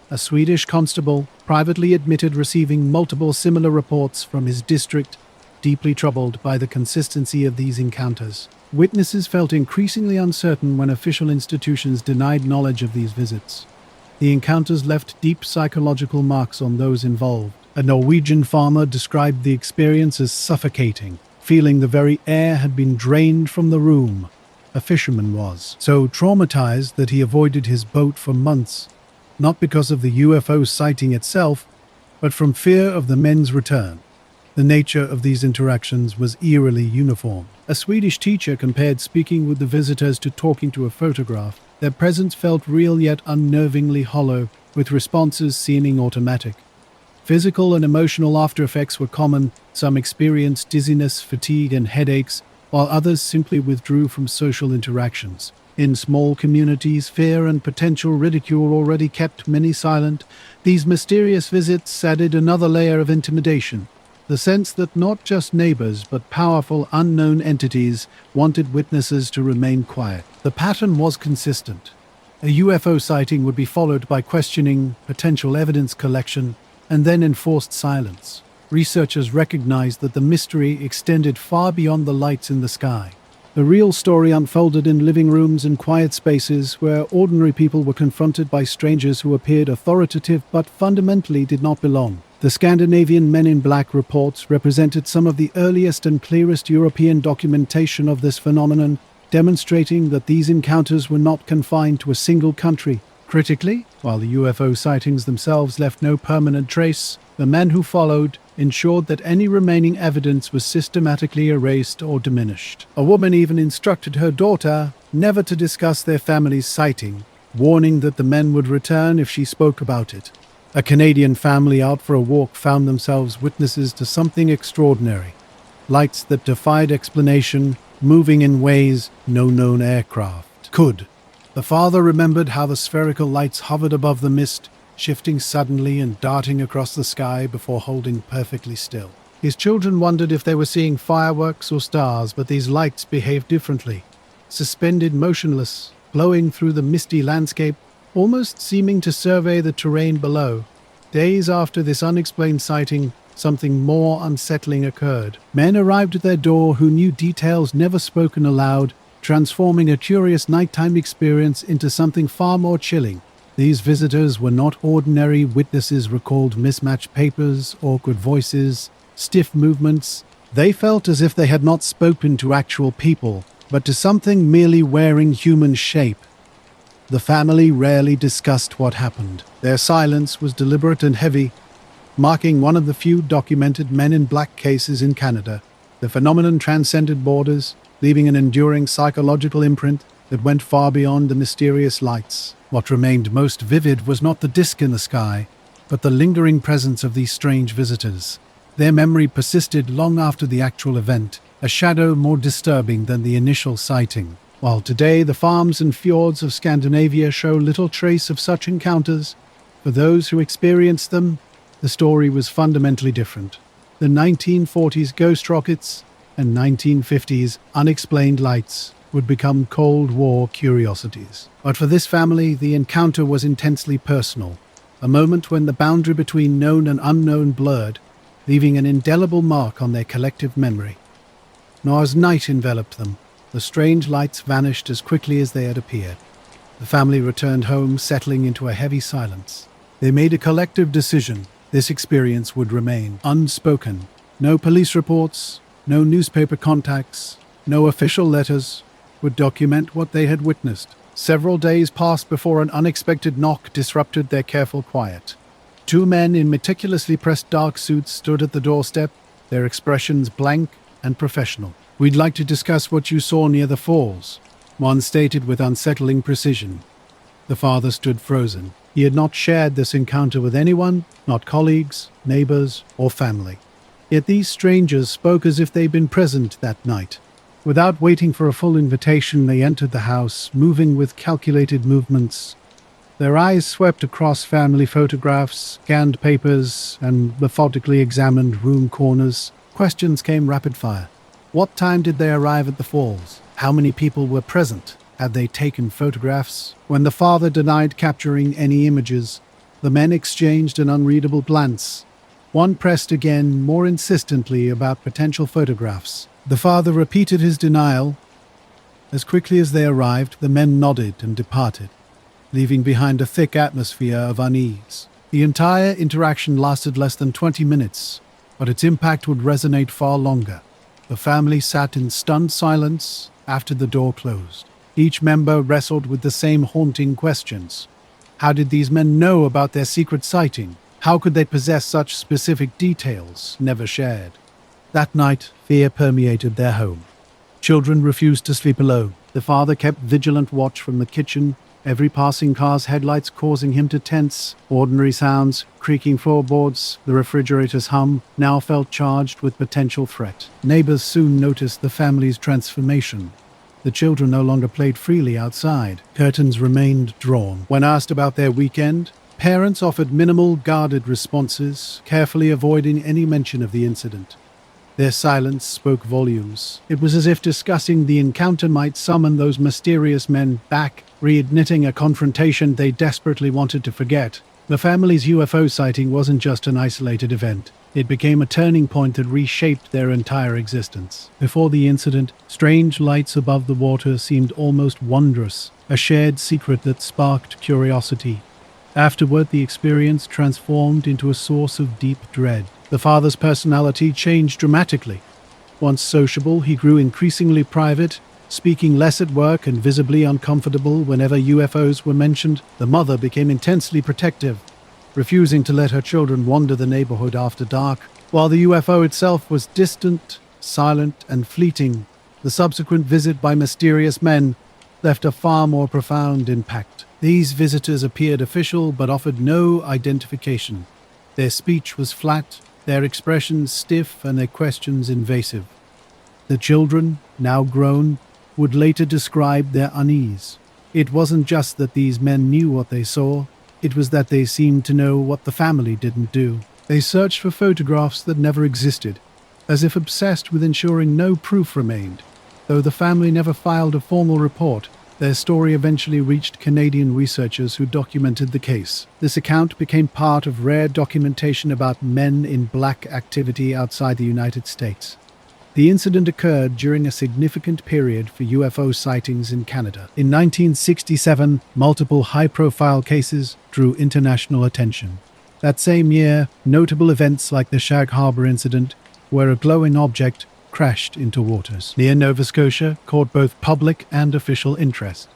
A Swedish constable privately admitted receiving multiple similar reports from his district, deeply troubled by the consistency of these encounters. Witnesses felt increasingly uncertain when official institutions denied knowledge of these visits. The encounters left deep psychological marks on those involved. A Norwegian farmer described the experience as suffocating, feeling the very air had been drained from the room. A fisherman was so traumatized that he avoided his boat for months, not because of the UFO sighting itself, but from fear of the men's return. The nature of these interactions was eerily uniform. A Swedish teacher compared speaking with the visitors to talking to a photograph. Their presence felt real yet unnervingly hollow, with responses seeming automatic. Physical and emotional after-effects were common. Some experienced dizziness, fatigue, and headaches, while others simply withdrew from social interactions. In small communities, fear and potential ridicule already kept many silent. These mysterious visits added another layer of intimidation. The sense that not just neighbors, but powerful, unknown entities wanted witnesses to remain quiet. The pattern was consistent. A UFO sighting would be followed by questioning, potential evidence collection, and then enforced silence. Researchers recognized that the mystery extended far beyond the lights in the sky. The real story unfolded in living rooms and quiet spaces where ordinary people were confronted by strangers who appeared authoritative but fundamentally did not belong. The Scandinavian Men in Black reports represented some of the earliest and clearest European documentation of this phenomenon, demonstrating that these encounters were not confined to a single country. Critically, while the UFO sightings themselves left no permanent trace, the men who followed ensured that any remaining evidence was systematically erased or diminished. A woman even instructed her daughter never to discuss their family's sighting, warning that the men would return if she spoke about it. A Canadian family out for a walk found themselves witnesses to something extraordinary. Lights that defied explanation, moving in ways no known aircraft could. The father remembered how the spherical lights hovered above the mist, shifting suddenly and darting across the sky before holding perfectly still. His children wondered if they were seeing fireworks or stars, but these lights behaved differently. Suspended motionless, glowing through the misty landscape, almost seeming to survey the terrain below. Days after this unexplained sighting, something more unsettling occurred. Men arrived at their door who knew details never spoken aloud, transforming a curious nighttime experience into something far more chilling. These visitors were not ordinary witnesses, recalled mismatched papers, awkward voices, stiff movements. They felt as if they had not spoken to actual people, but to something merely wearing human shape. The family rarely discussed what happened. Their silence was deliberate and heavy, marking one of the few documented Men in Black cases in Canada. The phenomenon transcended borders, leaving an enduring psychological imprint that went far beyond the mysterious lights. What remained most vivid was not the disk in the sky, but the lingering presence of these strange visitors. Their memory persisted long after the actual event, a shadow more disturbing than the initial sighting. While today the farms and fjords of Scandinavia show little trace of such encounters, for those who experienced them, the story was fundamentally different. The 1940s ghost rockets and 1950s unexplained lights would become Cold War curiosities. But for this family, the encounter was intensely personal, a moment when the boundary between known and unknown blurred, leaving an indelible mark on their collective memory. Nor as night enveloped them, the strange lights vanished as quickly as they had appeared. The family returned home, settling into a heavy silence. They made a collective decision. This experience would remain unspoken. No police reports, no newspaper contacts, no official letters would document what they had witnessed. Several days passed before an unexpected knock disrupted their careful quiet. Two men in meticulously pressed dark suits stood at the doorstep, their expressions blank and professional. "We'd like to discuss what you saw near the falls," one stated with unsettling precision. The father stood frozen. He had not shared this encounter with anyone, not colleagues, neighbors, or family. Yet these strangers spoke as if they'd been present that night. Without waiting for a full invitation, they entered the house, moving with calculated movements, Their eyes swept across family photographs, scanned papers, and methodically examined room corners. Questions came rapid fire. What time did they arrive at the falls? How many people were present? Had they taken photographs? When the father denied capturing any images, the men exchanged an unreadable glance. One pressed again, more insistently, about potential photographs. The father repeated his denial. As quickly as they arrived, the men nodded and departed, leaving behind a thick atmosphere of unease. The entire interaction lasted less than 20 minutes, but its impact would resonate far longer. The family sat in stunned silence after the door closed. Each member wrestled with the same haunting questions. How did these men know about their secret sighting? How could they possess such specific details, never shared? That night, fear permeated their home. Children refused to sleep alone. The father kept vigilant watch from the kitchen, every passing car's headlights causing him to tense. Ordinary sounds, creaking floorboards, the refrigerator's hum, now felt charged with potential threat. Neighbors soon noticed the family's transformation. The children no longer played freely outside. Curtains remained drawn. When asked about their weekend, parents offered minimal, guarded responses, carefully avoiding any mention of the incident. Their silence spoke volumes. It was as if discussing the encounter might summon those mysterious men back, reigniting a confrontation they desperately wanted to forget. The family's UFO sighting wasn't just an isolated event. It became a turning point that reshaped their entire existence. Before the incident, strange lights above the water seemed almost wondrous, a shared secret that sparked curiosity. Afterward, the experience transformed into a source of deep dread. The father's personality changed dramatically. Once sociable, he grew increasingly private, speaking less at work and visibly uncomfortable whenever UFOs were mentioned. The mother became intensely protective, refusing to let her children wander the neighborhood after dark. While the UFO itself was distant, silent, and fleeting, the subsequent visit by mysterious men left a far more profound impact. These visitors appeared official but offered no identification. Their speech was flat, their expressions stiff, and their questions invasive. The children, now grown, would later describe their unease. It wasn't just that these men knew what they saw, it was that they seemed to know what the family didn't do. They searched for photographs that never existed, as if obsessed with ensuring no proof remained. Though the family never filed a formal report, their story eventually reached Canadian researchers who documented the case. This account became part of rare documentation about men in black activity outside the United States. The incident occurred during a significant period for UFO sightings in Canada. In 1967, multiple high-profile cases drew international attention. That same year, notable events like the Shag Harbor incident, where a glowing object crashed into waters near Nova Scotia, caught both public and official interest.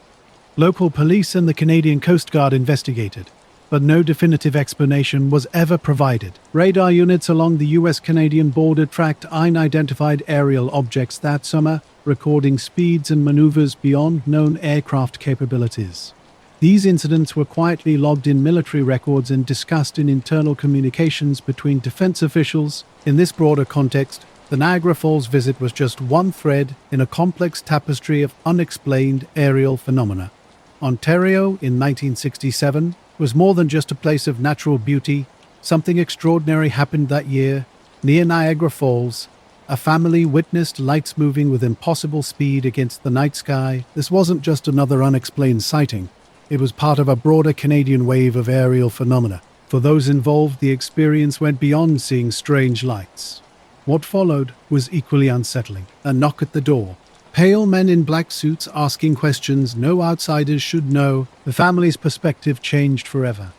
Local police and the Canadian Coast Guard investigated, but no definitive explanation was ever provided. Radar units along the US-Canadian border tracked unidentified aerial objects that summer, recording speeds and maneuvers beyond known aircraft capabilities. These incidents were quietly logged in military records and discussed in internal communications between defense officials. In this broader context, the Niagara Falls visit was just one thread in a complex tapestry of unexplained aerial phenomena. Ontario, in 1967, was more than just a place of natural beauty. Something extraordinary happened that year. Near Niagara Falls, a family witnessed lights moving with impossible speed against the night sky. This wasn't just another unexplained sighting. It was part of a broader Canadian wave of aerial phenomena. For those involved, the experience went beyond seeing strange lights. What followed was equally unsettling. A knock at the door. Pale men in black suits asking questions no outsiders should know. The family's perspective changed forever.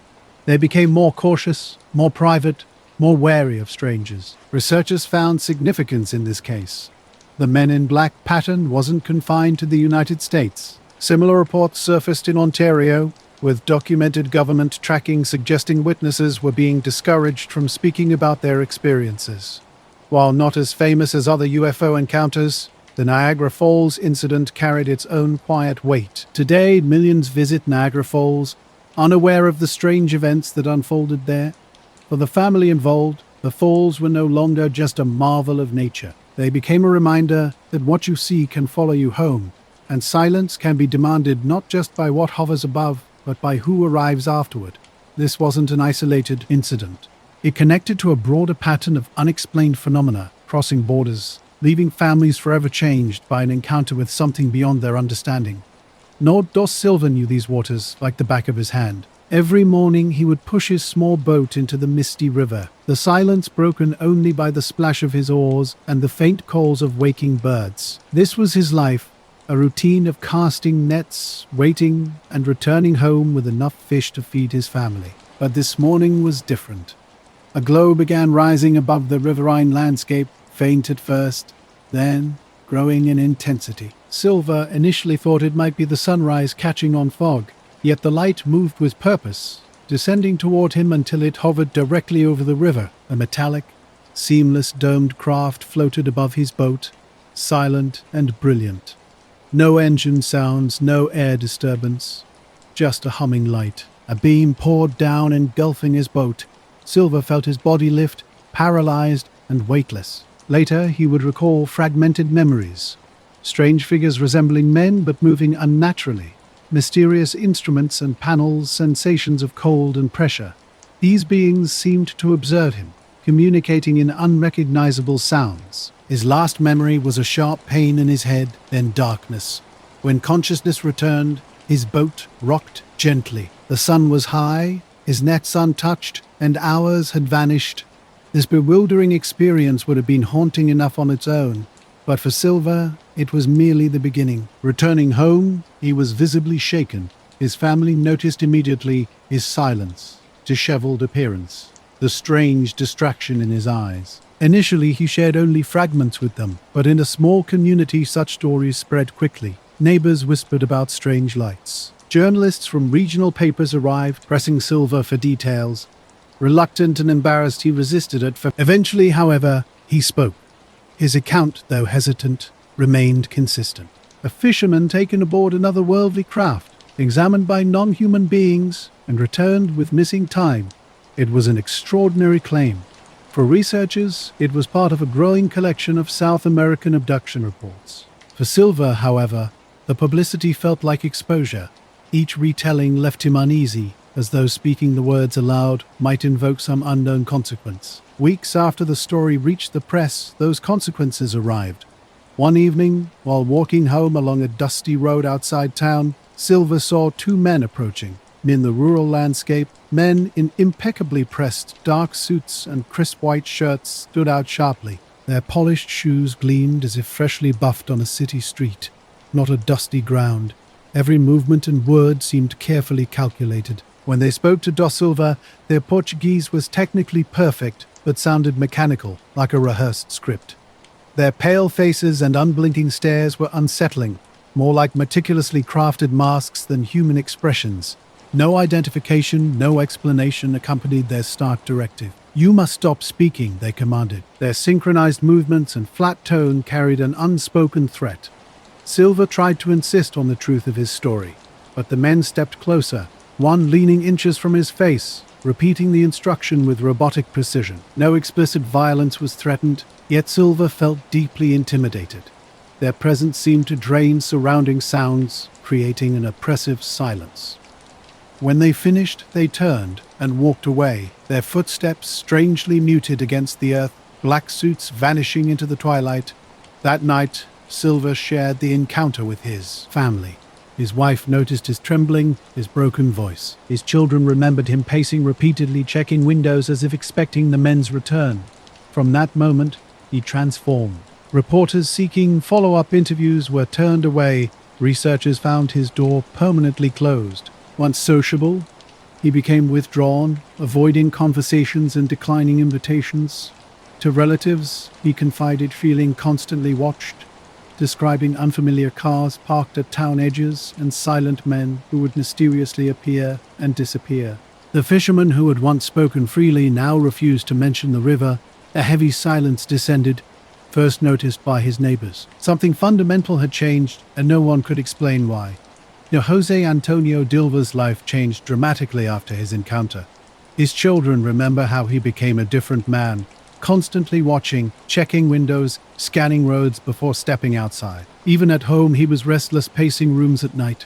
They became more cautious, more private, more wary of strangers. Researchers found significance in this case. The men in black pattern wasn't confined to the United States. Similar reports surfaced in Ontario, with documented government tracking suggesting witnesses were being discouraged from speaking about their experiences. While not as famous as other UFO encounters, the Niagara Falls incident carried its own quiet weight. Today, millions visit Niagara Falls, unaware of the strange events that unfolded there. For the family involved, the falls were no longer just a marvel of nature. They became a reminder that what you see can follow you home, and silence can be demanded not just by what hovers above, but by who arrives afterward. This wasn't an isolated incident. It connected to a broader pattern of unexplained phenomena crossing borders, leaving families forever changed by an encounter with something beyond their understanding. Lord Dos Silva knew these waters like the back of his hand. Every morning he would push his small boat into the misty river, the silence broken only by the splash of his oars and the faint calls of waking birds. This was his life, a routine of casting nets, waiting, and returning home with enough fish to feed his family. But this morning was different. A glow began rising above the riverine landscape, faint at first, then growing in intensity. Silva initially thought it might be the sunrise catching on fog, yet the light moved with purpose, descending toward him until it hovered directly over the river. A metallic, seamless domed craft floated above his boat, silent and brilliant. No engine sounds, no air disturbance, just a humming light. A beam poured down, engulfing his boat. Silva felt his body lift, paralyzed and weightless. Later, he would recall fragmented memories. Strange figures resembling men but moving unnaturally. Mysterious instruments and panels, sensations of cold and pressure. These beings seemed to observe him, communicating in unrecognizable sounds. His last memory was a sharp pain in his head, then darkness. When consciousness returned, his boat rocked gently. The sun was high, his nets untouched, and hours had vanished. This bewildering experience would have been haunting enough on its own, but for Silva, it was merely the beginning. Returning home, he was visibly shaken. His family noticed immediately his silence, disheveled appearance, the strange distraction in his eyes. Initially, he shared only fragments with them, but in a small community such stories spread quickly. Neighbors whispered about strange lights. Journalists from regional papers arrived, pressing Silva for details. Reluctant and embarrassed, he resisted at first. Eventually, however, he spoke. His account, though hesitant, remained consistent. A fisherman taken aboard another worldly craft, examined by non-human beings, and returned with missing time. It was an extraordinary claim. For researchers, it was part of a growing collection of South American abduction reports. For Silva, however, the publicity felt like exposure. Each retelling left him uneasy, as though speaking the words aloud might invoke some unknown consequence. Weeks after the story reached the press, those consequences arrived. One evening, while walking home along a dusty road outside town, Silva saw two men approaching. In the rural landscape, men in impeccably pressed dark suits and crisp white shirts stood out sharply. Their polished shoes gleamed as if freshly buffed on a city street, not a dusty ground. Every movement and word seemed carefully calculated. When they spoke to Dos Silva, their Portuguese was technically perfect, but sounded mechanical, like a rehearsed script. Their pale faces and unblinking stares were unsettling, more like meticulously crafted masks than human expressions. No identification, no explanation accompanied their stark directive. "You must stop speaking," they commanded. Their synchronized movements and flat tone carried an unspoken threat. Silva tried to insist on the truth of his story, but the men stepped closer, one leaning inches from his face, repeating the instruction with robotic precision. No explicit violence was threatened, yet Silva felt deeply intimidated. Their presence seemed to drain surrounding sounds, creating an oppressive silence. When they finished, they turned and walked away, their footsteps strangely muted against the earth, black suits vanishing into the twilight. That night, Silva shared the encounter with his family. His wife noticed his trembling, his broken voice. His children remembered him pacing repeatedly, checking windows as if expecting the men's return. From that moment, he transformed. Reporters seeking follow-up interviews were turned away. Researchers found his door permanently closed. Once sociable, he became withdrawn, avoiding conversations and declining invitations. To relatives, he confided feeling constantly watched, describing unfamiliar cars parked at town edges and silent men who would mysteriously appear and disappear. The fisherman who had once spoken freely now refused to mention the river. A heavy silence descended, first noticed by his neighbors. Something fundamental had changed, and no one could explain why. Jose Antonio Dilva's life changed dramatically after his encounter. His children remember how he became a different man, constantly watching, checking windows, scanning roads before stepping outside. Even at home, he was restless, pacing rooms at night.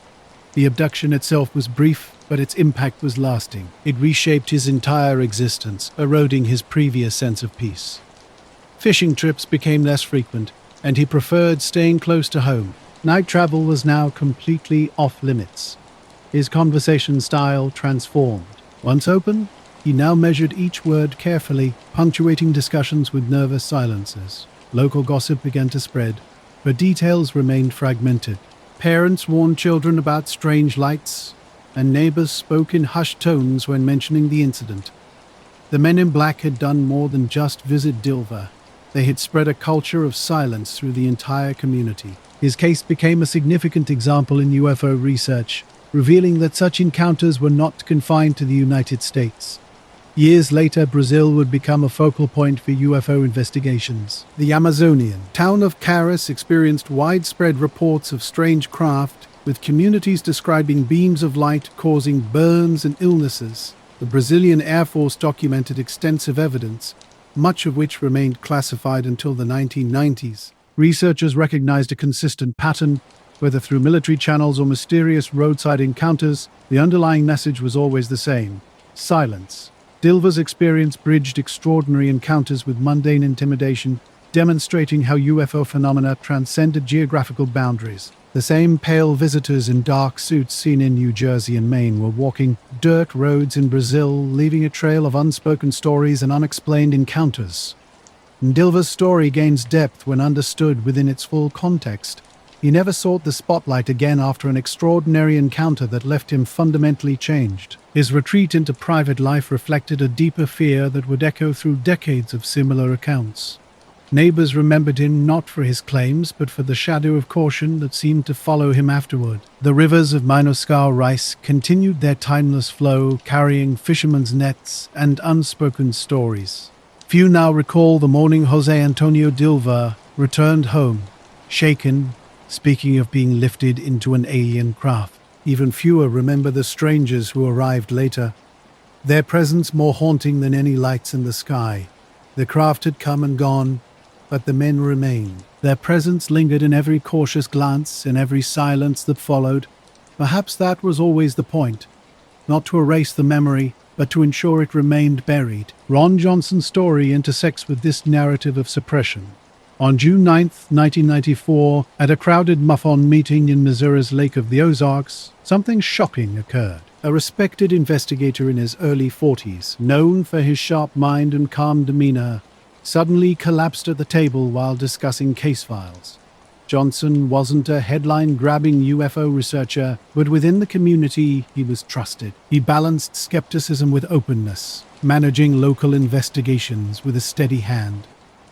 The abduction itself was brief, but its impact was lasting. It reshaped his entire existence, eroding his previous sense of peace. Fishing trips became less frequent, and he preferred staying close to home. Night travel was now completely off-limits. His conversation style transformed. Once open, he now measured each word carefully, punctuating discussions with nervous silences. Local gossip began to spread, but details remained fragmented. Parents warned children about strange lights, and neighbors spoke in hushed tones when mentioning the incident. The men in black had done more than just visit Dilver. They had spread a culture of silence through the entire community. His case became a significant example in UFO research, revealing that such encounters were not confined to the United States. Years later, Brazil would become a focal point for UFO investigations. The Amazonian town of Caras experienced widespread reports of strange craft, with communities describing beams of light causing burns and illnesses. The Brazilian Air Force documented extensive evidence, much of which remained classified until the 1990s. Researchers recognized a consistent pattern, whether through military channels or mysterious roadside encounters. The underlying message was always the same: silence. Dilver's experience bridged extraordinary encounters with mundane intimidation, demonstrating how UFO phenomena transcended geographical boundaries. The same pale visitors in dark suits seen in New Jersey and Maine were walking dirt roads in Brazil, leaving a trail of unspoken stories and unexplained encounters. Dilver's story gains depth when understood within its full context. He never sought the spotlight again after an extraordinary encounter that left him fundamentally changed. His retreat into private life reflected a deeper fear that would echo through decades of similar accounts. Neighbors remembered him not for his claims, but for the shadow of caution that seemed to follow him afterward. The rivers of Minoscal rice continued their timeless flow, carrying fishermen's nets and unspoken stories. Few now recall the morning Jose Antonio Dilver returned home, shaken, speaking of being lifted into an alien craft. Even fewer remember the strangers who arrived later, their presence more haunting than any lights in the sky. The craft had come and gone, but the men remained. Their presence lingered in every cautious glance, in every silence that followed. Perhaps that was always the point, not to erase the memory, but to ensure it remained buried. Ron Johnson's story intersects with this narrative of suppression. On June 9, 1994, at a crowded MUFON meeting in Missouri's Lake of the Ozarks, something shocking occurred. A respected investigator in his early 40s, known for his sharp mind and calm demeanor, suddenly collapsed at the table while discussing case files. Johnson wasn't a headline-grabbing UFO researcher, but within the community he was trusted. He balanced skepticism with openness, managing local investigations with a steady hand.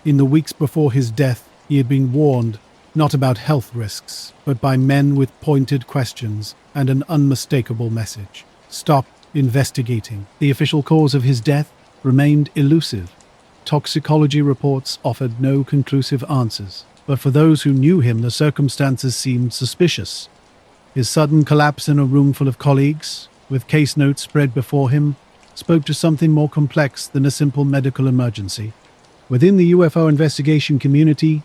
In the weeks before his death, he had been warned, not about health risks, but by men with pointed questions and an unmistakable message. Stop investigating. The official cause of his death remained elusive. Toxicology reports offered no conclusive answers, but for those who knew him, the circumstances seemed suspicious. His sudden collapse in a room full of colleagues, with case notes spread before him, spoke to something more complex than a simple medical emergency. Within the UFO investigation community,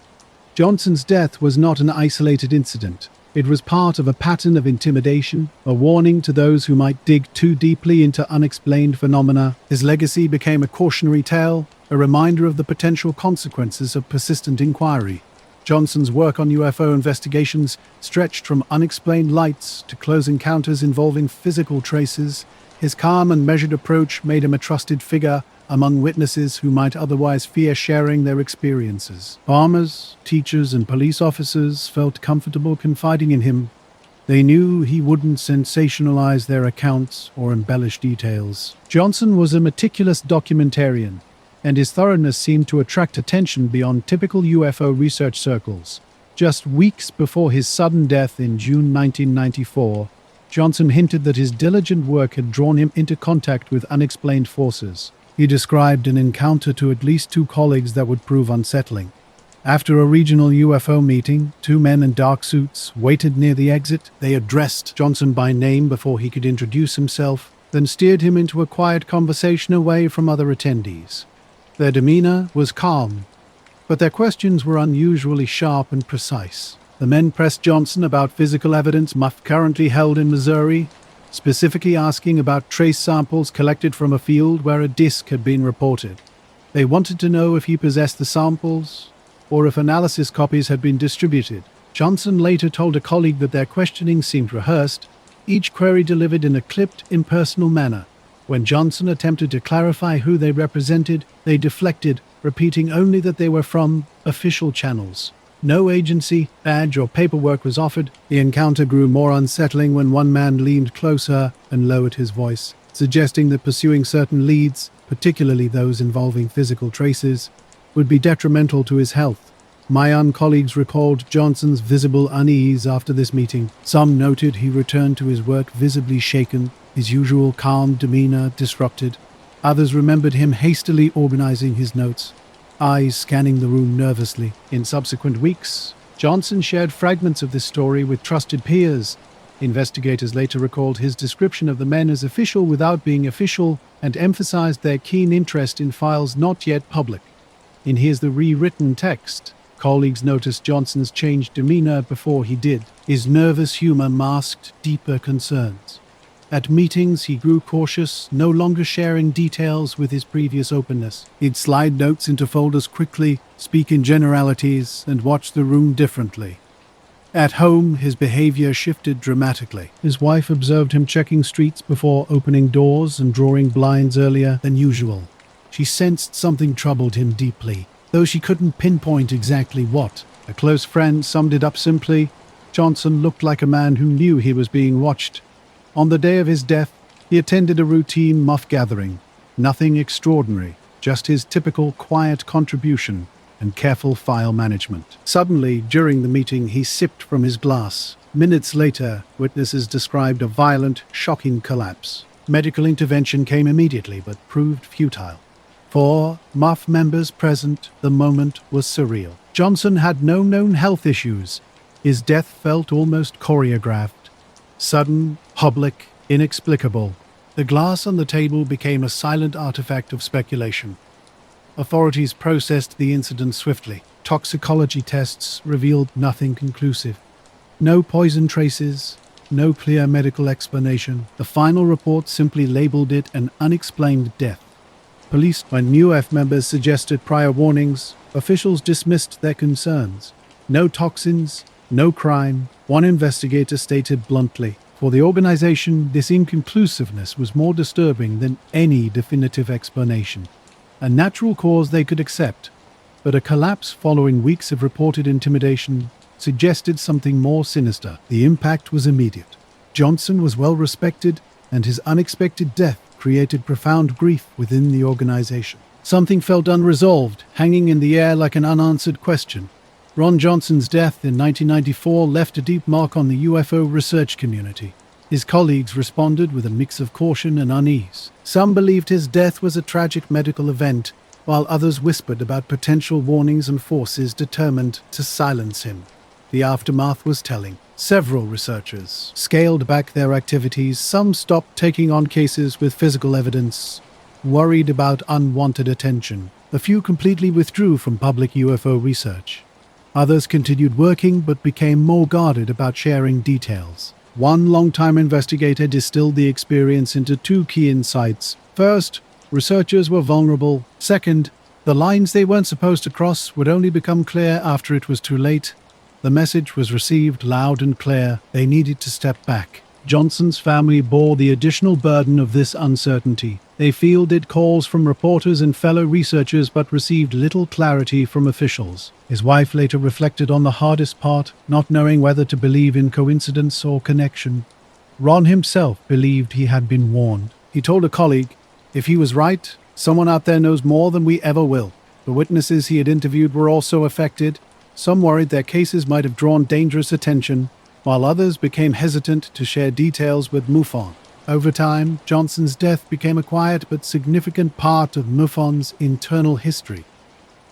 Johnson's death was not an isolated incident. It was part of a pattern of intimidation, a warning to those who might dig too deeply into unexplained phenomena. His legacy became a cautionary tale, a reminder of the potential consequences of persistent inquiry. Johnson's work on UFO investigations stretched from unexplained lights to close encounters involving physical traces. His calm and measured approach made him a trusted figure among witnesses who might otherwise fear sharing their experiences. Farmers, teachers, and police officers felt comfortable confiding in him. They knew he wouldn't sensationalize their accounts or embellish details. Johnson was a meticulous documentarian, and his thoroughness seemed to attract attention beyond typical UFO research circles. Just weeks before his sudden death in June 1994, Johnson hinted that his diligent work had drawn him into contact with unexplained forces. He described an encounter to at least 2 colleagues that would prove unsettling. After a regional UFO meeting, 2 men in dark suits waited near the exit. They addressed Johnson by name before he could introduce himself, then steered him into a quiet conversation away from other attendees. Their demeanor was calm, but their questions were unusually sharp and precise. The men pressed Johnson about physical evidence Muff currently held in Missouri, specifically asking about trace samples collected from a field where a disc had been reported. They wanted to know if he possessed the samples, or if analysis copies had been distributed. Johnson later told a colleague that their questioning seemed rehearsed, each query delivered in a clipped, impersonal manner. When Johnson attempted to clarify who they represented, they deflected, repeating only that they were from official channels. No agency, badge, or paperwork was offered. The encounter grew more unsettling when one man leaned closer and lowered his voice, suggesting that pursuing certain leads, particularly those involving physical traces, would be detrimental to his health. My colleagues recalled Johnson's visible unease after this meeting. Some noted he returned to his work visibly shaken, his usual calm demeanor disrupted. Others remembered him hastily organizing his notes, eyes scanning the room nervously. In subsequent weeks, Johnson shared fragments of this story with trusted peers. Investigators later recalled his description of the men as official without being official and emphasized their keen interest in files not yet public. In his rewritten text, colleagues noticed Johnson's changed demeanor before he did. His nervous humor masked deeper concerns. At meetings, he grew cautious, no longer sharing details with his previous openness. He'd slide notes into folders quickly, speak in generalities, and watch the room differently. At home, his behavior shifted dramatically. His wife observed him checking streets before opening doors and drawing blinds earlier than usual. She sensed something troubled him deeply, though she couldn't pinpoint exactly what. A close friend summed it up simply: Johnson looked like a man who knew he was being watched. On the day of his death, he attended a routine muff gathering. Nothing extraordinary, just his typical quiet contribution and careful file management. Suddenly, during the meeting, he sipped from his glass. Minutes later, witnesses described a violent, shocking collapse. Medical intervention came immediately, but proved futile. For muff members present, the moment was surreal. Johnson had no known health issues. His death felt almost choreographed. Sudden, public, inexplicable. The glass on the table became a silent artifact of speculation. Authorities processed the incident swiftly. Toxicology tests revealed nothing conclusive. No poison traces, no clear medical explanation. The final report simply labeled it an unexplained death. Police and UF members suggested prior warnings. Officials dismissed their concerns. No toxins, no crime. One investigator stated bluntly, for the organization, this inconclusiveness was more disturbing than any definitive explanation. A natural cause they could accept, but a collapse following weeks of reported intimidation suggested something more sinister. The impact was immediate. Johnson was well respected, and his unexpected death created profound grief within the organization. Something felt unresolved, hanging in the air like an unanswered question. Ron Johnson's death in 1994 left a deep mark on the UFO research community. His colleagues responded with a mix of caution and unease. Some believed his death was a tragic medical event, while others whispered about potential warnings and forces determined to silence him. The aftermath was telling. Several researchers scaled back their activities. Some stopped taking on cases with physical evidence, worried about unwanted attention. A few completely withdrew from public UFO research. Others continued working but became more guarded about sharing details. One longtime investigator distilled the experience into two key insights. First, researchers were vulnerable. Second, the lines they weren't supposed to cross would only become clear after it was too late. The message was received loud and clear. They needed to step back. Johnson's family bore the additional burden of this uncertainty. They fielded calls from reporters and fellow researchers but received little clarity from officials. His wife later reflected on the hardest part, not knowing whether to believe in coincidence or connection. Ron himself believed he had been warned. He told a colleague, "If he was right, someone out there knows more than we ever will." The witnesses he had interviewed were also affected. Some worried their cases might have drawn dangerous attention, while others became hesitant to share details with MUFON. Over time, Johnson's death became a quiet but significant part of MUFON's internal history.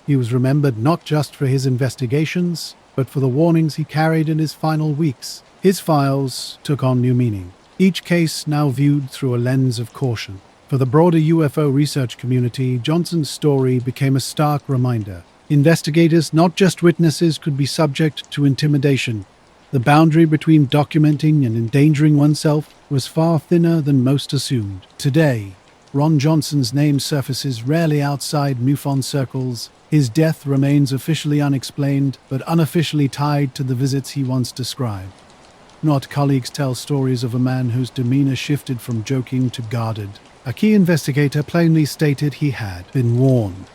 He was remembered not just for his investigations, but for the warnings he carried in his final weeks. His files took on new meaning, each case now viewed through a lens of caution. For the broader UFO research community, Johnson's story became a stark reminder. Investigators, not just witnesses, could be subject to intimidation. The boundary between documenting and endangering oneself was far thinner than most assumed. Today, Ron Johnson's name surfaces rarely outside MUFON circles. His death remains officially unexplained, but unofficially tied to the visits he once described. Not colleagues tell stories of a man whose demeanor shifted from joking to guarded. A key investigator plainly stated he had been warned.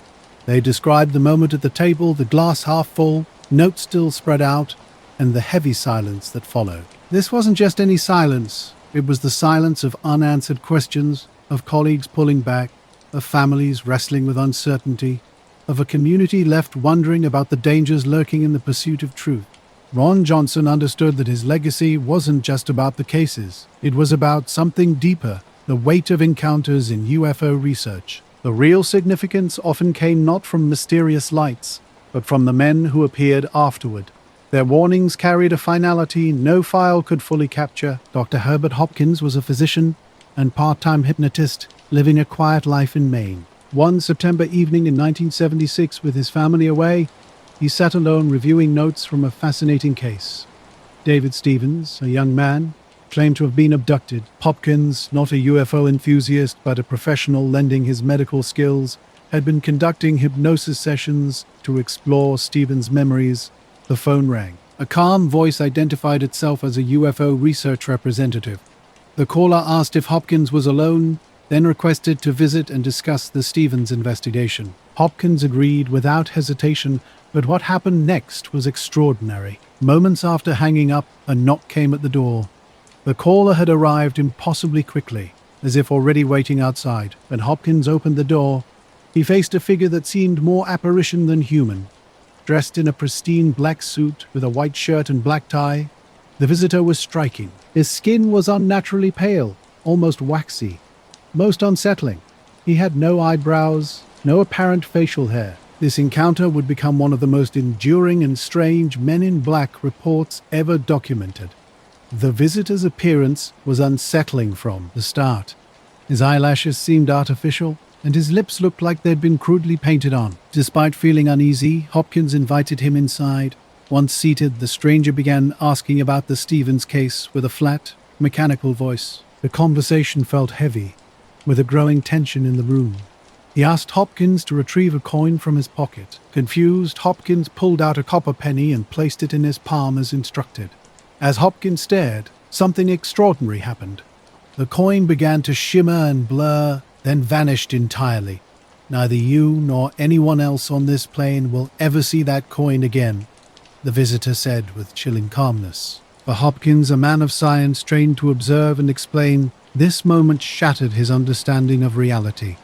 They described the moment at the table, the glass half full, notes still spread out, and the heavy silence that followed. This wasn't just any silence. It was the silence of unanswered questions, of colleagues pulling back, of families wrestling with uncertainty, of a community left wondering about the dangers lurking in the pursuit of truth. Ron Johnson understood that his legacy wasn't just about the cases. It was about something deeper, the weight of encounters in UFO research. The real significance often came not from mysterious lights, but from the men who appeared afterward. Their warnings carried a finality no file could fully capture. Dr. Herbert Hopkins was a physician and part-time hypnotist living a quiet life in Maine. One September evening in 1976, with his family away, he sat alone reviewing notes from a fascinating case. David Stevens, a young man, claimed to have been abducted. Hopkins, not a UFO enthusiast but a professional lending his medical skills, had been conducting hypnosis sessions to explore Stevens' memories. The phone rang. A calm voice identified itself as a UFO research representative. The caller asked if Hopkins was alone, then requested to visit and discuss the Stevens investigation. Hopkins agreed without hesitation, but what happened next was extraordinary. Moments after hanging up, a knock came at the door. The caller had arrived impossibly quickly, as if already waiting outside. When Hopkins opened the door, he faced a figure that seemed more apparition than human. Dressed in a pristine black suit with a white shirt and black tie, the visitor was striking. His skin was unnaturally pale, almost waxy, most unsettling. He had no eyebrows, no apparent facial hair. This encounter would become one of the most enduring and strange Men in Black reports ever documented. The visitor's appearance was unsettling from the start. His eyelashes seemed artificial, and his lips looked like they'd been crudely painted on. Despite feeling uneasy, Hopkins invited him inside. Once seated, the stranger began asking about the Stevens case with a flat, mechanical voice. The conversation felt heavy, with a growing tension in the room. He asked Hopkins to retrieve a coin from his pocket. Confused, Hopkins pulled out a copper penny and placed it in his palm as instructed. As Hopkins stared, something extraordinary happened. The coin began to shimmer and blur, then vanished entirely. Neither you nor anyone else on this plane will ever see that coin again, the visitor said with chilling calmness. For Hopkins, a man of science trained to observe and explain, this moment shattered his understanding of reality.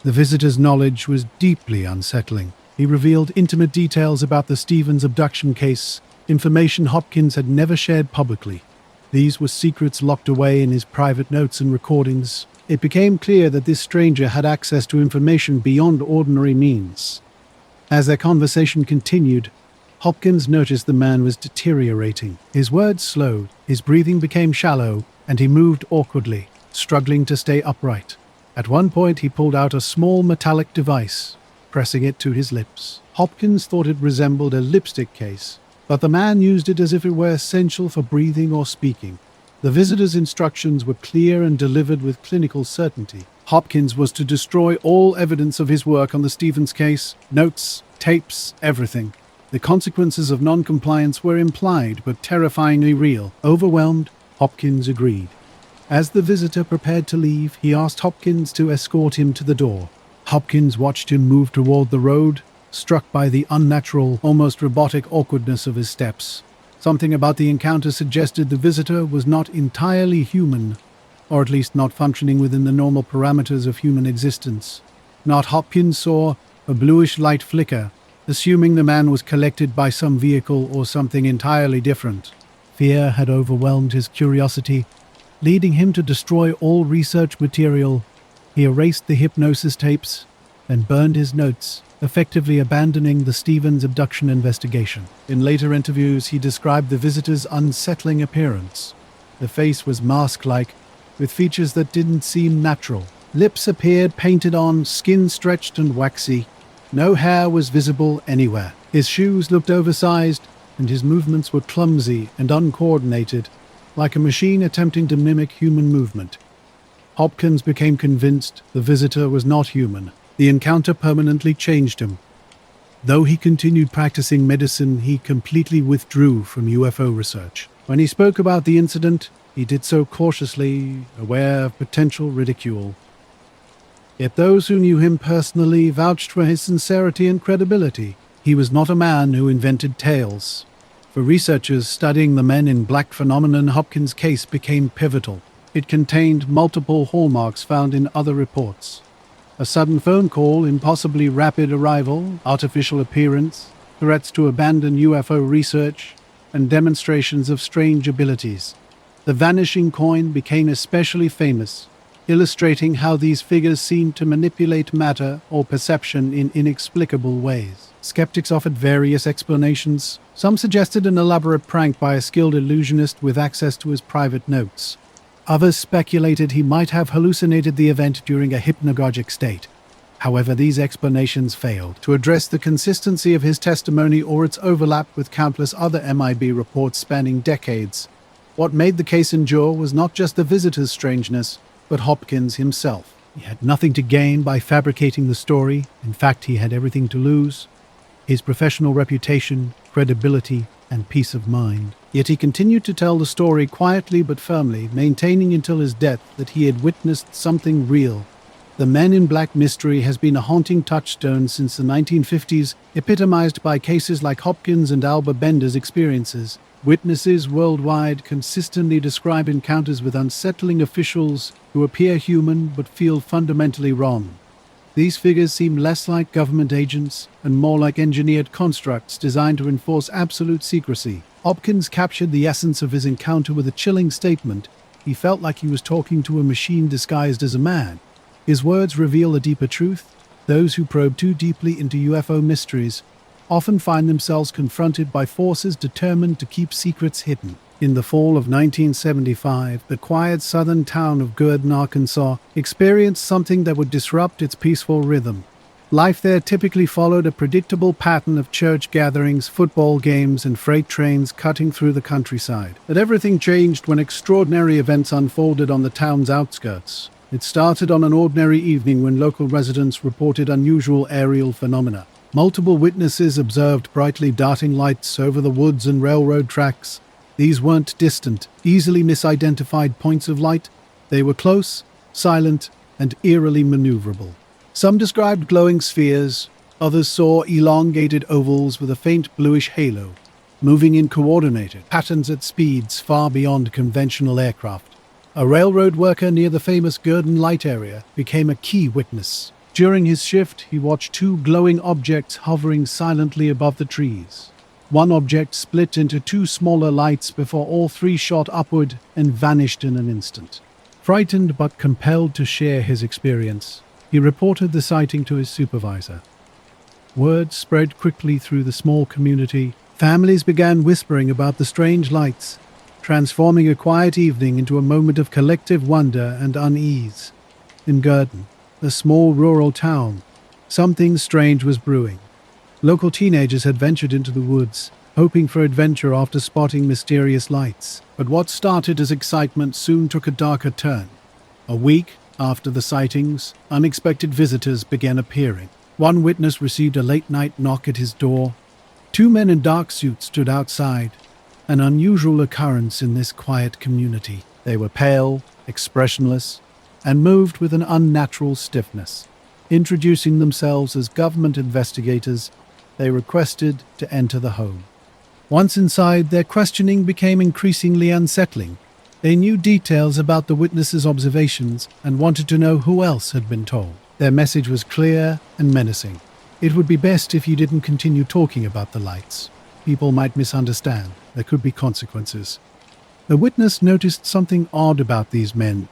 The visitor's knowledge was deeply unsettling. He revealed intimate details about the Stevens abduction case, information Hopkins had never shared publicly. These were secrets locked away in his private notes and recordings. It became clear that this stranger had access to information beyond ordinary means. As their conversation continued, Hopkins noticed the man was deteriorating. His words slowed, his breathing became shallow, and he moved awkwardly, struggling to stay upright. At one point, he pulled out a small metallic device, pressing it to his lips. Hopkins thought it resembled a lipstick case, but the man used it as if it were essential for breathing or speaking. The visitor's instructions were clear and delivered with clinical certainty. Hopkins was to destroy all evidence of his work on the Stevens case, notes, tapes, everything. The consequences of non-compliance were implied but terrifyingly real. Overwhelmed, Hopkins agreed. As the visitor prepared to leave, he asked Hopkins to escort him to the door. Hopkins watched him move toward the road, struck by the unnatural, almost robotic awkwardness of his steps. Something about the encounter suggested the visitor was not entirely human, or at least not functioning within the normal parameters of human existence. Not Hopkins saw a bluish light flicker, assuming the man was collected by some vehicle or something entirely different. Fear had overwhelmed his curiosity, leading him to destroy all research material. He erased the hypnosis tapes and burned his notes, effectively abandoning the Stevens abduction investigation. In later interviews, he described the visitor's unsettling appearance. The face was mask-like, with features that didn't seem natural. Lips appeared painted on, skin stretched and waxy. No hair was visible anywhere. His shoes looked oversized, and his movements were clumsy and uncoordinated, like a machine attempting to mimic human movement. Hopkins became convinced the visitor was not human. The encounter permanently changed him. Though he continued practicing medicine, he completely withdrew from UFO research. When he spoke about the incident, he did so cautiously, aware of potential ridicule. Yet those who knew him personally vouched for his sincerity and credibility. He was not a man who invented tales. For researchers studying the Men in Black phenomenon, Hopkins' case became pivotal. It contained multiple hallmarks found in other reports. A sudden phone call, impossibly rapid arrival, artificial appearance, threats to abandon UFO research, and demonstrations of strange abilities. The vanishing coin became especially famous, illustrating how these figures seemed to manipulate matter or perception in inexplicable ways. Skeptics offered various explanations. Some suggested an elaborate prank by a skilled illusionist with access to his private notes. Others speculated he might have hallucinated the event during a hypnagogic state. However, these explanations failed to address the consistency of his testimony or its overlap with countless other MIB reports spanning decades. What made the case endure was not just the visitor's strangeness, but Hopkins himself. He had nothing to gain by fabricating the story. In fact, he had everything to lose: his professional reputation, credibility, and peace of mind. Yet he continued to tell the story quietly but firmly, maintaining until his death that he had witnessed something real. The Men in Black mystery has been a haunting touchstone since the 1950s, epitomized by cases like Hopkins and Alba Bender's experiences. Witnesses worldwide consistently describe encounters with unsettling officials who appear human but feel fundamentally wrong. These figures seem less like government agents and more like engineered constructs designed to enforce absolute secrecy. Hopkins captured the essence of his encounter with a chilling statement. He felt like he was talking to a machine disguised as a man. His words reveal a deeper truth. Those who probe too deeply into UFO mysteries often find themselves confronted by forces determined to keep secrets hidden. In the fall of 1975, the quiet southern town of Gurdon, Arkansas, experienced something that would disrupt its peaceful rhythm. Life there typically followed a predictable pattern of church gatherings, football games, and freight trains cutting through the countryside. But everything changed when extraordinary events unfolded on the town's outskirts. It started on an ordinary evening when local residents reported unusual aerial phenomena. Multiple witnesses observed brightly darting lights over the woods and railroad tracks. These weren't distant, easily misidentified points of light. They were close, silent, and eerily maneuverable. Some described glowing spheres, others saw elongated ovals with a faint bluish halo, moving in coordinated patterns at speeds far beyond conventional aircraft. A railroad worker near the famous Gurdon Light area became a key witness. During his shift, he watched two glowing objects hovering silently above the trees. One object split into two smaller lights before all three shot upward and vanished in an instant. Frightened but compelled to share his experience, he reported the sighting to his supervisor. Word spread quickly through the small community. Families began whispering about the strange lights, transforming a quiet evening into a moment of collective wonder and unease. In Gurdon, a small rural town, something strange was brewing. Local teenagers had ventured into the woods, hoping for adventure after spotting mysterious lights. But what started as excitement soon took a darker turn. A week after the sightings, unexpected visitors began appearing. One witness received a late-night knock at his door. Two men in dark suits stood outside, an unusual occurrence in this quiet community. They were pale, expressionless, and moved with an unnatural stiffness. Introducing themselves as government investigators, they requested to enter the home. Once inside, their questioning became increasingly unsettling. They knew details about the witnesses' observations and wanted to know who else had been told. Their message was clear and menacing. It would be best if you didn't continue talking about the lights. People might misunderstand. There could be consequences. The witness noticed something odd about these men.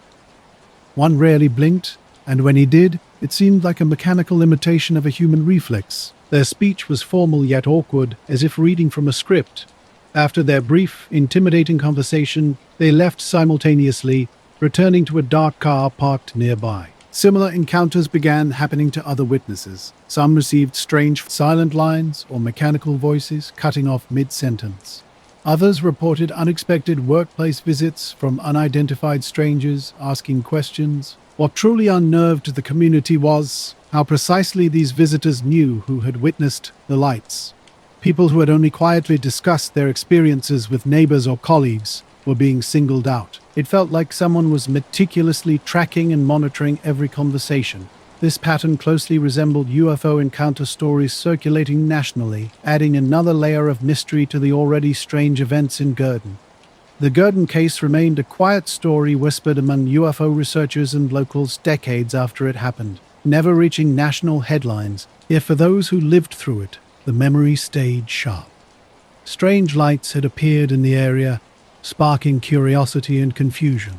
One rarely blinked, and when he did, it seemed like a mechanical imitation of a human reflex. Their speech was formal yet awkward, as if reading from a script. After their brief, intimidating conversation, they left simultaneously, returning to a dark car parked nearby. Similar encounters began happening to other witnesses. Some received strange silent lines or mechanical voices cutting off mid-sentence. Others reported unexpected workplace visits from unidentified strangers asking questions. What truly unnerved the community was how precisely these visitors knew who had witnessed the lights. People who had only quietly discussed their experiences with neighbors or colleagues were being singled out. It felt like someone was meticulously tracking and monitoring every conversation. This pattern closely resembled UFO encounter stories circulating nationally, adding another layer of mystery to the already strange events in Gurdon. The Gurdon case remained a quiet story whispered among UFO researchers and locals decades after it happened, never reaching national headlines, yet for those who lived through it, the memory stayed sharp. Strange lights had appeared in the area, sparking curiosity and confusion.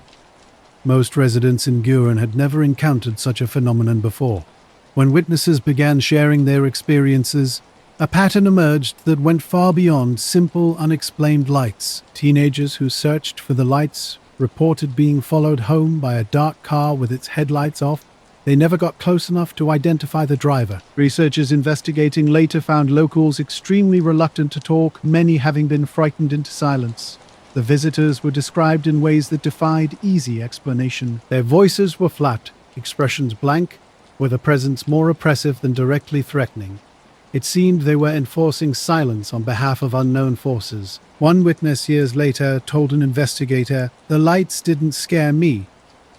Most residents in Gurren had never encountered such a phenomenon before. When witnesses began sharing their experiences, a pattern emerged that went far beyond simple, unexplained lights. Teenagers who searched for the lights reported being followed home by a dark car with its headlights off. They never got close enough to identify the driver. Researchers investigating later found locals extremely reluctant to talk, many having been frightened into silence. The visitors were described in ways that defied easy explanation. Their voices were flat, expressions blank, with a presence more oppressive than directly threatening. It seemed they were enforcing silence on behalf of unknown forces. One witness years later told an investigator, "The lights didn't scare me.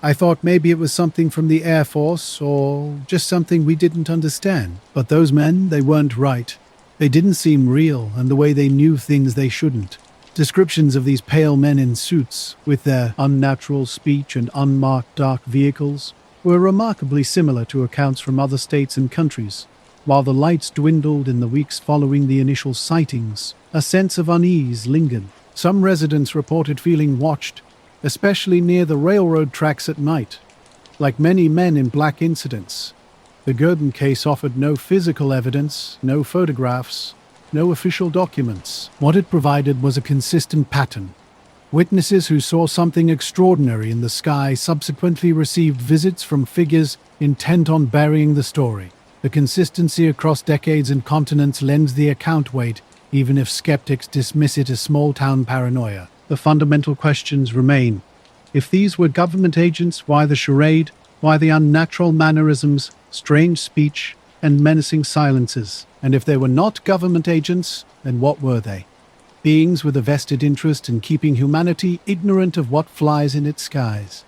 I thought maybe it was something from the Air Force or just something we didn't understand. But those men, they weren't right. They didn't seem real, and the way they knew things they shouldn't." Descriptions of these pale men in suits, with their unnatural speech and unmarked dark vehicles, were remarkably similar to accounts from other states and countries. While the lights dwindled in the weeks following the initial sightings, a sense of unease lingered. Some residents reported feeling watched, especially near the railroad tracks at night. Like many men in black incidents, the Gurdon case offered no physical evidence, no photographs, no official documents. What it provided was a consistent pattern. Witnesses who saw something extraordinary in the sky subsequently received visits from figures intent on burying the story. The consistency across decades and continents lends the account weight, even if skeptics dismiss it as small-town paranoia. The fundamental questions remain. If these were government agents, why the charade? Why the unnatural mannerisms, strange speech, and menacing silences? And if they were not government agents, then what were they? Beings with a vested interest in keeping humanity ignorant of what flies in its skies.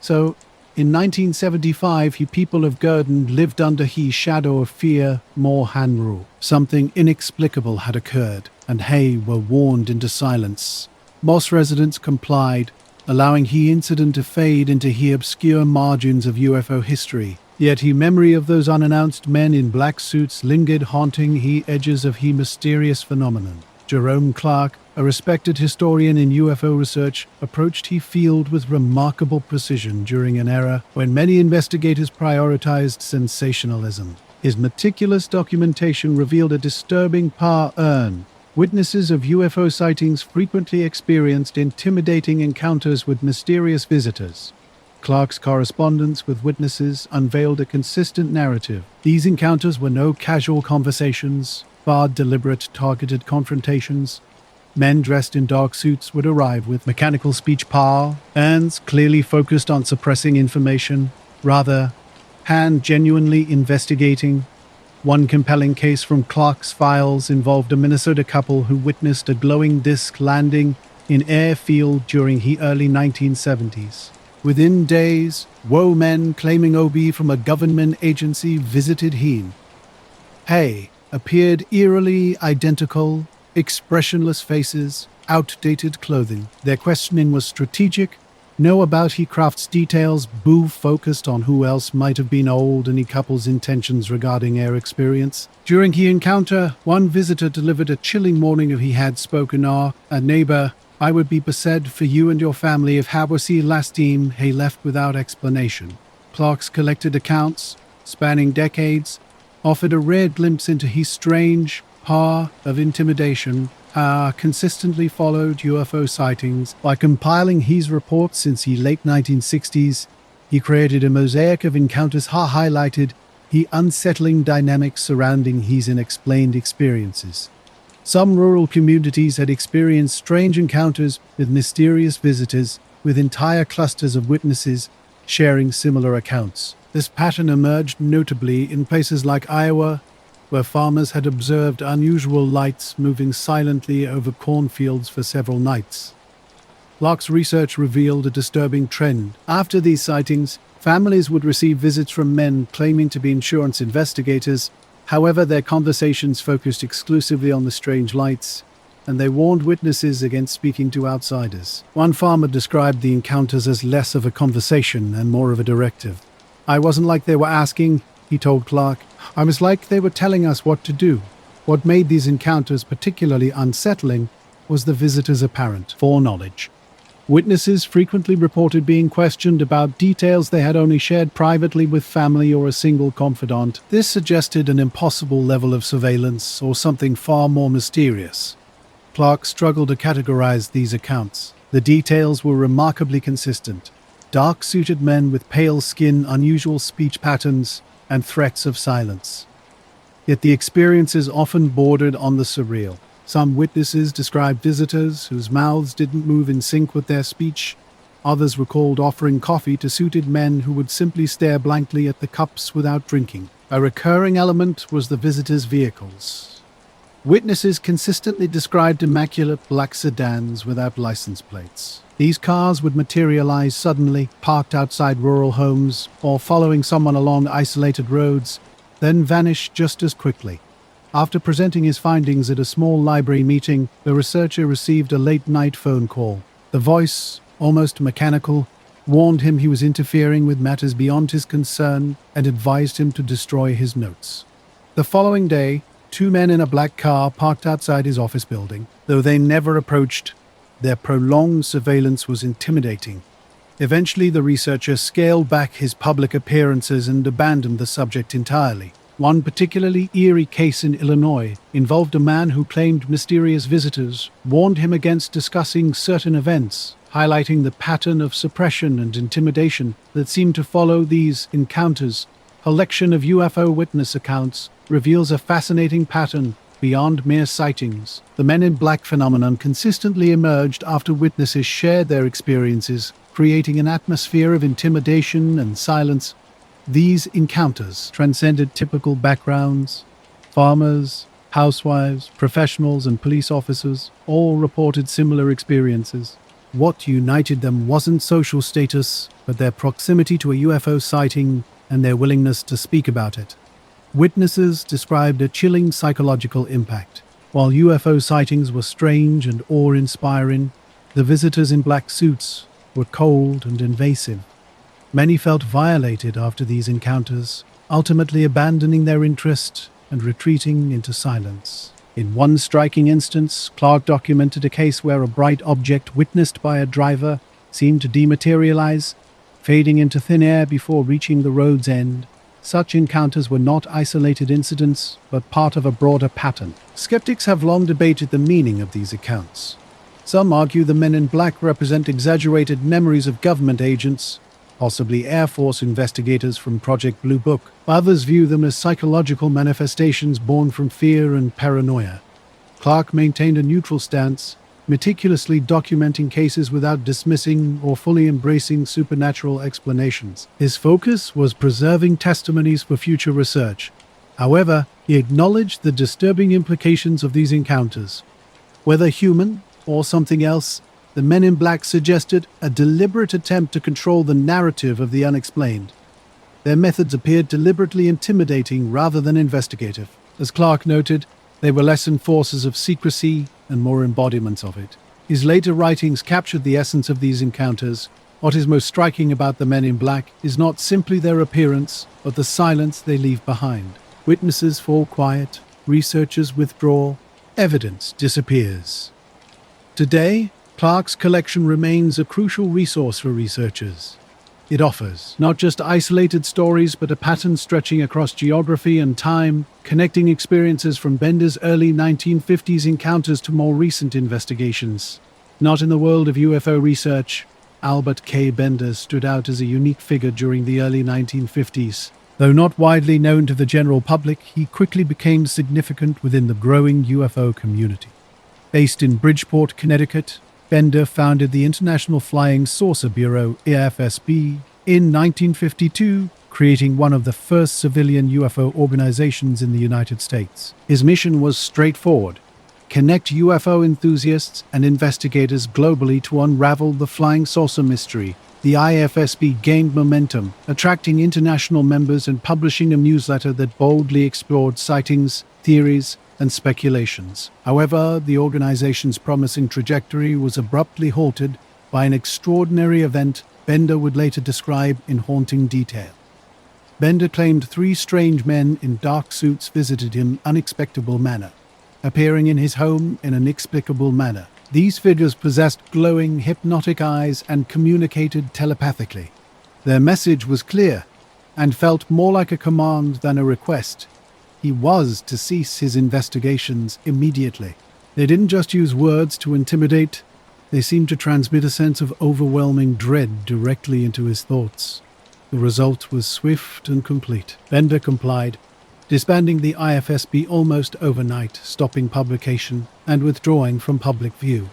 So, in 1975, people of Gurdon lived under the shadow of fear, more Hanru. Something inexplicable had occurred, and were warned into silence. Most residents complied, allowing the incident to fade into the obscure margins of UFO history. Yet the memory of those unannounced men in black suits lingered, haunting the edges of the mysterious phenomenon. Jerome Clark, a respected historian in UFO research, approached the field with remarkable precision during an era when many investigators prioritized sensationalism. His meticulous documentation revealed a disturbing pattern. Witnesses of UFO sightings frequently experienced intimidating encounters with mysterious visitors. Clark's correspondence with witnesses unveiled a consistent narrative. These encounters were no casual conversations, far deliberate, targeted confrontations. Men dressed in dark suits would arrive with mechanical speech power, hands clearly focused on suppressing information, rather hand genuinely investigating. One compelling case from Clark's files involved a Minnesota couple who witnessed a glowing disc landing in airfield during the early 1970s. Within days, men claiming OB from a government agency visited him. Appeared eerily identical, expressionless faces, outdated clothing. Their questioning was strategic. Know about he craft's details, focused on who else might have been old and he couple's intentions regarding air experience. During the encounter, one visitor delivered a chilling warning of he had spoken a neighbor, "I would be besaid for you and your family if Hawasi last team he left without explanation." Clark's collected accounts, spanning decades, offered a rare glimpse into his strange power of intimidation, consistently followed UFO sightings by compiling his reports since the late 1960s. He created a mosaic of encounters highlighted the unsettling dynamics surrounding his unexplained experiences. Some rural communities had experienced strange encounters with mysterious visitors, with entire clusters of witnesses sharing similar accounts. This pattern emerged notably in places like Iowa, where farmers had observed unusual lights moving silently over cornfields for several nights. Clark's research revealed a disturbing trend. After these sightings, families would receive visits from men claiming to be insurance investigators. However, their conversations focused exclusively on the strange lights, and they warned witnesses against speaking to outsiders. One farmer described the encounters as less of a conversation and more of a directive. "I wasn't like they were asking," he told Clark. "I was like they were telling us what to do." What made these encounters particularly unsettling was the visitors' apparent foreknowledge. Witnesses frequently reported being questioned about details they had only shared privately with family or a single confidant. This suggested an impossible level of surveillance or something far more mysterious. Clark struggled to categorize these accounts. The details were remarkably consistent. Dark-suited men with pale skin, unusual speech patterns, and threats of silence. Yet the experiences often bordered on the surreal. Some witnesses described visitors whose mouths didn't move in sync with their speech. Others recalled offering coffee to suited men who would simply stare blankly at the cups without drinking. A recurring element was the visitors' vehicles. Witnesses consistently described immaculate black sedans without license plates. These cars would materialize suddenly, parked outside rural homes or following someone along isolated roads, then vanish just as quickly. After presenting his findings at a small library meeting, the researcher received a late-night phone call. The voice, almost mechanical, warned him he was interfering with matters beyond his concern and advised him to destroy his notes. The following day, 2 men in a black car parked outside his office building. Though they never approached, their prolonged surveillance was intimidating. Eventually, the researcher scaled back his public appearances and abandoned the subject entirely. One particularly eerie case in Illinois involved a man who claimed mysterious visitors warned him against discussing certain events, highlighting the pattern of suppression and intimidation that seemed to follow these encounters. A collection of UFO witness accounts reveals a fascinating pattern beyond mere sightings. The Men in Black phenomenon consistently emerged after witnesses shared their experiences, creating an atmosphere of intimidation and silence. These encounters transcended typical backgrounds. Farmers, housewives, professionals, and police officers all reported similar experiences. What united them wasn't social status, but their proximity to a UFO sighting and their willingness to speak about it. Witnesses described a chilling psychological impact. While UFO sightings were strange and awe-inspiring, the visitors in black suits were cold and invasive. Many felt violated after these encounters, ultimately abandoning their interest and retreating into silence. In one striking instance, Clark documented a case where a bright object witnessed by a driver seemed to dematerialize, fading into thin air before reaching the road's end. Such encounters were not isolated incidents, but part of a broader pattern. Skeptics have long debated the meaning of these accounts. Some argue the Men in Black represent exaggerated memories of government agents, possibly Air Force investigators from Project Blue Book. Others view them as psychological manifestations born from fear and paranoia. Clark maintained a neutral stance, meticulously documenting cases without dismissing or fully embracing supernatural explanations. His focus was preserving testimonies for future research. However, he acknowledged the disturbing implications of these encounters. Whether human or something else, the Men in Black suggested a deliberate attempt to control the narrative of the unexplained. Their methods appeared deliberately intimidating rather than investigative. As Clark noted, they were less enforcers of secrecy and more embodiments of it. His later writings captured the essence of these encounters. What is most striking about the Men in Black is not simply their appearance, but the silence they leave behind. Witnesses fall quiet, researchers withdraw, evidence disappears. Today, Clark's collection remains a crucial resource for researchers. It offers not just isolated stories, but a pattern stretching across geography and time, connecting experiences from Bender's early 1950s encounters to more recent investigations. Not in the world of UFO research, Albert K. Bender stood out as a unique figure during the early 1950s. Though not widely known to the general public, he quickly became significant within the growing UFO community. Based in Bridgeport, Connecticut, Bender founded the International Flying Saucer Bureau, IFSB, in 1952, creating one of the first civilian UFO organizations in the United States. His mission was straightforward: connect UFO enthusiasts and investigators globally to unravel the flying saucer mystery. The IFSB gained momentum, attracting international members and publishing a newsletter that boldly explored sightings, theories, and speculations. However, the organization's promising trajectory was abruptly halted by an extraordinary event Bender would later describe in haunting detail. Bender claimed 3 strange men in dark suits visited him unexpected manner, appearing in his home in an inexplicable manner. These figures possessed glowing, hypnotic eyes and communicated telepathically. Their message was clear and felt more like a command than a request. He was to cease his investigations immediately. They didn't just use words to intimidate, they seemed to transmit a sense of overwhelming dread directly into his thoughts. The result was swift and complete. Bender complied, disbanding the IFSB almost overnight, stopping publication and withdrawing from public view.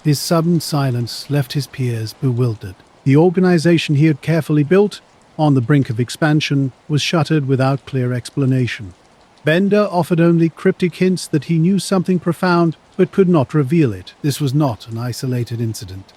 His sudden silence left his peers bewildered. The organization he had carefully built, on the brink of expansion, was shuttered without clear explanation. Bender offered only cryptic hints that he knew something profound but could not reveal it. This was not an isolated incident.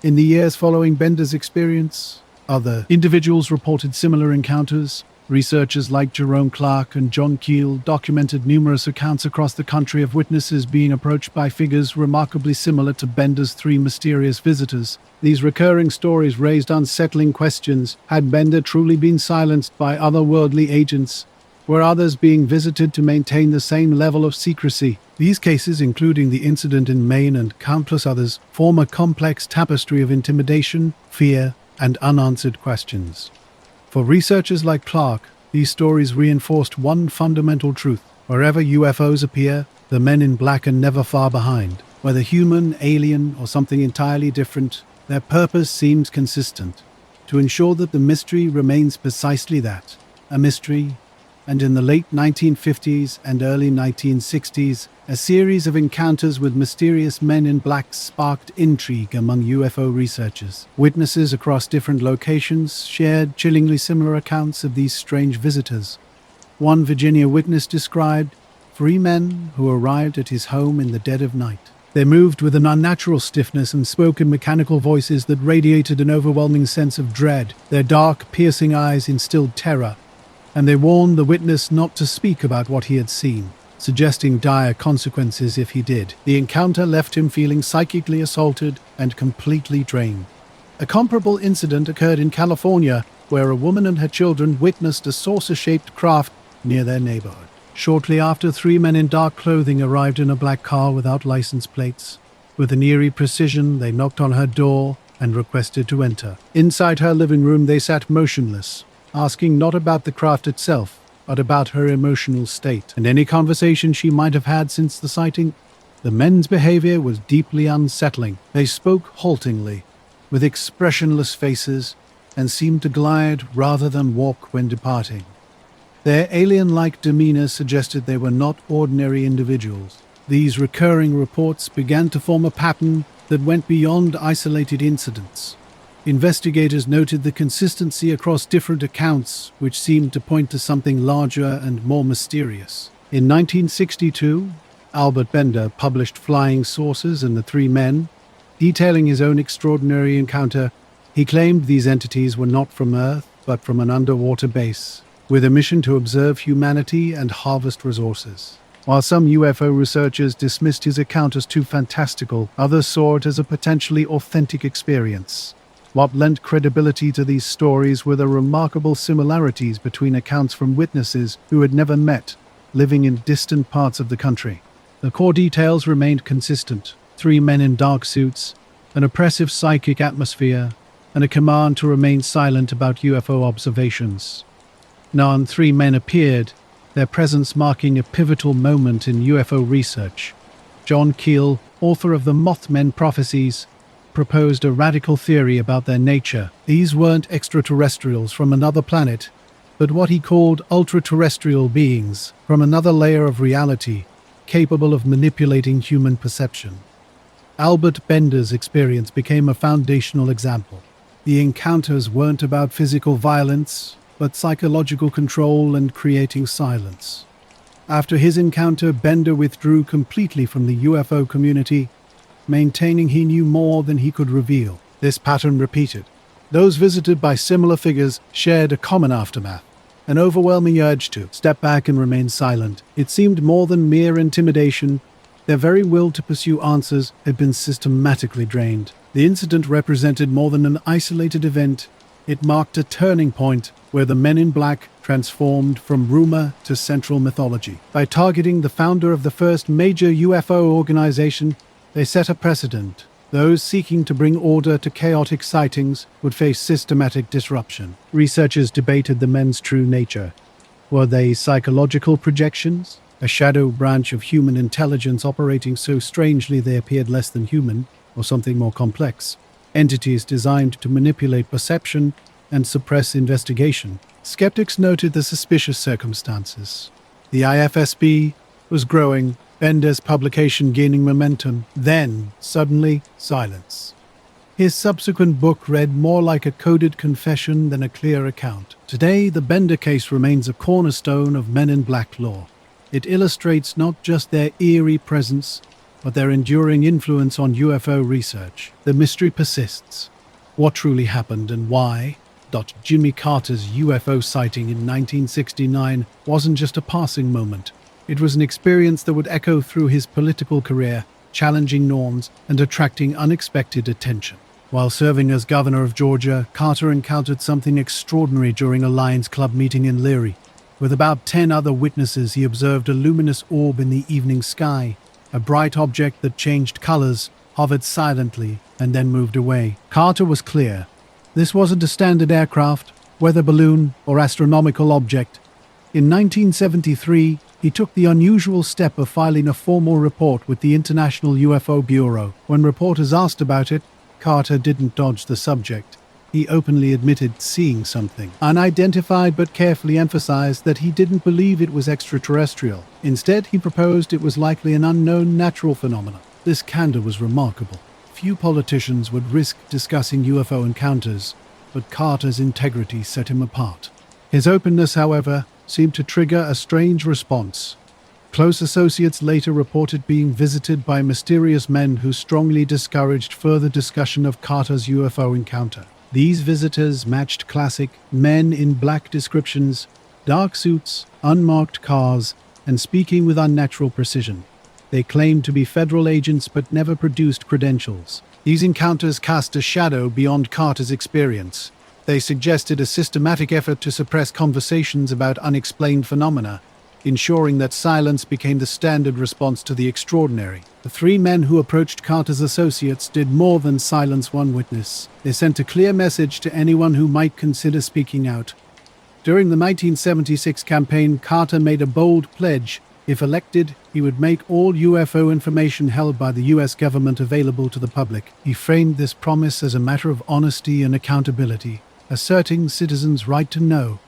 In the years following Bender's experience, other individuals reported similar encounters. Researchers like Jerome Clark and John Keel documented numerous accounts across the country of witnesses being approached by figures remarkably similar to Bender's 3 mysterious visitors. These recurring stories raised unsettling questions. Had Bender truly been silenced by otherworldly agents? Were others being visited to maintain the same level of secrecy? These cases, including the incident in Maine and countless others, form a complex tapestry of intimidation, fear, and unanswered questions. For researchers like Clark, these stories reinforced one fundamental truth. Wherever UFOs appear, the men in black are never far behind. Whether human, alien, or something entirely different, their purpose seems consistent: to ensure that the mystery remains precisely that, a mystery. And in the late 1950s and early 1960s, a series of encounters with mysterious men in black sparked intrigue among UFO researchers. Witnesses across different locations shared chillingly similar accounts of these strange visitors. One Virginia witness described 3 men who arrived at his home in the dead of night. They moved with an unnatural stiffness and spoke in mechanical voices that radiated an overwhelming sense of dread. Their dark, piercing eyes instilled terror, and they warned the witness not to speak about what he had seen, suggesting dire consequences if he did. The encounter left him feeling psychically assaulted and completely drained. A comparable incident occurred in California, where a woman and her children witnessed a saucer-shaped craft near their neighborhood. Shortly after, 3 men in dark clothing arrived in a black car without license plates. With an eerie precision, they knocked on her door and requested to enter. Inside her living room, they sat motionless, asking not about the craft itself, but about her emotional state and any conversation she might have had since the sighting. The men's behavior was deeply unsettling. They spoke haltingly, with expressionless faces, and seemed to glide rather than walk when departing. Their alien-like demeanor suggested they were not ordinary individuals. These recurring reports began to form a pattern that went beyond isolated incidents. Investigators noted the consistency across different accounts, which seemed to point to something larger and more mysterious. In 1962, Albert Bender published Flying Saucers and the 3 Men, detailing his own extraordinary encounter. He claimed these entities were not from Earth, but from an underwater base, with a mission to observe humanity and harvest resources. While some UFO researchers dismissed his account as too fantastical, others saw it as a potentially authentic experience. What lent credibility to these stories were the remarkable similarities between accounts from witnesses who had never met, living in distant parts of the country. The core details remained consistent: 3 men in dark suits, an oppressive psychic atmosphere, and a command to remain silent about UFO observations. None 3 men appeared, their presence marking a pivotal moment in UFO research. John Keel, author of the Mothman Prophecies, proposed a radical theory about their nature. These weren't extraterrestrials from another planet, but what he called ultra-terrestrial beings from another layer of reality, capable of manipulating human perception. Albert Bender's experience became a foundational example. The encounters weren't about physical violence, but psychological control and creating silence. After his encounter, Bender withdrew completely from the UFO community, maintaining he knew more than he could reveal. This pattern repeated. Those visited by similar figures shared a common aftermath, an overwhelming urge to step back and remain silent. It seemed more than mere intimidation. Their very will to pursue answers had been systematically drained. The incident represented more than an isolated event. It marked a turning point where the Men in Black transformed from rumor to central mythology. By targeting the founder of the first major UFO organization, they set a precedent. Those seeking to bring order to chaotic sightings would face systematic disruption. Researchers debated the men's true nature. Were they psychological projections? A shadow branch of human intelligence operating so strangely they appeared less than human, or something more complex? Entities designed to manipulate perception and suppress investigation. Skeptics noted the suspicious circumstances. The IFSB was growing, Bender's publication gaining momentum. Then, suddenly, silence. His subsequent book read more like a coded confession than a clear account. Today, the Bender case remains a cornerstone of Men in Black lore. It illustrates not just their eerie presence, but their enduring influence on UFO research. The mystery persists. What truly happened and why? Jimmy Carter's UFO sighting in 1969 wasn't just a passing moment. It was an experience that would echo through his political career, challenging norms and attracting unexpected attention. While serving as governor of Georgia, Carter encountered something extraordinary during a Lions Club meeting in Leary. With about 10 other witnesses, he observed a luminous orb in the evening sky. A bright object that changed colors, hovered silently, and then moved away. Carter was clear. This wasn't a standard aircraft, weather balloon, or astronomical object. In 1973, he took the unusual step of filing a formal report with the International UFO Bureau. When reporters asked about it, Carter didn't dodge the subject. He openly admitted seeing something. Unidentified but carefully emphasized that he didn't believe it was extraterrestrial. Instead, he proposed it was likely an unknown natural phenomenon. This candor was remarkable. Few politicians would risk discussing UFO encounters, but Carter's integrity set him apart. His openness, however, seemed to trigger a strange response. Close associates later reported being visited by mysterious men who strongly discouraged further discussion of Carter's UFO encounter. These visitors matched classic Men in Black descriptions, dark suits, unmarked cars, and speaking with unnatural precision. They claimed to be federal agents but never produced credentials. These encounters cast a shadow beyond Carter's experience. They suggested a systematic effort to suppress conversations about unexplained phenomena, ensuring that silence became the standard response to the extraordinary. The three men who approached Carter's associates did more than silence one witness. They sent a clear message to anyone who might consider speaking out. During the 1976 campaign, Carter made a bold pledge. If elected, he would make all UFO information held by the U.S. government available to the public. He framed this promise as a matter of honesty and accountability, asserting citizens' right to know.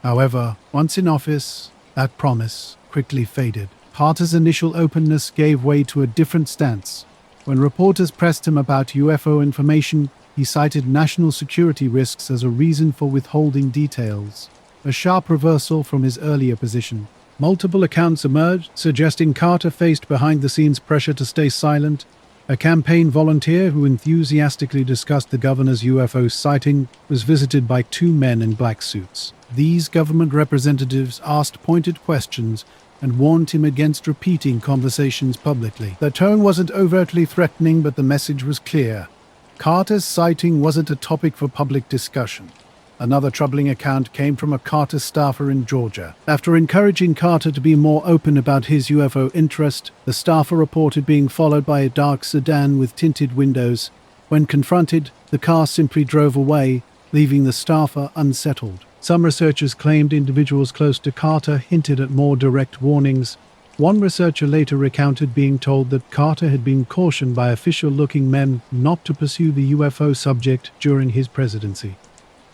However, once in office, that promise quickly faded. Carter's initial openness gave way to a different stance. When reporters pressed him about UFO information, he cited national security risks as a reason for withholding details, a sharp reversal from his earlier position. Multiple accounts emerged, suggesting Carter faced behind-the-scenes pressure to stay silent. A campaign volunteer who enthusiastically discussed the governor's UFO sighting was visited by two men in black suits. These government representatives asked pointed questions and warned him against repeating conversations publicly. The tone wasn't overtly threatening, but the message was clear. Carter's sighting wasn't a topic for public discussion. Another troubling account came from a Carter staffer in Georgia. After encouraging Carter to be more open about his UFO interest, the staffer reported being followed by a dark sedan with tinted windows. When confronted, the car simply drove away, leaving the staffer unsettled. Some researchers claimed individuals close to Carter hinted at more direct warnings, One researcher later recounted being told that Carter had been cautioned by official-looking men not to pursue the UFO subject during his presidency.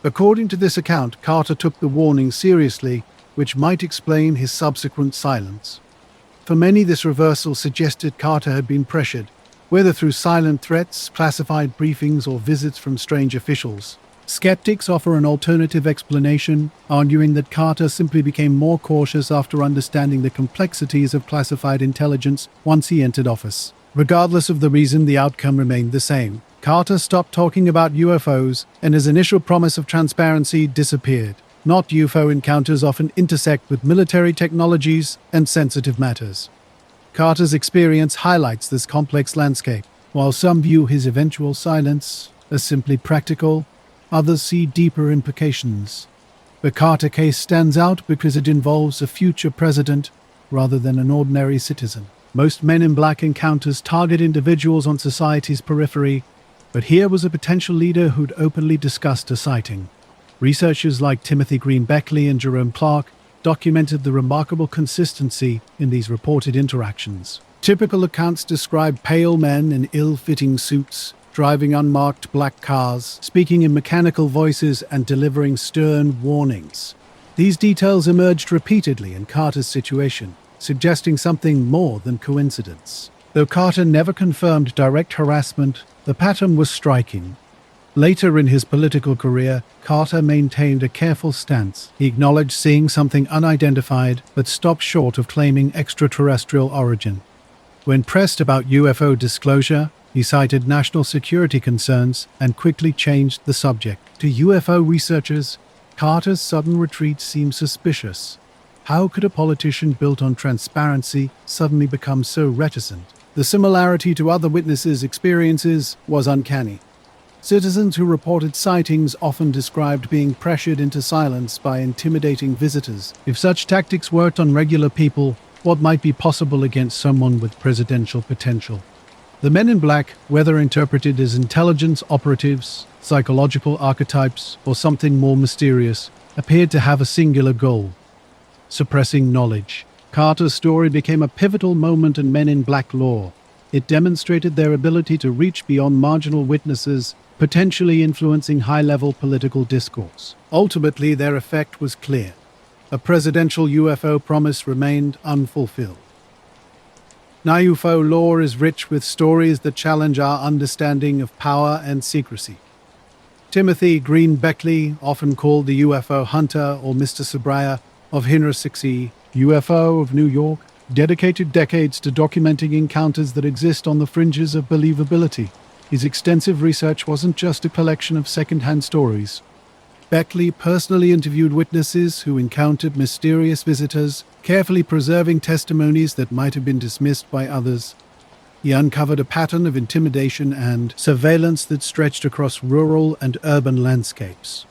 According to this account, Carter took the warning seriously, which might explain his subsequent silence. For many, this reversal suggested Carter had been pressured, whether through silent threats, classified briefings, or visits from strange officials. Skeptics offer an alternative explanation, arguing that Carter simply became more cautious after understanding the complexities of classified intelligence once he entered office. Regardless of the reason, the outcome remained the same. Carter stopped talking about UFOs, and his initial promise of transparency disappeared. Not UFO encounters often intersect with military technologies and sensitive matters. Carter's experience highlights this complex landscape. While some view his eventual silence as simply practical, others see deeper implications. The Carter case stands out because it involves a future president rather than an ordinary citizen. Most Men in Black encounters target individuals on society's periphery, but here was a potential leader who'd openly discussed a sighting. Researchers like Timothy Green Beckley and Jerome Clark documented the remarkable consistency in these reported interactions. Typical accounts describe pale men in ill-fitting suits, driving unmarked black cars, speaking in mechanical voices, and delivering stern warnings. These details emerged repeatedly in Carter's situation, suggesting something more than coincidence. Though Carter never confirmed direct harassment, the pattern was striking. Later in his political career, Carter maintained a careful stance. He acknowledged seeing something unidentified, but stopped short of claiming extraterrestrial origin. When pressed about UFO disclosure, he cited national security concerns and quickly changed the subject. To UFO researchers, Carter's sudden retreat seemed suspicious. How could a politician built on transparency suddenly become so reticent? The similarity to other witnesses' experiences was uncanny. Citizens who reported sightings often described being pressured into silence by intimidating visitors. If such tactics worked on regular people, what might be possible against someone with presidential potential? The Men in Black, whether interpreted as intelligence operatives, psychological archetypes, or something more mysterious, appeared to have a singular goal: suppressing knowledge. Carter's story became a pivotal moment in Men in Black lore. It demonstrated their ability to reach beyond marginal witnesses, potentially influencing high-level political discourse. Ultimately, their effect was clear. A presidential UFO promise remained unfulfilled. Now, UFO lore is rich with stories that challenge our understanding of power and secrecy. Timothy Green Beckley, often called the UFO hunter or Mr. Sabria of Secrecy, UFO of New York, dedicated decades to documenting encounters that exist on the fringes of believability. His extensive research wasn't just a collection of second-hand stories. Beckley personally interviewed witnesses who encountered mysterious visitors, carefully preserving testimonies that might have been dismissed by others. He uncovered a pattern of intimidation and surveillance that stretched across rural and urban landscapes.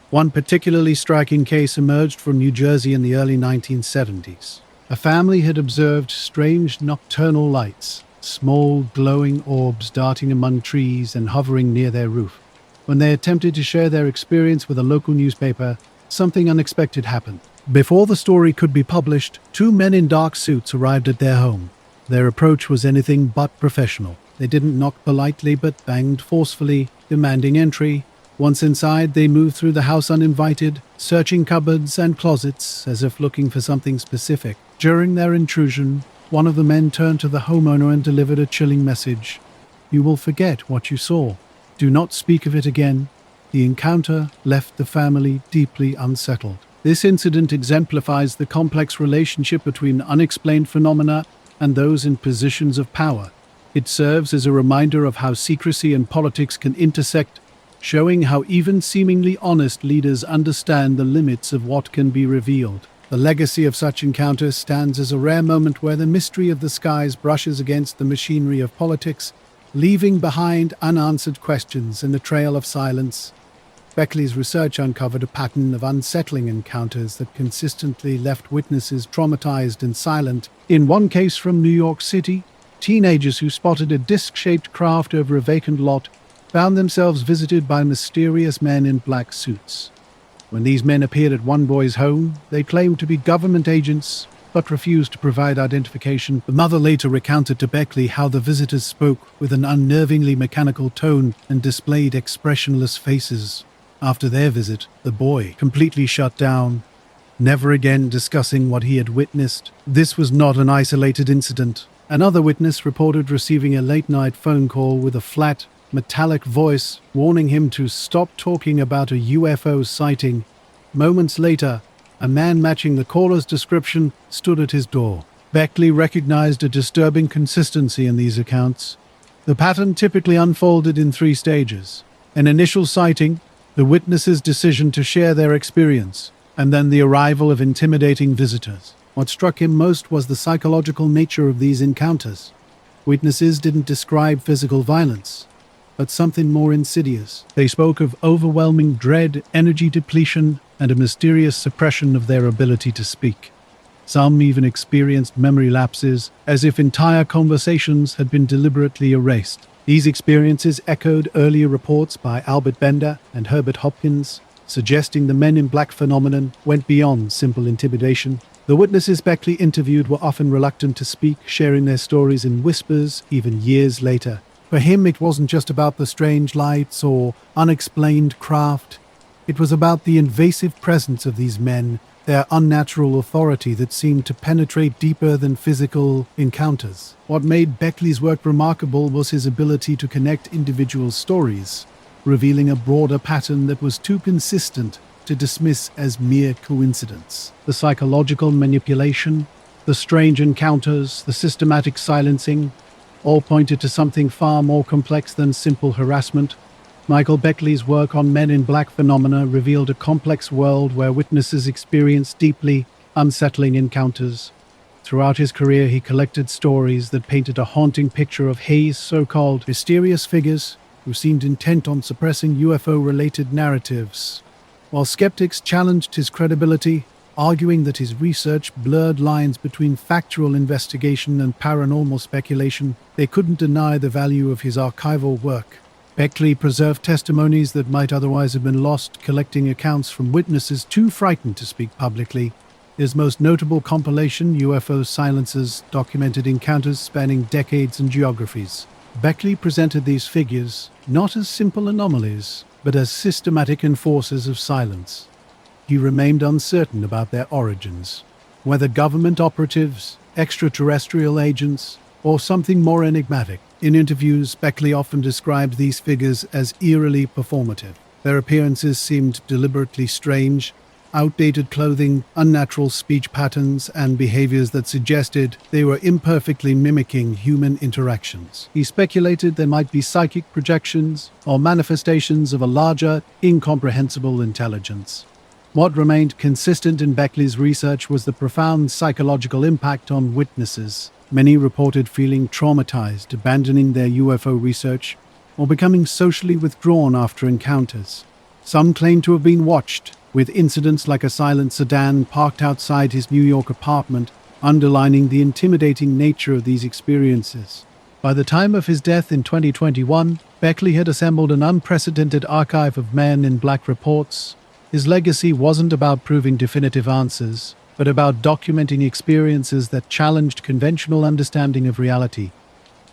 One particularly striking case emerged from New Jersey in the early 1970s. A family had observed strange nocturnal lights, small glowing orbs darting among trees and hovering near their roof. When they attempted to share their experience with a local newspaper, something unexpected happened. Before the story could be published, two men in dark suits arrived at their home. Their approach was anything but professional. They didn't knock politely but banged forcefully, demanding entry. Once inside, they moved through the house uninvited, searching cupboards and closets as if looking for something specific. During their intrusion, one of the men turned to the homeowner and delivered a chilling message. "You will forget what you saw. Do not speak of it again." The encounter left the family deeply unsettled. This incident exemplifies the complex relationship between unexplained phenomena and those in positions of power. It serves as a reminder of how secrecy and politics can intersect, showing how even seemingly honest leaders understand the limits of what can be revealed. The legacy of such encounters stands as a rare moment where the mystery of the skies brushes against the machinery of politics, leaving behind unanswered questions and a trail of silence. Beckley's research uncovered a pattern of unsettling encounters that consistently left witnesses traumatized and silent. In one case from New York City, teenagers who spotted a disc-shaped craft over a vacant lot found themselves visited by mysterious men in black suits. When these men appeared at one boy's home, they claimed to be government agents, but refused to provide identification. The mother later recounted to Beckley how the visitors spoke with an unnervingly mechanical tone and displayed expressionless faces. After their visit, the boy completely shut down, never again discussing what he had witnessed. This was not an isolated incident. Another witness reported receiving a late-night phone call with a flat, metallic voice warning him to stop talking about a UFO sighting. Moments later, a man matching the caller's description stood at his door. Beckley recognized a disturbing consistency in these accounts. The pattern typically unfolded in 3 stages: an initial sighting, the witness's decision to share their experience, and then the arrival of intimidating visitors. What struck him most was the psychological nature of these encounters. Witnesses didn't describe physical violence, but something more insidious. They spoke of overwhelming dread, energy depletion, and a mysterious suppression of their ability to speak. Some even experienced memory lapses, as if entire conversations had been deliberately erased. These experiences echoed earlier reports by Albert Bender and Herbert Hopkins, suggesting the Men in Black phenomenon went beyond simple intimidation. The witnesses Beckley interviewed were often reluctant to speak, sharing their stories in whispers even years later. For him, it wasn't just about the strange lights or unexplained craft. It was about the invasive presence of these men, their unnatural authority that seemed to penetrate deeper than physical encounters. What made Beckley's work remarkable was his ability to connect individual stories, revealing a broader pattern that was too consistent to dismiss as mere coincidence. The psychological manipulation, the strange encounters, the systematic silencing, all pointed to something far more complex than simple harassment. Michael Beckley's work on Men in Black phenomena revealed a complex world where witnesses experienced deeply unsettling encounters. Throughout his career, he collected stories that painted a haunting picture of Hayes' so-called mysterious figures who seemed intent on suppressing UFO-related narratives. While skeptics challenged his credibility, arguing that his research blurred lines between factual investigation and paranormal speculation, they couldn't deny the value of his archival work. Beckley preserved testimonies that might otherwise have been lost, collecting accounts from witnesses too frightened to speak publicly. His most notable compilation, UFO Silences, documented encounters spanning decades and geographies. Beckley presented these figures not as simple anomalies, but as systematic enforcers of silence. He remained uncertain about their origins, whether government operatives, extraterrestrial agents, or something more enigmatic. In interviews, Beckley often described these figures as eerily performative. Their appearances seemed deliberately strange, outdated clothing, unnatural speech patterns, and behaviors that suggested they were imperfectly mimicking human interactions. He speculated there might be psychic projections or manifestations of a larger, incomprehensible intelligence. What remained consistent in Beckley's research was the profound psychological impact on witnesses. Many reported feeling traumatized, abandoning their UFO research, or becoming socially withdrawn after encounters. Some claimed to have been watched, with incidents like a silent sedan parked outside his New York apartment, underlining the intimidating nature of these experiences. By the time of his death in 2021, Beckley had assembled an unprecedented archive of Men in Black reports. His legacy wasn't about proving definitive answers, but about documenting experiences that challenged conventional understanding of reality.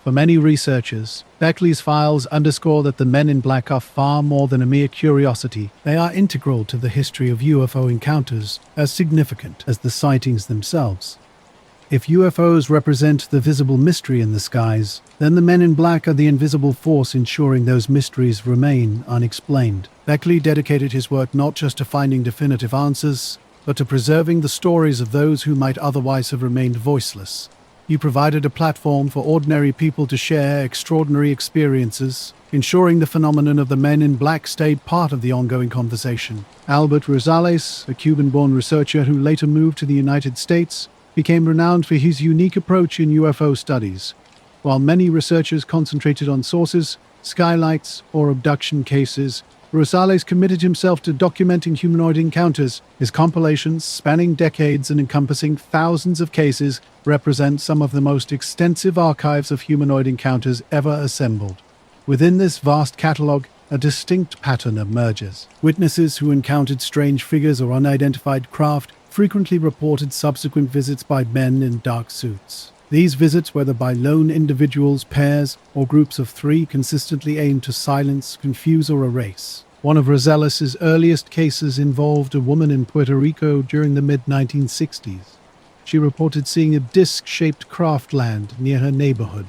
For many researchers, Beckley's files underscore that the Men in Black are far more than a mere curiosity. They are integral to the history of UFO encounters, as significant as the sightings themselves. If UFOs represent the visible mystery in the skies, then the Men in Black are the invisible force ensuring those mysteries remain unexplained. Beckley dedicated his work not just to finding definitive answers, but to preserving the stories of those who might otherwise have remained voiceless. He provided a platform for ordinary people to share extraordinary experiences, ensuring the phenomenon of the Men in Black stayed part of the ongoing conversation. Albert Rosales, a Cuban-born researcher who later moved to the United States, became renowned for his unique approach in UFO studies. While many researchers concentrated on sources, skylights, or abduction cases, Rosales committed himself to documenting humanoid encounters. His compilations, spanning decades and encompassing thousands of cases, represent some of the most extensive archives of humanoid encounters ever assembled. Within this vast catalogue, a distinct pattern emerges. Witnesses who encountered strange figures or unidentified craft frequently reported subsequent visits by men in dark suits. These visits, whether by lone individuals, pairs, or groups of three, consistently aimed to silence, confuse, or erase. One of Rosales' earliest cases involved a woman in Puerto Rico during the mid-1960s. She reported seeing a disc-shaped craft land near her neighborhood,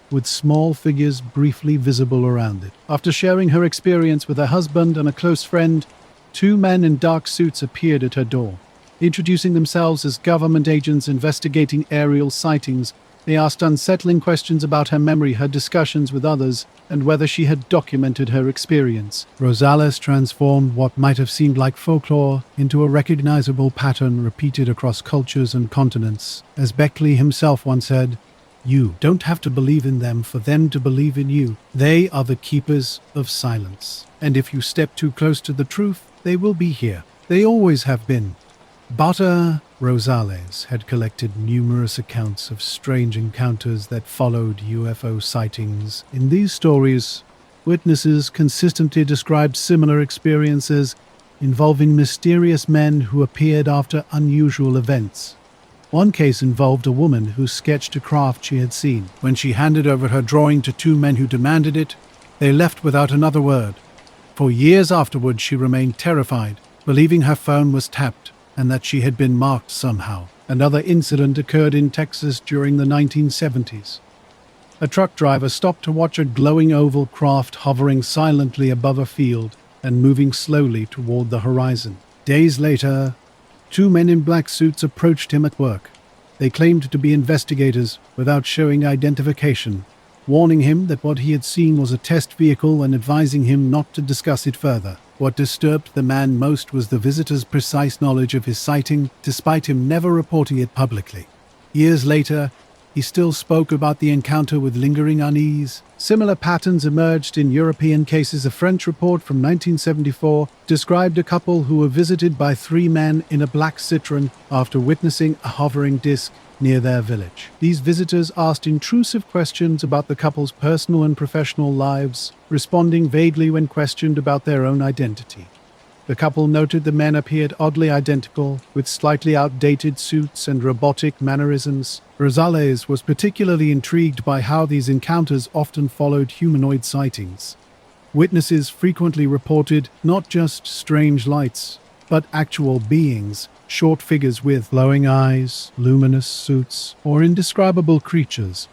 with small figures briefly visible around it. After sharing her experience with her husband and a close friend, two men in dark suits appeared at her door. Introducing themselves as government agents investigating aerial sightings, they asked unsettling questions about her memory, her discussions with others, and whether she had documented her experience. Rosales transformed what might have seemed like folklore into a recognizable pattern repeated across cultures and continents. As Beckley himself once said, "You don't have to believe in them for them to believe in you. They are the keepers of silence. And if you step too close to the truth, they will be here. They always have been." Bata Rosales had collected numerous accounts of strange encounters that followed UFO sightings. In these stories, witnesses consistently described similar experiences involving mysterious men who appeared after unusual events. One case involved a woman who sketched a craft she had seen. When she handed over her drawing to two men who demanded it, they left without another word. For years afterward, she remained terrified, believing her phone was tapped and that she had been marked somehow. Another incident occurred in Texas during the 1970s. A truck driver stopped to watch a glowing oval craft hovering silently above a field and moving slowly toward the horizon. Days later, two men in black suits approached him at work. They claimed to be investigators without showing identification, warning him that what he had seen was a test vehicle and advising him not to discuss it further. What disturbed the man most was the visitor's precise knowledge of his sighting, despite him never reporting it publicly. Years later, he still spoke about the encounter with lingering unease. Similar patterns emerged in European cases. A French report from 1974 described a couple who were visited by three men in a black Citroën after witnessing a hovering disc near their village. These visitors asked intrusive questions about the couple's personal and professional lives, responding vaguely when questioned about their own identity. The couple noted the men appeared oddly identical, with slightly outdated suits and robotic mannerisms. Rosales was particularly intrigued by how these encounters often followed humanoid sightings. Witnesses frequently reported not just strange lights, but actual beings, short figures with glowing eyes, luminous suits, or indescribable creatures.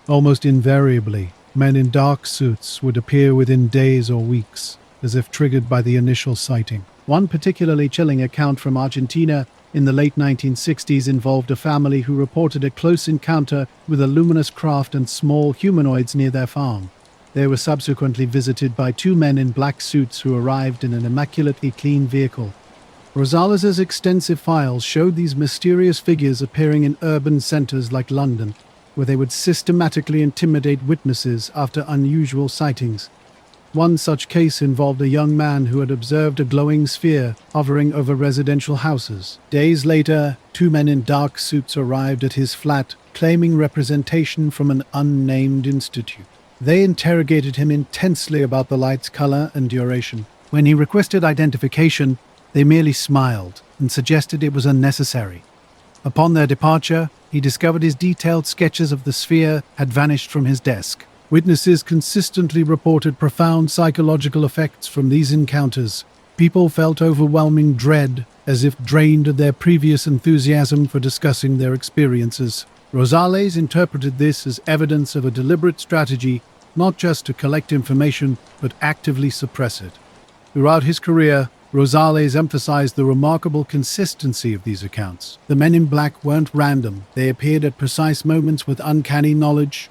Almost invariably, men in dark suits would appear within days or weeks, as if triggered by the initial sighting. One particularly chilling account from Argentina in the late 1960s involved a family who reported a close encounter with a luminous craft and small humanoids near their farm. They were subsequently visited by two men in black suits who arrived in an immaculately clean vehicle. Rosales' extensive files showed these mysterious figures appearing in urban centers like London, where they would systematically intimidate witnesses after unusual sightings. One such case involved a young man who had observed a glowing sphere hovering over residential houses. Days later, two men in dark suits arrived at his flat, claiming representation from an unnamed institute. They interrogated him intensely about the light's color and duration. When he requested identification, they merely smiled and suggested it was unnecessary. Upon their departure, he discovered his detailed sketches of the sphere had vanished from his desk. Witnesses consistently reported profound psychological effects from these encounters. People felt overwhelming dread, as if drained of their previous enthusiasm for discussing their experiences. Rosales interpreted this as evidence of a deliberate strategy, not just to collect information, but actively suppress it. Throughout his career, Rosales emphasized the remarkable consistency of these accounts. The men in black weren't random. They appeared at precise moments with uncanny knowledge.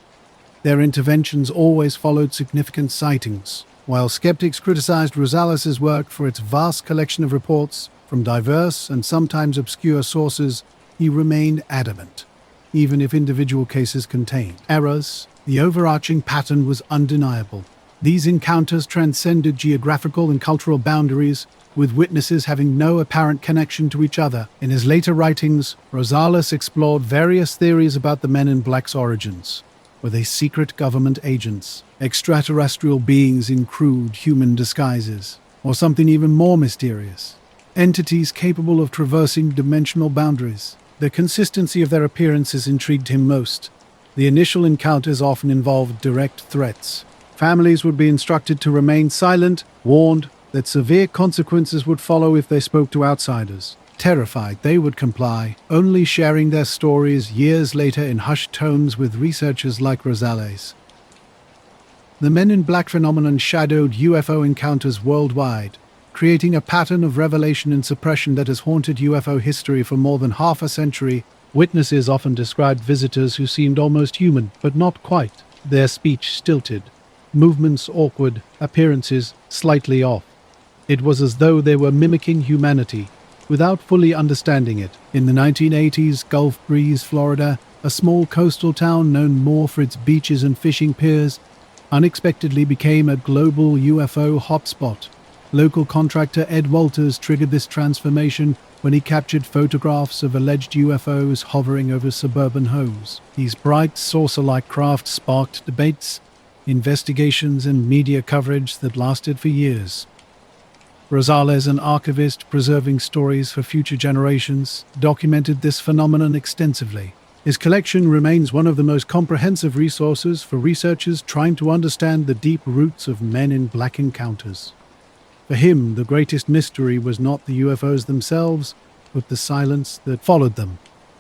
Their interventions always followed significant sightings. While skeptics criticized Rosales' work for its vast collection of reports from diverse and sometimes obscure sources, he remained adamant. Even if individual cases contained errors, the overarching pattern was undeniable. These encounters transcended geographical and cultural boundaries, with witnesses having no apparent connection to each other. In his later writings, Rosales explored various theories about the Men in Black's origins. Were they secret government agents, extraterrestrial beings in crude human disguises, or something even more mysterious? entities capable of traversing dimensional boundaries. The consistency of their appearances intrigued him most. The initial encounters often involved direct threats. Families would be instructed to remain silent, warned that severe consequences would follow if they spoke to outsiders. Terrified, they would comply, only sharing their stories years later in hushed tones with researchers like Rosales. The Men in Black phenomenon shadowed UFO encounters worldwide, creating a pattern of revelation and suppression that has haunted UFO history for more than half a century. Witnesses often described visitors who seemed almost human, but not quite. Their speech stilted, movements awkward, appearances slightly off. It was as though they were mimicking humanity, without fully understanding it. In the 1980s, Gulf Breeze, Florida, a small coastal town known more for its beaches and fishing piers, unexpectedly became a global UFO hotspot. Local contractor Ed Walters triggered this transformation when he captured photographs of alleged UFOs hovering over suburban homes. These bright, saucer-like craft sparked debates, investigations, and media coverage that lasted for years. Rosales, an archivist preserving stories for future generations, documented this phenomenon extensively. His collection remains one of the most comprehensive resources for researchers trying to understand the deep roots of Men in Black encounters. For him, the greatest mystery was not the UFOs themselves, but the silence that followed them.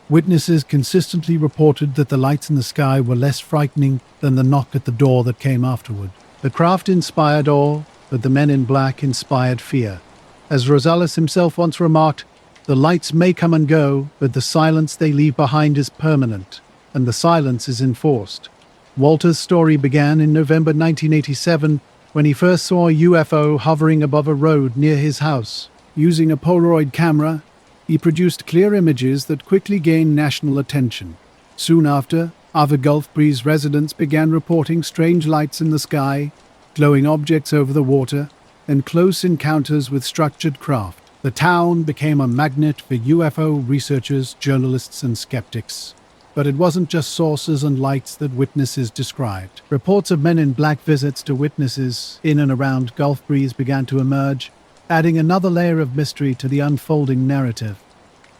Witnesses consistently reported that the lights in the sky were less frightening than the knock at the door that came afterward. The craft inspired awe, but the Men in Black inspired fear. As Rosales himself once remarked, the lights may come and go, but the silence they leave behind is permanent, and the silence is enforced. Walter's story began in November 1987 when he first saw a UFO hovering above a road near his house. Using a Polaroid camera, he produced clear images that quickly gained national attention. Soon after, other Gulf Breeze residents began reporting strange lights in the sky, glowing objects over the water, and close encounters with structured craft. The town became a magnet for UFO researchers, journalists, and skeptics. But it wasn't just sources and lights that witnesses described. Reports of Men in Black visits to witnesses in and around Gulf Breeze began to emerge, adding another layer of mystery to the unfolding narrative.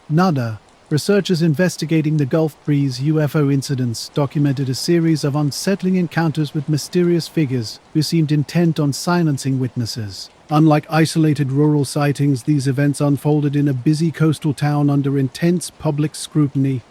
NADA, researchers investigating the Gulf Breeze UFO incidents, documented a series of unsettling encounters with mysterious figures who seemed intent on silencing witnesses. Unlike isolated rural sightings, these events unfolded in a busy coastal town under intense public scrutiny.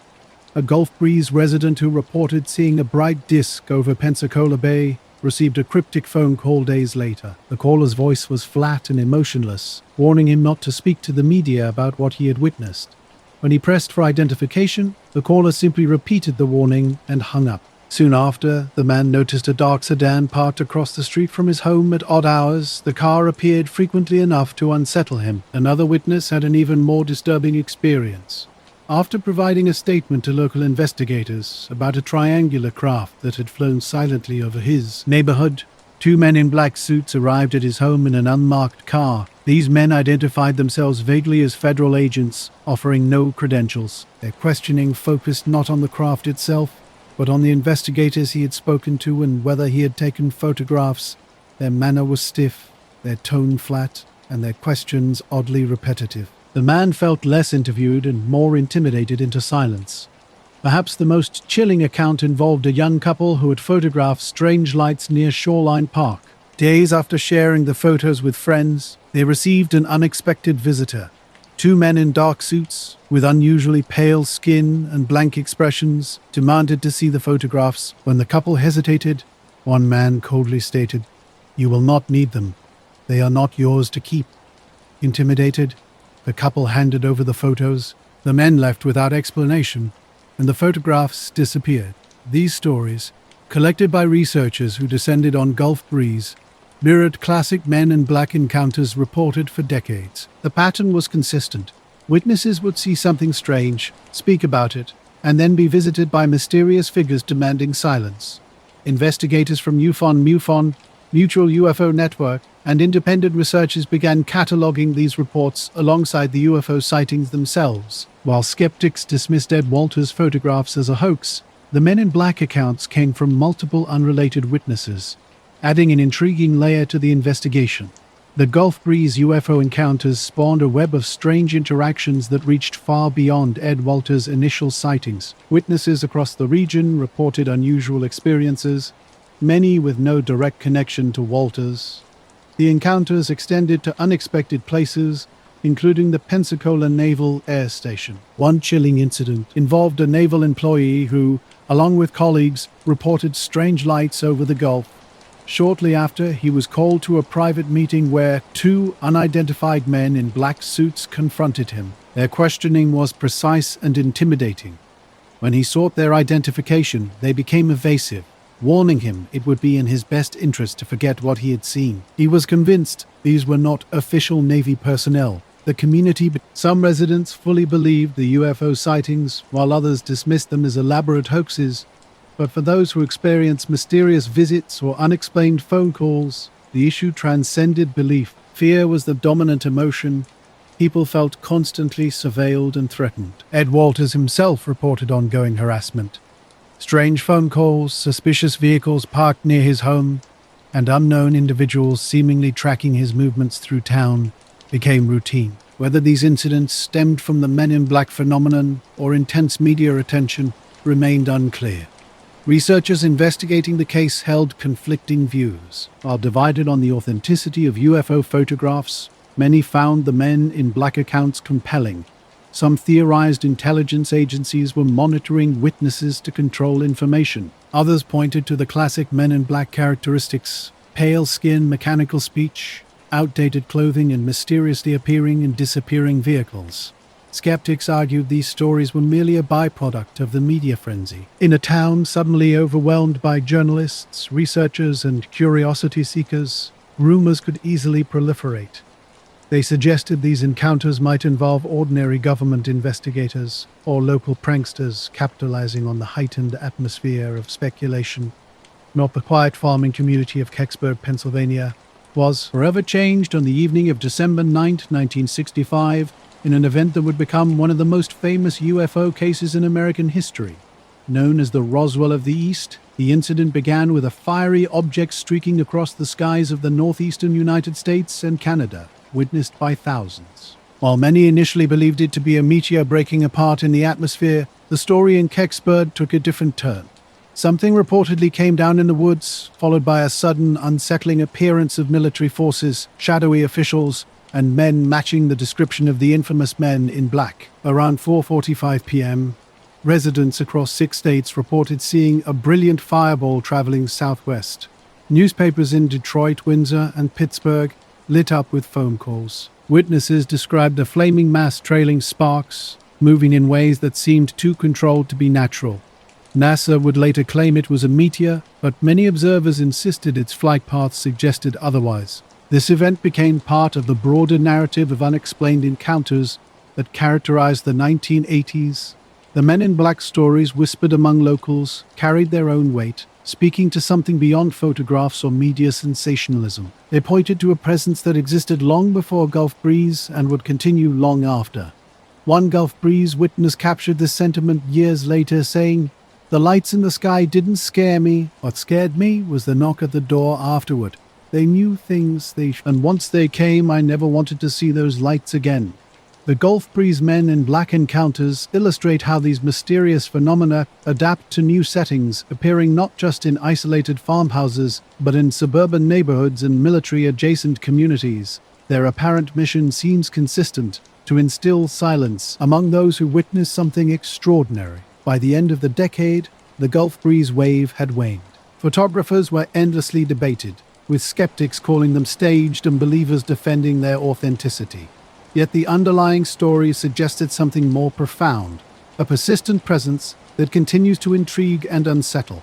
A Gulf Breeze resident who reported seeing a bright disk over Pensacola Bay received a cryptic phone call days later. The caller's voice was flat and emotionless, warning him not to speak to the media about what he had witnessed. When he pressed for identification, the caller simply repeated the warning and hung up. Soon after, the man noticed a dark sedan parked across the street from his home at odd hours. The car appeared frequently enough to unsettle him. Another witness had an even more disturbing experience. After providing a statement to local investigators about a triangular craft that had flown silently over his neighborhood, 2 men in black suits arrived at his home in an unmarked car. These men identified themselves vaguely as federal agents, offering no credentials. Their questioning focused not on the craft itself, but on the investigators he had spoken to and whether he had taken photographs. Their manner was stiff, their tone flat, and their questions oddly repetitive. The man felt less interviewed and more intimidated into silence. Perhaps the most chilling account involved a young couple who had photographed strange lights near Shoreline Park. Days after sharing the photos with friends, they received an unexpected visitor. 2 men in dark suits, with unusually pale skin and blank expressions, demanded to see the photographs. When the couple hesitated, one man coldly stated, "You will not need them. They are not yours to keep." Intimidated, the couple handed over the photos. The men left without explanation, and the photographs disappeared. These stories, collected by researchers who descended on Gulf Breeze, mirrored classic Men in Black encounters reported for decades. The pattern was consistent. Witnesses would see something strange, speak about it, and then be visited by mysterious figures demanding silence. Investigators from MUFON, Mutual UFO Network, and independent researchers began cataloging these reports alongside the UFO sightings themselves. While skeptics dismissed Ed Walters' photographs as a hoax, the Men in Black accounts came from multiple unrelated witnesses, adding an intriguing layer to the investigation. The Gulf Breeze UFO encounters spawned a web of strange interactions that reached far beyond Ed Walters' initial sightings. Witnesses across the region reported unusual experiences, many with no direct connection to Walters. The encounters extended to unexpected places, including the Pensacola Naval Air Station. One chilling incident involved a naval employee who, along with colleagues, reported strange lights over the Gulf. Shortly after, he was called to a private meeting where two unidentified men in black suits confronted him. Their questioning was precise and intimidating. When he sought their identification, they became evasive, warning him it would be in his best interest to forget what he had seen. He was convinced these were not official Navy personnel. Some residents fully believed the UFO sightings, while others dismissed them as elaborate hoaxes. But for those who experienced mysterious visits or unexplained phone calls, the issue transcended belief. Fear was the dominant emotion. People felt constantly surveilled and threatened. Ed Walters himself reported ongoing harassment. Strange phone calls, suspicious vehicles parked near his home, and unknown individuals seemingly tracking his movements through town became routine. Whether these incidents stemmed from the Men in Black phenomenon or intense media attention remained unclear. Researchers investigating the case held conflicting views. While divided on the authenticity of UFO photographs, many found the Men in Black accounts compelling. Some theorized intelligence agencies were monitoring witnesses to control information. Others pointed to the classic Men in Black characteristics: pale skin, mechanical speech, outdated clothing, and mysteriously appearing and disappearing vehicles. Skeptics argued these stories were merely a byproduct of the media frenzy. In a town suddenly overwhelmed by journalists, researchers, and curiosity seekers, rumors could easily proliferate. They suggested these encounters might involve ordinary government investigators or local pranksters capitalizing on the heightened atmosphere of speculation. Not the quiet farming community of Kecksburg, Pennsylvania, was forever changed on the evening of December 9, 1965, in an event that would become one of the most famous UFO cases in American history. Known as the Roswell of the East, the incident began with a fiery object streaking across the skies of the northeastern United States and Canada, witnessed by thousands. While many initially believed it to be a meteor breaking apart in the atmosphere, the story in Kecksburg took a different turn. Something reportedly came down in the woods, followed by a sudden, unsettling appearance of military forces, shadowy officials, and men matching the description of the infamous Men in Black. Around 4:45 p.m., residents across 6 states reported seeing a brilliant fireball traveling southwest. Newspapers in Detroit, Windsor, and Pittsburgh lit up with phone calls. Witnesses described the flaming mass trailing sparks, moving in ways that seemed too controlled to be natural. NASA would later claim it was a meteor, but many observers insisted its flight path suggested otherwise. This event became part of the broader narrative of unexplained encounters that characterized the 1980s. The Men in Black stories, whispered among locals, carried their own weight, speaking to something beyond photographs or media sensationalism. They pointed to a presence that existed long before Gulf Breeze and would continue long after. One Gulf Breeze witness captured this sentiment years later, saying, "The lights in the sky didn't scare me. What scared me was the knock at the door afterward. They knew things and once they came, I never wanted to see those lights again." The Gulf Breeze Men in Black encounters illustrate how these mysterious phenomena adapt to new settings, appearing not just in isolated farmhouses, but in suburban neighborhoods and military-adjacent communities. Their apparent mission seems consistent: to instill silence among those who witness something extraordinary. By the end of the decade, the Gulf Breeze wave had waned. Photographers were endlessly debated, with skeptics calling them staged and believers defending their authenticity. Yet the underlying story suggested something more profound, a persistent presence that continues to intrigue and unsettle.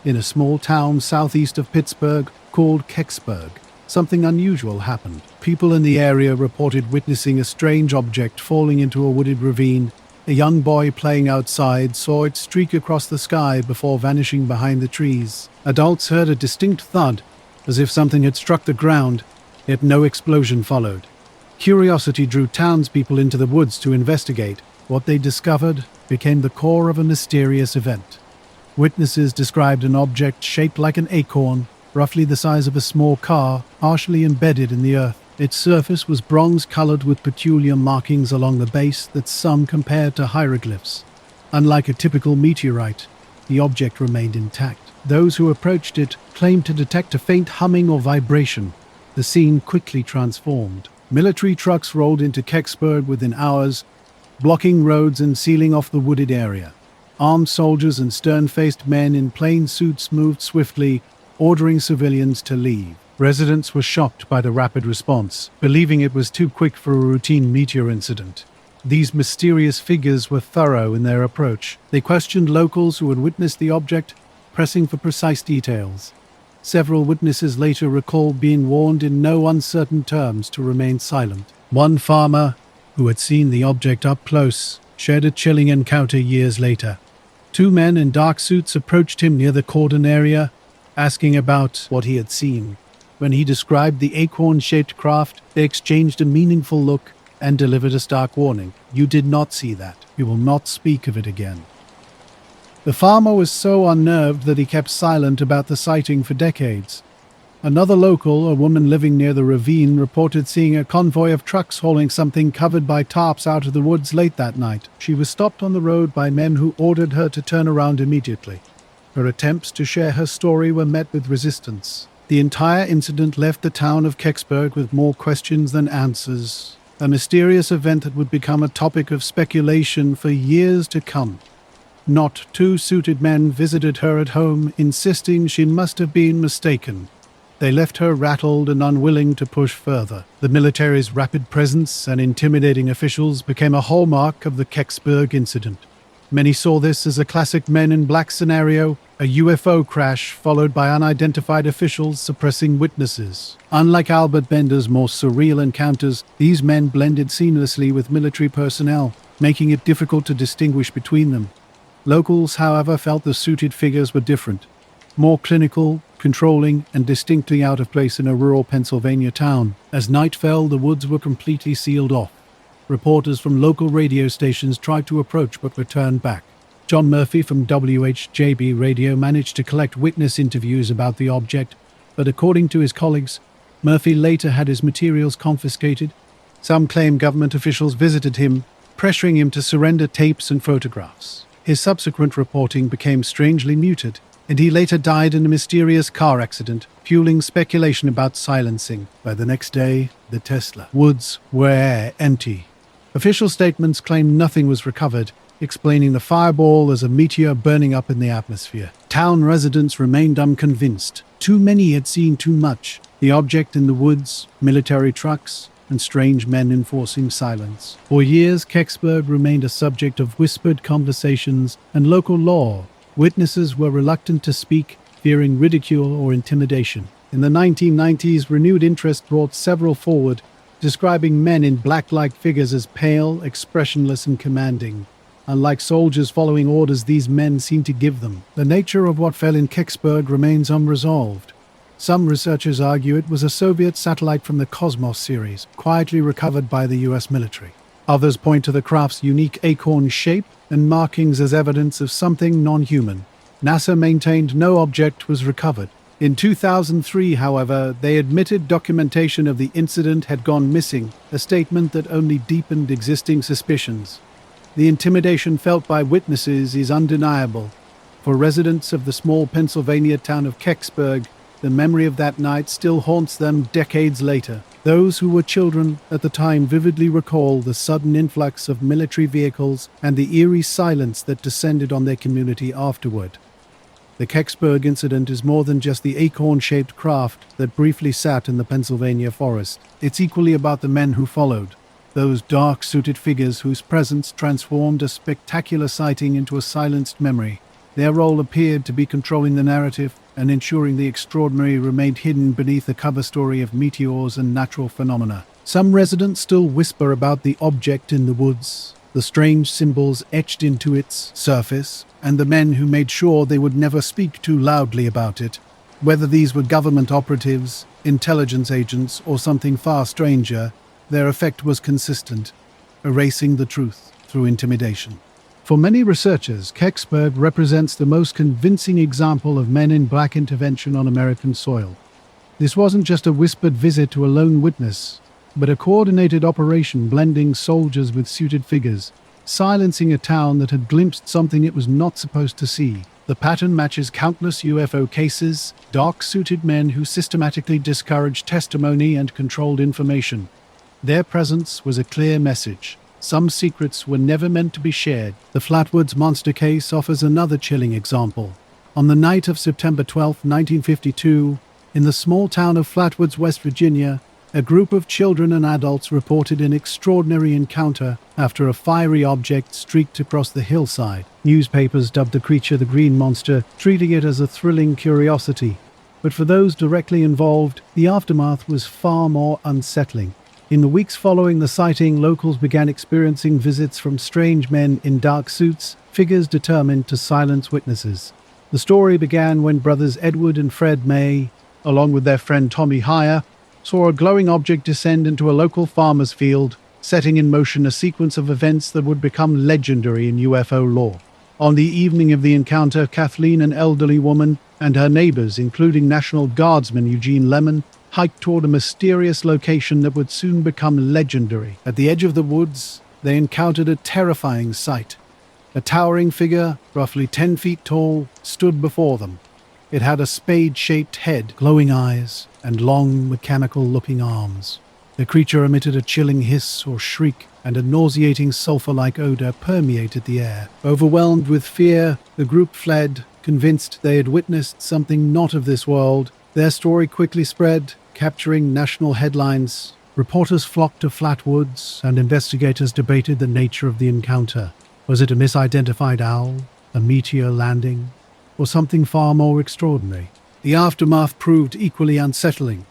In a small town southeast of Pittsburgh called Kecksburg, something unusual happened. People in the area reported witnessing a strange object falling into a wooded ravine. A young boy playing outside saw it streak across the sky before vanishing behind the trees. Adults heard a distinct thud, as if something had struck the ground, yet no explosion followed. Curiosity drew townspeople into the woods to investigate. What they discovered became the core of a mysterious event. Witnesses described an object shaped like an acorn, roughly the size of a small car, partially embedded in the earth. Its surface was bronze-colored with peculiar markings along the base that some compared to hieroglyphs. Unlike a typical meteorite, the object remained intact. Those who approached it claimed to detect a faint humming or vibration. The scene quickly transformed. Military trucks rolled into Kecksburg within hours, blocking roads and sealing off the wooded area. Armed soldiers and stern-faced men in plain suits moved swiftly, ordering civilians to leave. Residents were shocked by the rapid response, believing it was too quick for a routine meteor incident. These mysterious figures were thorough in their approach. They questioned locals who had witnessed the object, pressing for precise details. Several witnesses later recalled being warned in no uncertain terms to remain silent. One farmer, who had seen the object up close, shared a chilling encounter years later. Two men in dark suits approached him near the cordon area, asking about what he had seen. When he described the acorn-shaped craft, they exchanged a meaningful look and delivered a stark warning. "You did not see that. We will not speak of it again." The farmer was so unnerved that he kept silent about the sighting for decades. Another local, a woman living near the ravine, reported seeing a convoy of trucks hauling something covered by tarps out of the woods late that night. She was stopped on the road by men who ordered her to turn around immediately. Her attempts to share her story were met with resistance. The entire incident left the town of Kecksburg with more questions than answers, a mysterious event that would become a topic of speculation for years to come. Not two suited men visited her at home, insisting she must have been mistaken. They left her rattled and unwilling to push further. The military's rapid presence and intimidating officials became a hallmark of the Kecksburg incident. Many saw this as a classic Men in Black scenario, a UFO crash followed by unidentified officials suppressing witnesses. Unlike Albert Bender's more surreal encounters, these men blended seamlessly with military personnel, making it difficult to distinguish between them. Locals, however, felt the suited figures were different, more clinical, controlling, and distinctly out of place in a rural Pennsylvania town. As night fell, the woods were completely sealed off. Reporters from local radio stations tried to approach but were turned back. John Murphy from WHJB Radio managed to collect witness interviews about the object, but according to his colleagues, Murphy later had his materials confiscated. Some claim government officials visited him, pressuring him to surrender tapes and photographs. His subsequent reporting became strangely muted, and he later died in a mysterious car accident, fueling speculation about silencing. By the next day, the Tesla woods were empty. Official statements claimed nothing was recovered, explaining the fireball as a meteor burning up in the atmosphere. Town residents remained unconvinced. Too many had seen too much. The object in the woods, military trucks, and strange men enforcing silence. For years, Kecksburg remained a subject of whispered conversations and local law. Witnesses were reluctant to speak, fearing ridicule or intimidation. In the 1990s, renewed interest brought several forward, describing men in black-like figures as pale, expressionless, and commanding. Unlike soldiers following orders these men seemed to give them, the nature of what fell in Kecksburg remains unresolved. Some researchers argue it was a Soviet satellite from the Cosmos series, quietly recovered by the US military. Others point to the craft's unique acorn shape and markings as evidence of something non-human. NASA maintained no object was recovered. In 2003, however, they admitted documentation of the incident had gone missing, a statement that only deepened existing suspicions. The intimidation felt by witnesses is undeniable. For residents of the small Pennsylvania town of Kecksburg, the memory of that night still haunts them decades later. Those who were children at the time vividly recall the sudden influx of military vehicles and the eerie silence that descended on their community afterward. The Kecksburg incident is more than just the acorn-shaped craft that briefly sat in the Pennsylvania forest. It's equally about the men who followed, those dark-suited figures whose presence transformed a spectacular sighting into a silenced memory. Their role appeared to be controlling the narrative and ensuring the extraordinary remained hidden beneath the cover story of meteors and natural phenomena. Some residents still whisper about the object in the woods, the strange symbols etched into its surface, and the men who made sure they would never speak too loudly about it. Whether these were government operatives, intelligence agents, or something far stranger, their effect was consistent, erasing the truth through intimidation. For many researchers, Kecksburg represents the most convincing example of Men in Black intervention on American soil. This wasn't just a whispered visit to a lone witness, but a coordinated operation blending soldiers with suited figures, silencing a town that had glimpsed something it was not supposed to see. The pattern matches countless UFO cases, dark-suited men who systematically discouraged testimony and controlled information. Their presence was a clear message. Some secrets were never meant to be shared. The Flatwoods monster case offers another chilling example. On the night of September 12, 1952, in the small town of Flatwoods, West Virginia, a group of children and adults reported an extraordinary encounter after a fiery object streaked across the hillside. Newspapers dubbed the creature the Green Monster, treating it as a thrilling curiosity. But for those directly involved, the aftermath was far more unsettling. In the weeks following the sighting, locals began experiencing visits from strange men in dark suits, figures determined to silence witnesses. The story began when brothers Edward and Fred May, along with their friend Tommy Heyer, saw a glowing object descend into a local farmer's field, setting in motion a sequence of events that would become legendary in UFO lore. On the evening of the encounter, Kathleen, an elderly woman, and her neighbors, including National Guardsman Eugene Lemon, hiked toward a mysterious location that would soon become legendary. At the edge of the woods, they encountered a terrifying sight. A towering figure, roughly 10 feet tall, stood before them. It had a spade-shaped head, glowing eyes, and long, mechanical-looking arms. The creature emitted a chilling hiss or shriek, and a nauseating sulfur-like odor permeated the air. Overwhelmed with fear, the group fled, convinced they had witnessed something not of this world. Their story quickly spread, capturing national headlines. Reporters flocked to Flatwoods, and investigators debated the nature of the encounter. Was it a misidentified owl, a meteor landing, or something far more extraordinary? The aftermath proved equally unsettling.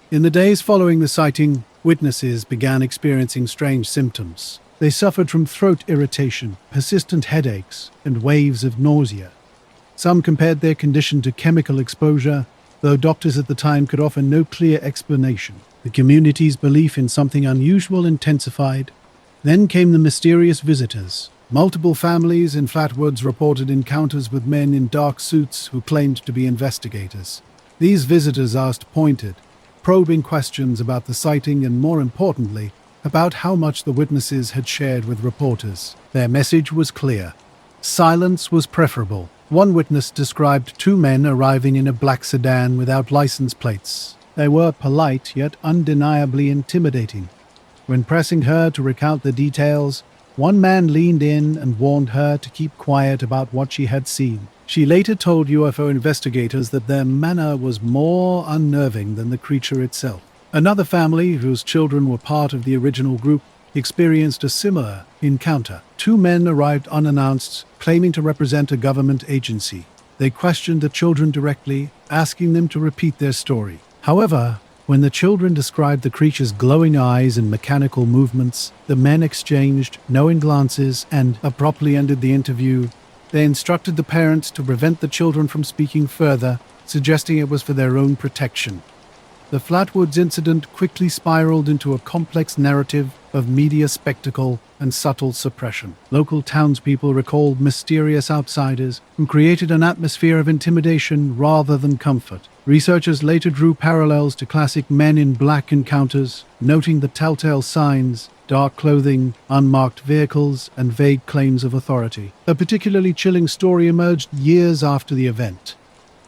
In the days following the sighting, witnesses began experiencing strange symptoms. They suffered from throat irritation, persistent headaches, and waves of nausea. Some compared their condition to chemical exposure, though doctors at the time could offer no clear explanation. The community's belief in something unusual intensified. Then came the mysterious visitors. Multiple families in Flatwoods reported encounters with men in dark suits who claimed to be investigators. These visitors asked pointed, probing questions about the sighting and, more importantly, about how much the witnesses had shared with reporters. Their message was clear. Silence was preferable. One witness described two men arriving in a black sedan without license plates. They were polite, yet undeniably intimidating. When pressing her to recount the details, one man leaned in and warned her to keep quiet about what she had seen. She later told UFO investigators that their manner was more unnerving than the creature itself. Another family, whose children were part of the original group, experienced a similar encounter. Two men arrived unannounced, claiming to represent a government agency. They questioned the children directly, asking them to repeat their story. However, when the children described the creature's glowing eyes and mechanical movements, the men exchanged knowing glances and abruptly ended the interview. They instructed the parents to prevent the children from speaking further, suggesting it was for their own protection. The Flatwoods incident quickly spiraled into a complex narrative of media spectacle and subtle suppression. Local townspeople recalled mysterious outsiders who created an atmosphere of intimidation rather than comfort. Researchers later drew parallels to classic Men in Black encounters, noting the telltale signs: dark clothing, unmarked vehicles, and vague claims of authority. A particularly chilling story emerged years after the event.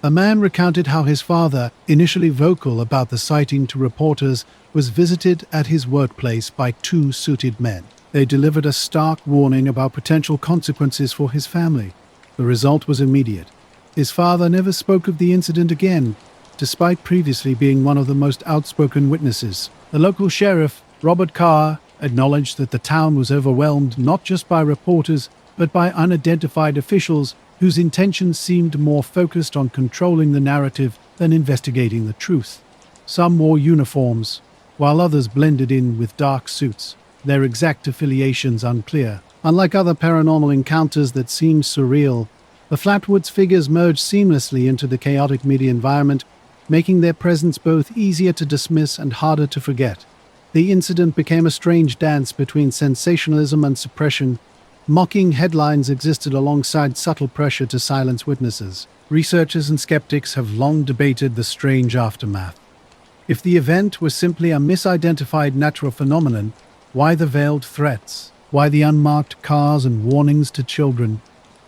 A man recounted how his father, initially vocal about the sighting to reporters, was visited at his workplace by two suited men. They delivered a stark warning about potential consequences for his family. The result was immediate. His father never spoke of the incident again, despite previously being one of the most outspoken witnesses. The local sheriff, Robert Carr, acknowledged that the town was overwhelmed not just by reporters, but by unidentified officials whose intentions seemed more focused on controlling the narrative than investigating the truth. Some wore uniforms, while others blended in with dark suits, their exact affiliations unclear. Unlike other paranormal encounters that seemed surreal, the Flatwoods figures merged seamlessly into the chaotic media environment, making their presence both easier to dismiss and harder to forget. The incident became a strange dance between sensationalism and suppression, Mocking headlines existed alongside subtle pressure to silence witnesses. Researchers and skeptics have long debated the strange aftermath. If the event was simply a misidentified natural phenomenon, why the veiled threats? Why the unmarked cars and warnings to children?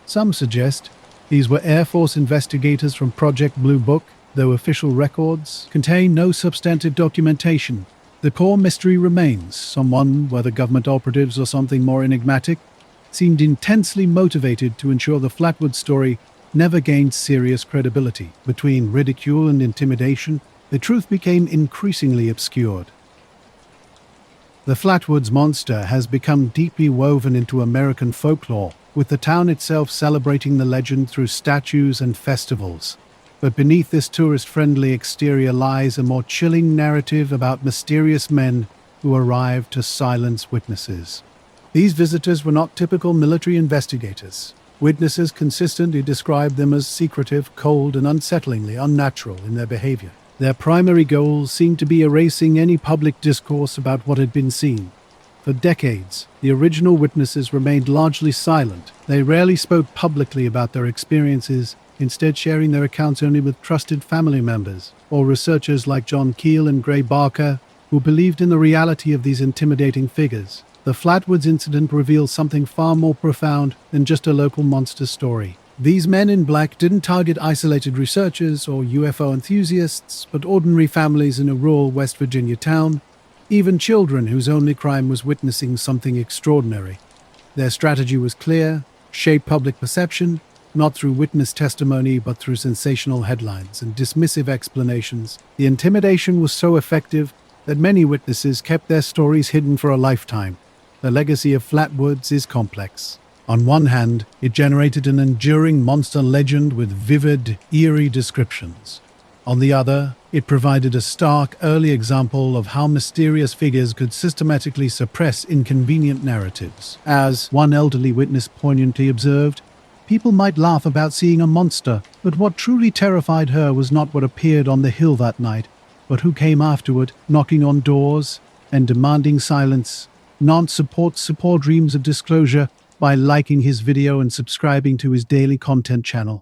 Some suggest these were Air Force investigators from Project Blue Book, though official records contain no substantive documentation. The core mystery remains. Someone, whether government operatives or something more enigmatic, seemed intensely motivated to ensure the Flatwood story never gained serious credibility. Between ridicule and intimidation, the truth became increasingly obscured. The Flatwoods monster has become deeply woven into American folklore, with the town itself celebrating the legend through statues and festivals. But beneath this tourist-friendly exterior lies a more chilling narrative about mysterious men who arrived to silence witnesses. These visitors were not typical military investigators. Witnesses consistently described them as secretive, cold, and unsettlingly unnatural in their behavior. Their primary goals seemed to be erasing any public discourse about what had been seen. For decades, the original witnesses remained largely silent. They rarely spoke publicly about their experiences, instead sharing their accounts only with trusted family members or researchers like John Keel and Gray Barker, who believed in the reality of these intimidating figures. The Flatwoods incident reveals something far more profound than just a local monster story. These men in black didn't target isolated researchers or UFO enthusiasts, but ordinary families in a rural West Virginia town, even children whose only crime was witnessing something extraordinary. Their strategy was clear: shape public perception, not through witness testimony but through sensational headlines and dismissive explanations. The intimidation was so effective that many witnesses kept their stories hidden for a lifetime. The legacy of Flatwoods is complex. On one hand, it generated an enduring monster legend with vivid, eerie descriptions. On the other, it provided a stark, early example of how mysterious figures could systematically suppress inconvenient narratives. As one elderly witness poignantly observed, people might laugh about seeing a monster, but what truly terrified her was not what appeared on the hill that night, but who came afterward, knocking on doors and demanding silence. Nant supports dreams of disclosure by liking his video and subscribing to his daily content channel.